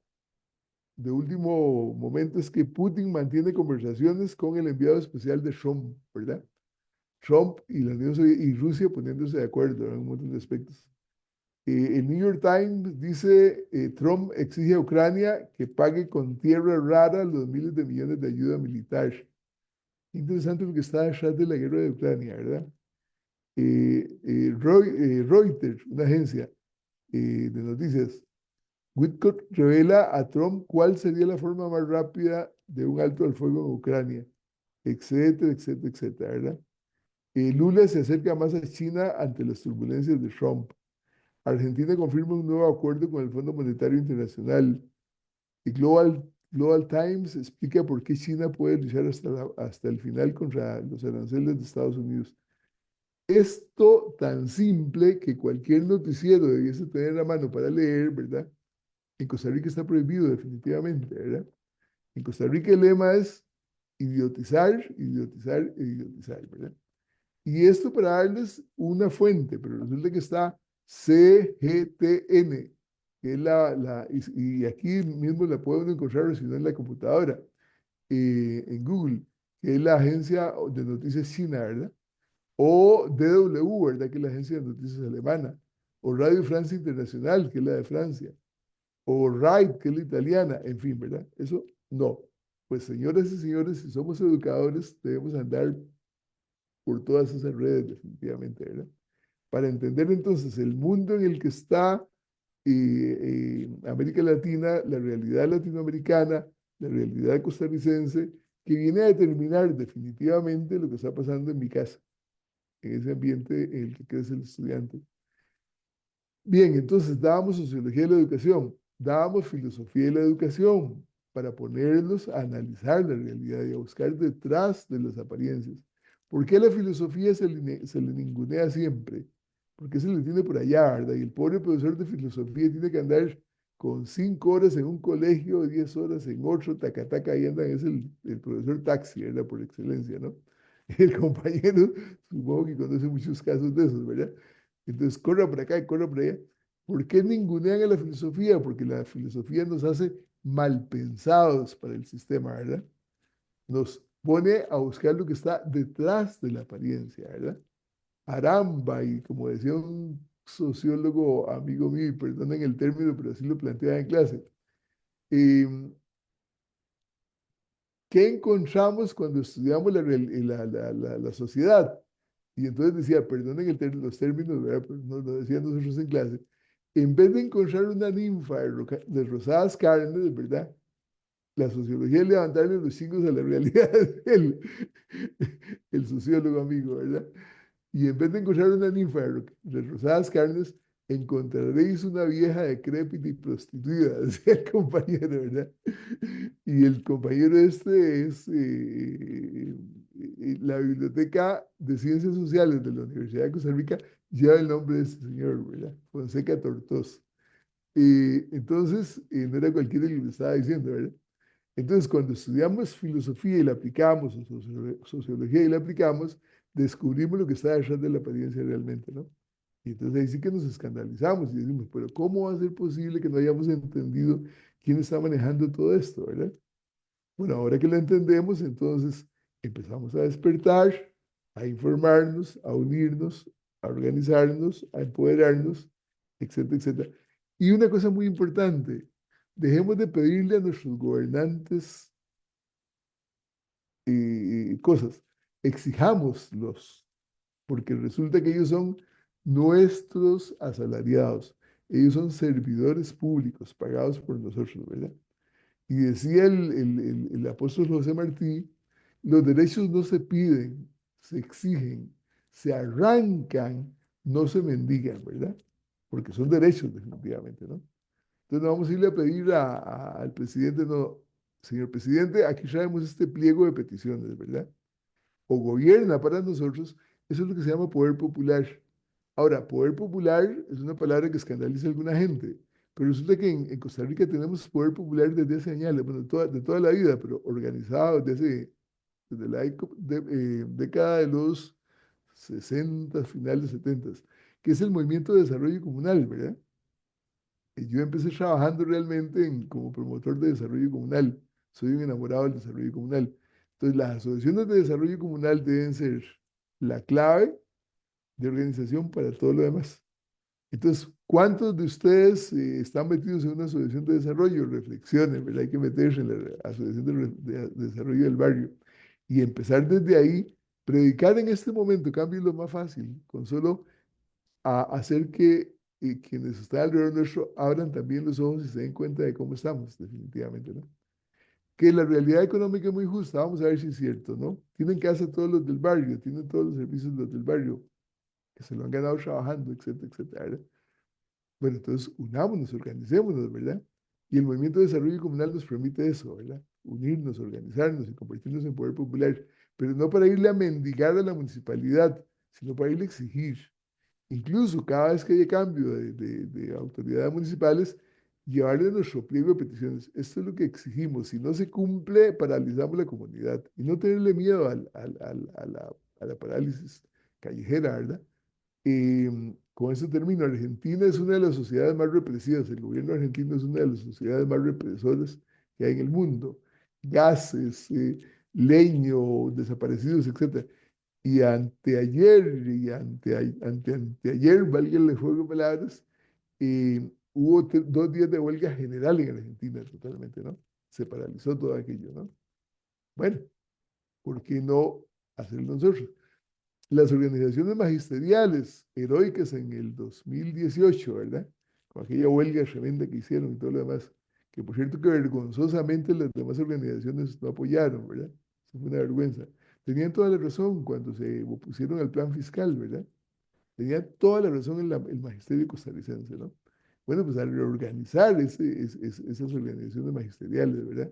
de último momento es que Putin mantiene conversaciones con el enviado especial de Trump, ¿verdad? Trump y la Unión Soviética y Rusia poniéndose de acuerdo en un montón de aspectos. El New York Times dice, Trump exige a Ucrania que pague con tierra rara los miles de millones de ayuda militar. Interesante lo que está detrás de la guerra de Ucrania, ¿verdad? Reuters, una agencia de noticias, Witkoff revela a Trump cuál sería la forma más rápida de un alto al fuego en Ucrania, etcétera, etcétera, etcétera, ¿verdad? Lula se acerca más a China ante las turbulencias de Trump. Argentina confirma un nuevo acuerdo con el Fondo Monetario Internacional. Y Global Times explica por qué China puede luchar hasta el final contra los aranceles de Estados Unidos. Esto tan simple que cualquier noticiero debiese tener a mano para leer, ¿verdad? En Costa Rica está prohibido definitivamente, ¿verdad? En Costa Rica el lema es idiotizar, idiotizar, idiotizar, ¿verdad? Y esto para darles una fuente, pero resulta que está CGTN, que es y aquí mismo la pueden encontrar, si no en la computadora, en Google, que es la agencia de noticias china, ¿verdad? O DW, ¿verdad? Que es la agencia de noticias alemana, o Radio Francia Internacional, que es la de Francia, o RAI, que es la italiana, en fin, ¿verdad? Eso no. Pues señoras y señores, si somos educadores, debemos andar por todas esas redes, definitivamente, ¿verdad? Para entender entonces el mundo en el que está América Latina, la realidad latinoamericana, la realidad costarricense, que viene a determinar definitivamente lo que está pasando en mi casa, en ese ambiente en el que crece el estudiante. Bien, entonces dábamos sociología de la educación, dábamos filosofía de la educación para ponerlos a analizar la realidad y a buscar detrás de las apariencias. ¿Por qué la filosofía se le ningunea siempre? Porque se le tiene por allá, ¿verdad? Y el pobre profesor de filosofía tiene que andar con 5 horas en un colegio, 10 horas en otro, tacataca, ahí anda, es el profesor taxi, ¿verdad? Por excelencia, ¿no? El compañero, supongo que conoce muchos casos de esos, ¿verdad? Entonces, corra por acá y corra por allá. ¿Por qué ningunean a la filosofía? Porque la filosofía nos hace mal pensados para el sistema, ¿verdad? Nos pone a buscar lo que está detrás de la apariencia, ¿verdad? Aramba, y como decía un sociólogo amigo mío, y perdonen el término, pero así lo planteaba en clase, ¿qué encontramos cuando estudiamos la sociedad? Y entonces decía, perdonen los términos, ¿verdad? Pues nos lo decían nosotros en clase. En vez de encontrar una ninfa de rosadas carnes, ¿verdad? La sociología es levantarle los chingos a la realidad, el sociólogo amigo, ¿verdad? Y en vez de encontrar una ninfa de rosadas carnes, encontraréis una vieja decrépita y prostituida, decía el compañero, ¿verdad? Y el compañero este es la Biblioteca de Ciencias Sociales de la Universidad de Costa Rica, lleva el nombre de este señor, ¿verdad? Fonseca Tortos. Entonces, no era cualquiera que lo estaba diciendo, ¿verdad? Entonces, cuando estudiamos filosofía y la aplicamos, o sociología y la aplicamos, descubrimos lo que está detrás de la apariencia realmente, ¿no? Y entonces ahí sí que nos escandalizamos y decimos, pero ¿cómo va a ser posible que no hayamos entendido quién está manejando todo esto, ¿verdad? Bueno, ahora que lo entendemos, entonces empezamos a despertar, a informarnos, a unirnos, a organizarnos, a empoderarnos, etcétera, etcétera. Y una cosa muy importante, dejemos de pedirle a nuestros gobernantes cosas, exijámoslos, porque resulta que ellos son nuestros asalariados, ellos son servidores públicos pagados por nosotros, ¿verdad? Y decía el apóstol José Martí, los derechos no se piden, se exigen, se arrancan, no se mendigan, ¿verdad? Porque son derechos definitivamente, ¿no? Entonces no vamos a irle a pedir al presidente, no, señor presidente, aquí traemos este pliego de peticiones, ¿verdad? O gobierna para nosotros, eso es lo que se llama poder popular. Ahora, poder popular es una palabra que escandaliza a alguna gente, pero resulta que en Costa Rica tenemos poder popular desde hace años, bueno, de toda la vida, pero organizado desde la década de los 60, finales 70, que es el movimiento de desarrollo comunal, ¿verdad? Yo empecé trabajando realmente como promotor de desarrollo comunal. Soy un enamorado del desarrollo comunal. Entonces, las asociaciones de desarrollo comunal deben ser la clave de organización para todo lo demás. Entonces, ¿cuántos de ustedes están metidos en una asociación de desarrollo? Reflexionen, ¿verdad? Hay que meterse en la asociación de desarrollo del barrio y empezar desde ahí. Predicar en este momento, cambio es lo más fácil, con solo hacer que quienes están alrededor nuestro abran también los ojos y se den cuenta de cómo estamos, definitivamente, ¿no? Que la realidad económica es muy justa, vamos a ver si es cierto, ¿no? Tienen casa todos los del barrio, tienen todos los servicios los del barrio, que se lo han ganado trabajando, etcétera, etcétera, ¿verdad? Bueno, entonces unámonos, organicémonos, ¿verdad? Y el movimiento de desarrollo comunal nos permite eso, ¿verdad? Unirnos, organizarnos y convertirnos en poder popular, pero no para irle a mendigar a la municipalidad, sino para irle a exigir. Incluso cada vez que haya cambio de autoridades municipales, llevarle nuestro pliego de peticiones. Esto es lo que exigimos. Si no se cumple, paralizamos la comunidad y no tenerle miedo a la parálisis callejera, ¿verdad? Con eso termino. Argentina es una de las sociedades más represivas. El gobierno argentino es una de las sociedades más represoras que hay en el mundo. Gases, leño, desaparecidos, etcétera. Y anteayer y anteayer, válgale juego de palabras, hubo 2 días de huelga general en Argentina, totalmente, ¿no? Se paralizó todo aquello, ¿no? Bueno, ¿por qué no hacerlo nosotros? Las organizaciones magisteriales heroicas en el 2018, ¿verdad? Con aquella huelga tremenda que hicieron y todo lo demás, que por cierto que vergonzosamente las demás organizaciones no apoyaron, ¿verdad? Eso fue una vergüenza. Tenían toda la razón cuando se opusieron al plan fiscal, ¿verdad? Tenían toda la razón el magisterio costarricense, ¿no? Bueno, pues al reorganizar esas organizaciones magisteriales, ¿verdad?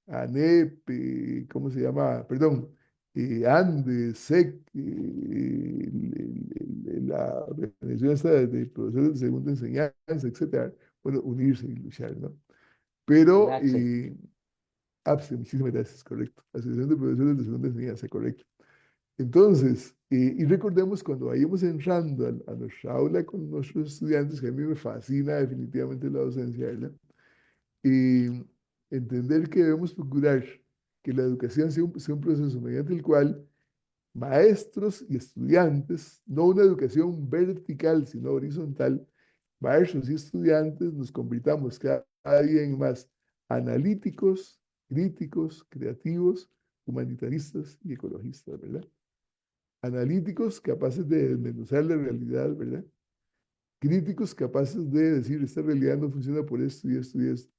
ANEP, ¿cómo se llama? Perdón, ANDES, SEC, la organización esta de profesores de segunda enseñanza, etcétera. Bueno, unirse y luchar, ¿no? Pero, Axel. APSE, muchísimas gracias, correcto. Asociación de Profesores de Segunda Enseñanza, correcto. Entonces, y recordemos cuando vayamos entrando a nuestra aula con nuestros estudiantes, que a mí me fascina definitivamente la docencia, ¿verdad? Entender que debemos procurar que la educación sea un proceso mediante el cual maestros y estudiantes, no una educación vertical, sino horizontal, maestros y estudiantes nos convirtamos cada día en más analíticos, críticos, creativos, humanitaristas y ecologistas, ¿verdad? Analíticos capaces de desmenuzar la realidad, ¿verdad? Críticos capaces de decir, esta realidad no funciona por esto y esto y esto.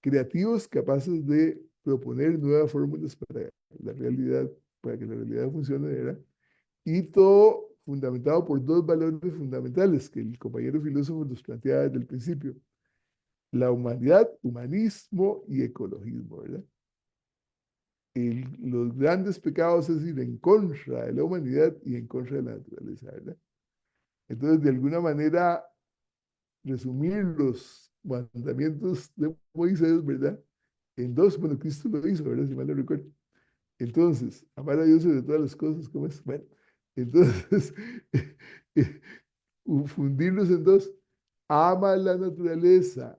Creativos capaces de proponer nuevas fórmulas para la realidad, para que la realidad funcione, ¿verdad? Y todo fundamentado por 2 valores fundamentales que el compañero filósofo nos planteaba desde el principio. La humanidad, humanismo y ecologismo, ¿verdad? Los grandes pecados es ir en contra de la humanidad y en contra de la naturaleza, ¿verdad? Entonces, de alguna manera, resumir los mandamientos de Moisés, ¿verdad? En 2, bueno, Cristo lo hizo, ¿verdad? Si mal no recuerdo. Entonces, amar a Dios sobre todas las cosas, ¿cómo es? Bueno, entonces, fundirlos en 2. Ama a la naturaleza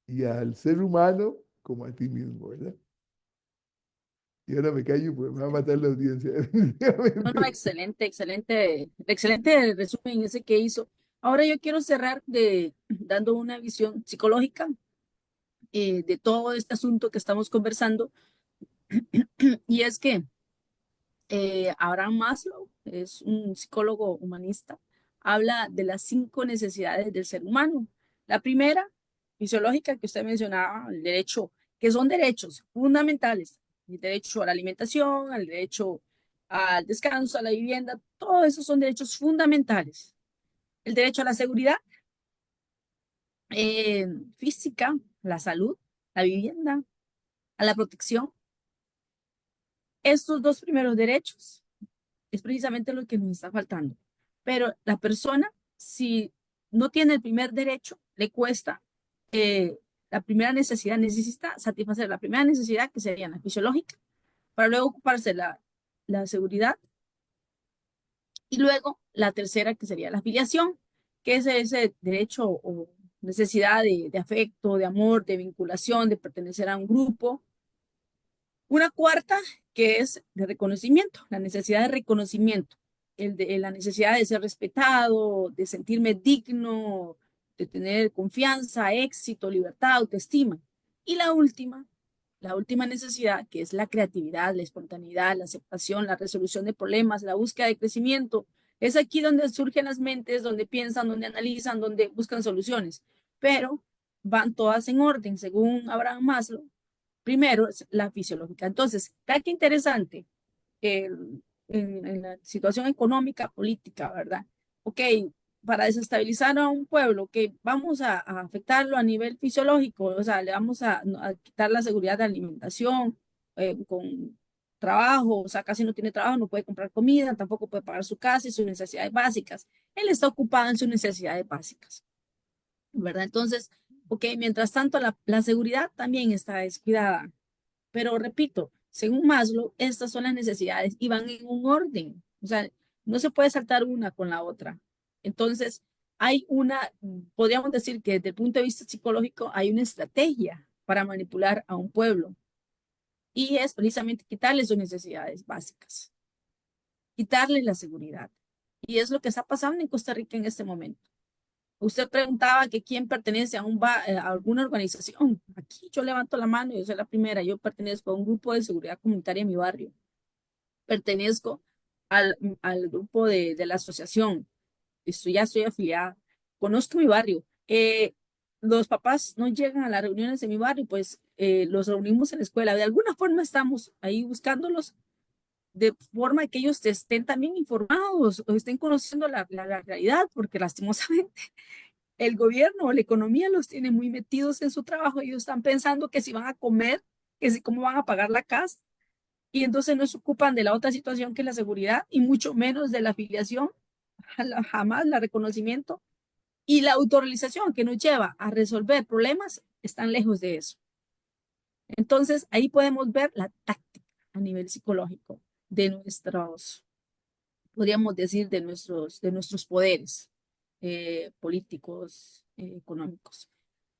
y al ser humano como a ti mismo, ¿verdad? Y ahora me callo porque me va a matar la audiencia, No, no, definitivamente. excelente resumen ese que hizo. Ahora yo quiero cerrar dando una visión psicológica de todo este asunto que estamos conversando. Y es que Abraham Maslow es un psicólogo humanista, habla de las 5 necesidades del ser humano. La primera, fisiológica, que usted mencionaba, el derecho, que son derechos fundamentales, el derecho a la alimentación, el derecho al descanso, a la vivienda, todos esos son derechos fundamentales. El derecho a la seguridad física, la salud, la vivienda, a la protección. Estos 2 primeros derechos es precisamente lo que nos está faltando. Pero la persona, si no tiene el primer derecho, le cuesta la primera necesidad, necesita satisfacer la primera necesidad, que sería la fisiológica, para luego ocuparse la seguridad, Y luego la tercera, que sería la afiliación, que es ese derecho o necesidad de afecto, de amor, de vinculación, de pertenecer a un grupo. Una cuarta, que es de reconocimiento, la necesidad de reconocimiento, la necesidad de ser respetado, de sentirme digno, de tener confianza, éxito, libertad, autoestima. Y la última necesidad, que es la creatividad, la espontaneidad, la aceptación, la resolución de problemas, la búsqueda de crecimiento. Es aquí donde surgen las mentes, donde piensan, donde analizan, donde buscan soluciones, pero van todas en orden, según Abraham Maslow. Primero es la fisiológica. Entonces, vea qué interesante en la situación económica, política, ¿verdad? Ok, para desestabilizar a un pueblo, ok, vamos a afectarlo a nivel fisiológico, o sea, le vamos a quitar la seguridad de alimentación, con trabajo, o sea, casi no tiene trabajo, no puede comprar comida, tampoco puede pagar su casa y sus necesidades básicas. Él está ocupado en sus necesidades básicas, ¿verdad? Entonces, ok, mientras tanto, la seguridad también está descuidada. Pero repito, según Maslow, estas son las necesidades y van en un orden. O sea, no se puede saltar una con la otra. Entonces, podríamos decir que desde el punto de vista psicológico, hay una estrategia para manipular a un pueblo y es precisamente quitarles sus necesidades básicas, quitarles la seguridad. Y es lo que está pasando en Costa Rica en este momento. Usted preguntaba que quién pertenece a alguna organización. Aquí yo levanto la mano, yo soy la primera. Yo pertenezco a un grupo de seguridad comunitaria en mi barrio. Pertenezco al grupo de la asociación. Ya estoy afiliada. Conozco mi barrio. Los papás no llegan a las reuniones de mi barrio, pues los reunimos en la escuela. De alguna forma estamos ahí buscándolos, de forma que ellos estén también informados o estén conociendo la realidad, porque lastimosamente el gobierno o la economía los tiene muy metidos en su trabajo. Ellos están pensando que si van a comer, que si cómo van a pagar la casa. Y entonces no se ocupan de la otra situación que es la seguridad y mucho menos de la afiliación, jamás la reconocimiento y la autorrealización que nos lleva a resolver problemas, están lejos de eso. Entonces ahí podemos ver la táctica a nivel psicológico de nuestros, podríamos decir, de nuestros poderes políticos, económicos.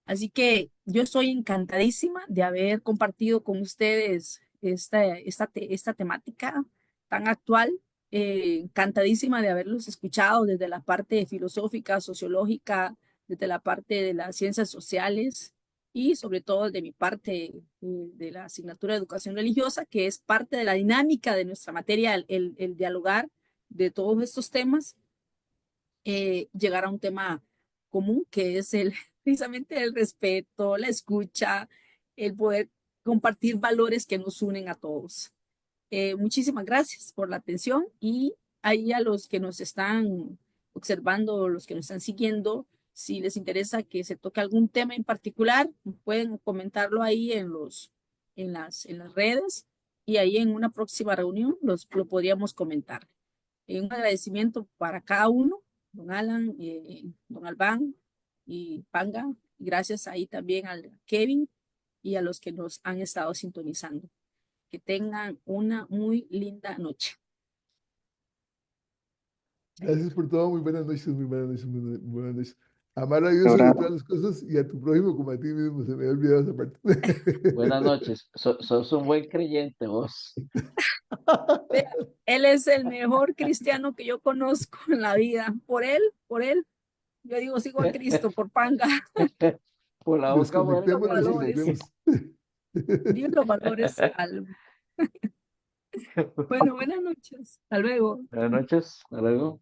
Así que yo estoy encantadísima de haber compartido con ustedes esta temática tan actual, encantadísima de haberlos escuchado desde la parte filosófica, sociológica, desde la parte de las ciencias sociales y sobre todo de mi parte de la asignatura de educación religiosa, que es parte de la dinámica de nuestra materia, el dialogar de todos estos temas, llegar a un tema común que es precisamente el respeto, la escucha, el poder compartir valores que nos unen a todos. Muchísimas gracias por la atención y ahí a los que nos están observando, los que nos están siguiendo, si les interesa que se toque algún tema en particular, pueden comentarlo ahí en las redes y ahí en una próxima reunión lo podríamos comentar. Un agradecimiento para cada uno, don Alan, don Albán y Panga. Gracias ahí también al Kevin y a los que nos han estado sintonizando. Que tengan una muy linda noche. Gracias por todo. Muy buenas noches, muy buenas noches, muy buenas noches. Amar a Dios Ahora, sobre todas las cosas y a tu prójimo como a ti mismo. Se me había olvidado esa parte. Buenas noches. Sos un buen creyente vos. Vea, él es el mejor cristiano que yo conozco en la vida. Por él, yo digo, sigo a Cristo, por Panga. Por la boca muere la Desconectémonos y palabra. Valores, volvemos. Dios los valores al. Bueno, buenas noches. Hasta luego. Buenas noches. Hasta luego.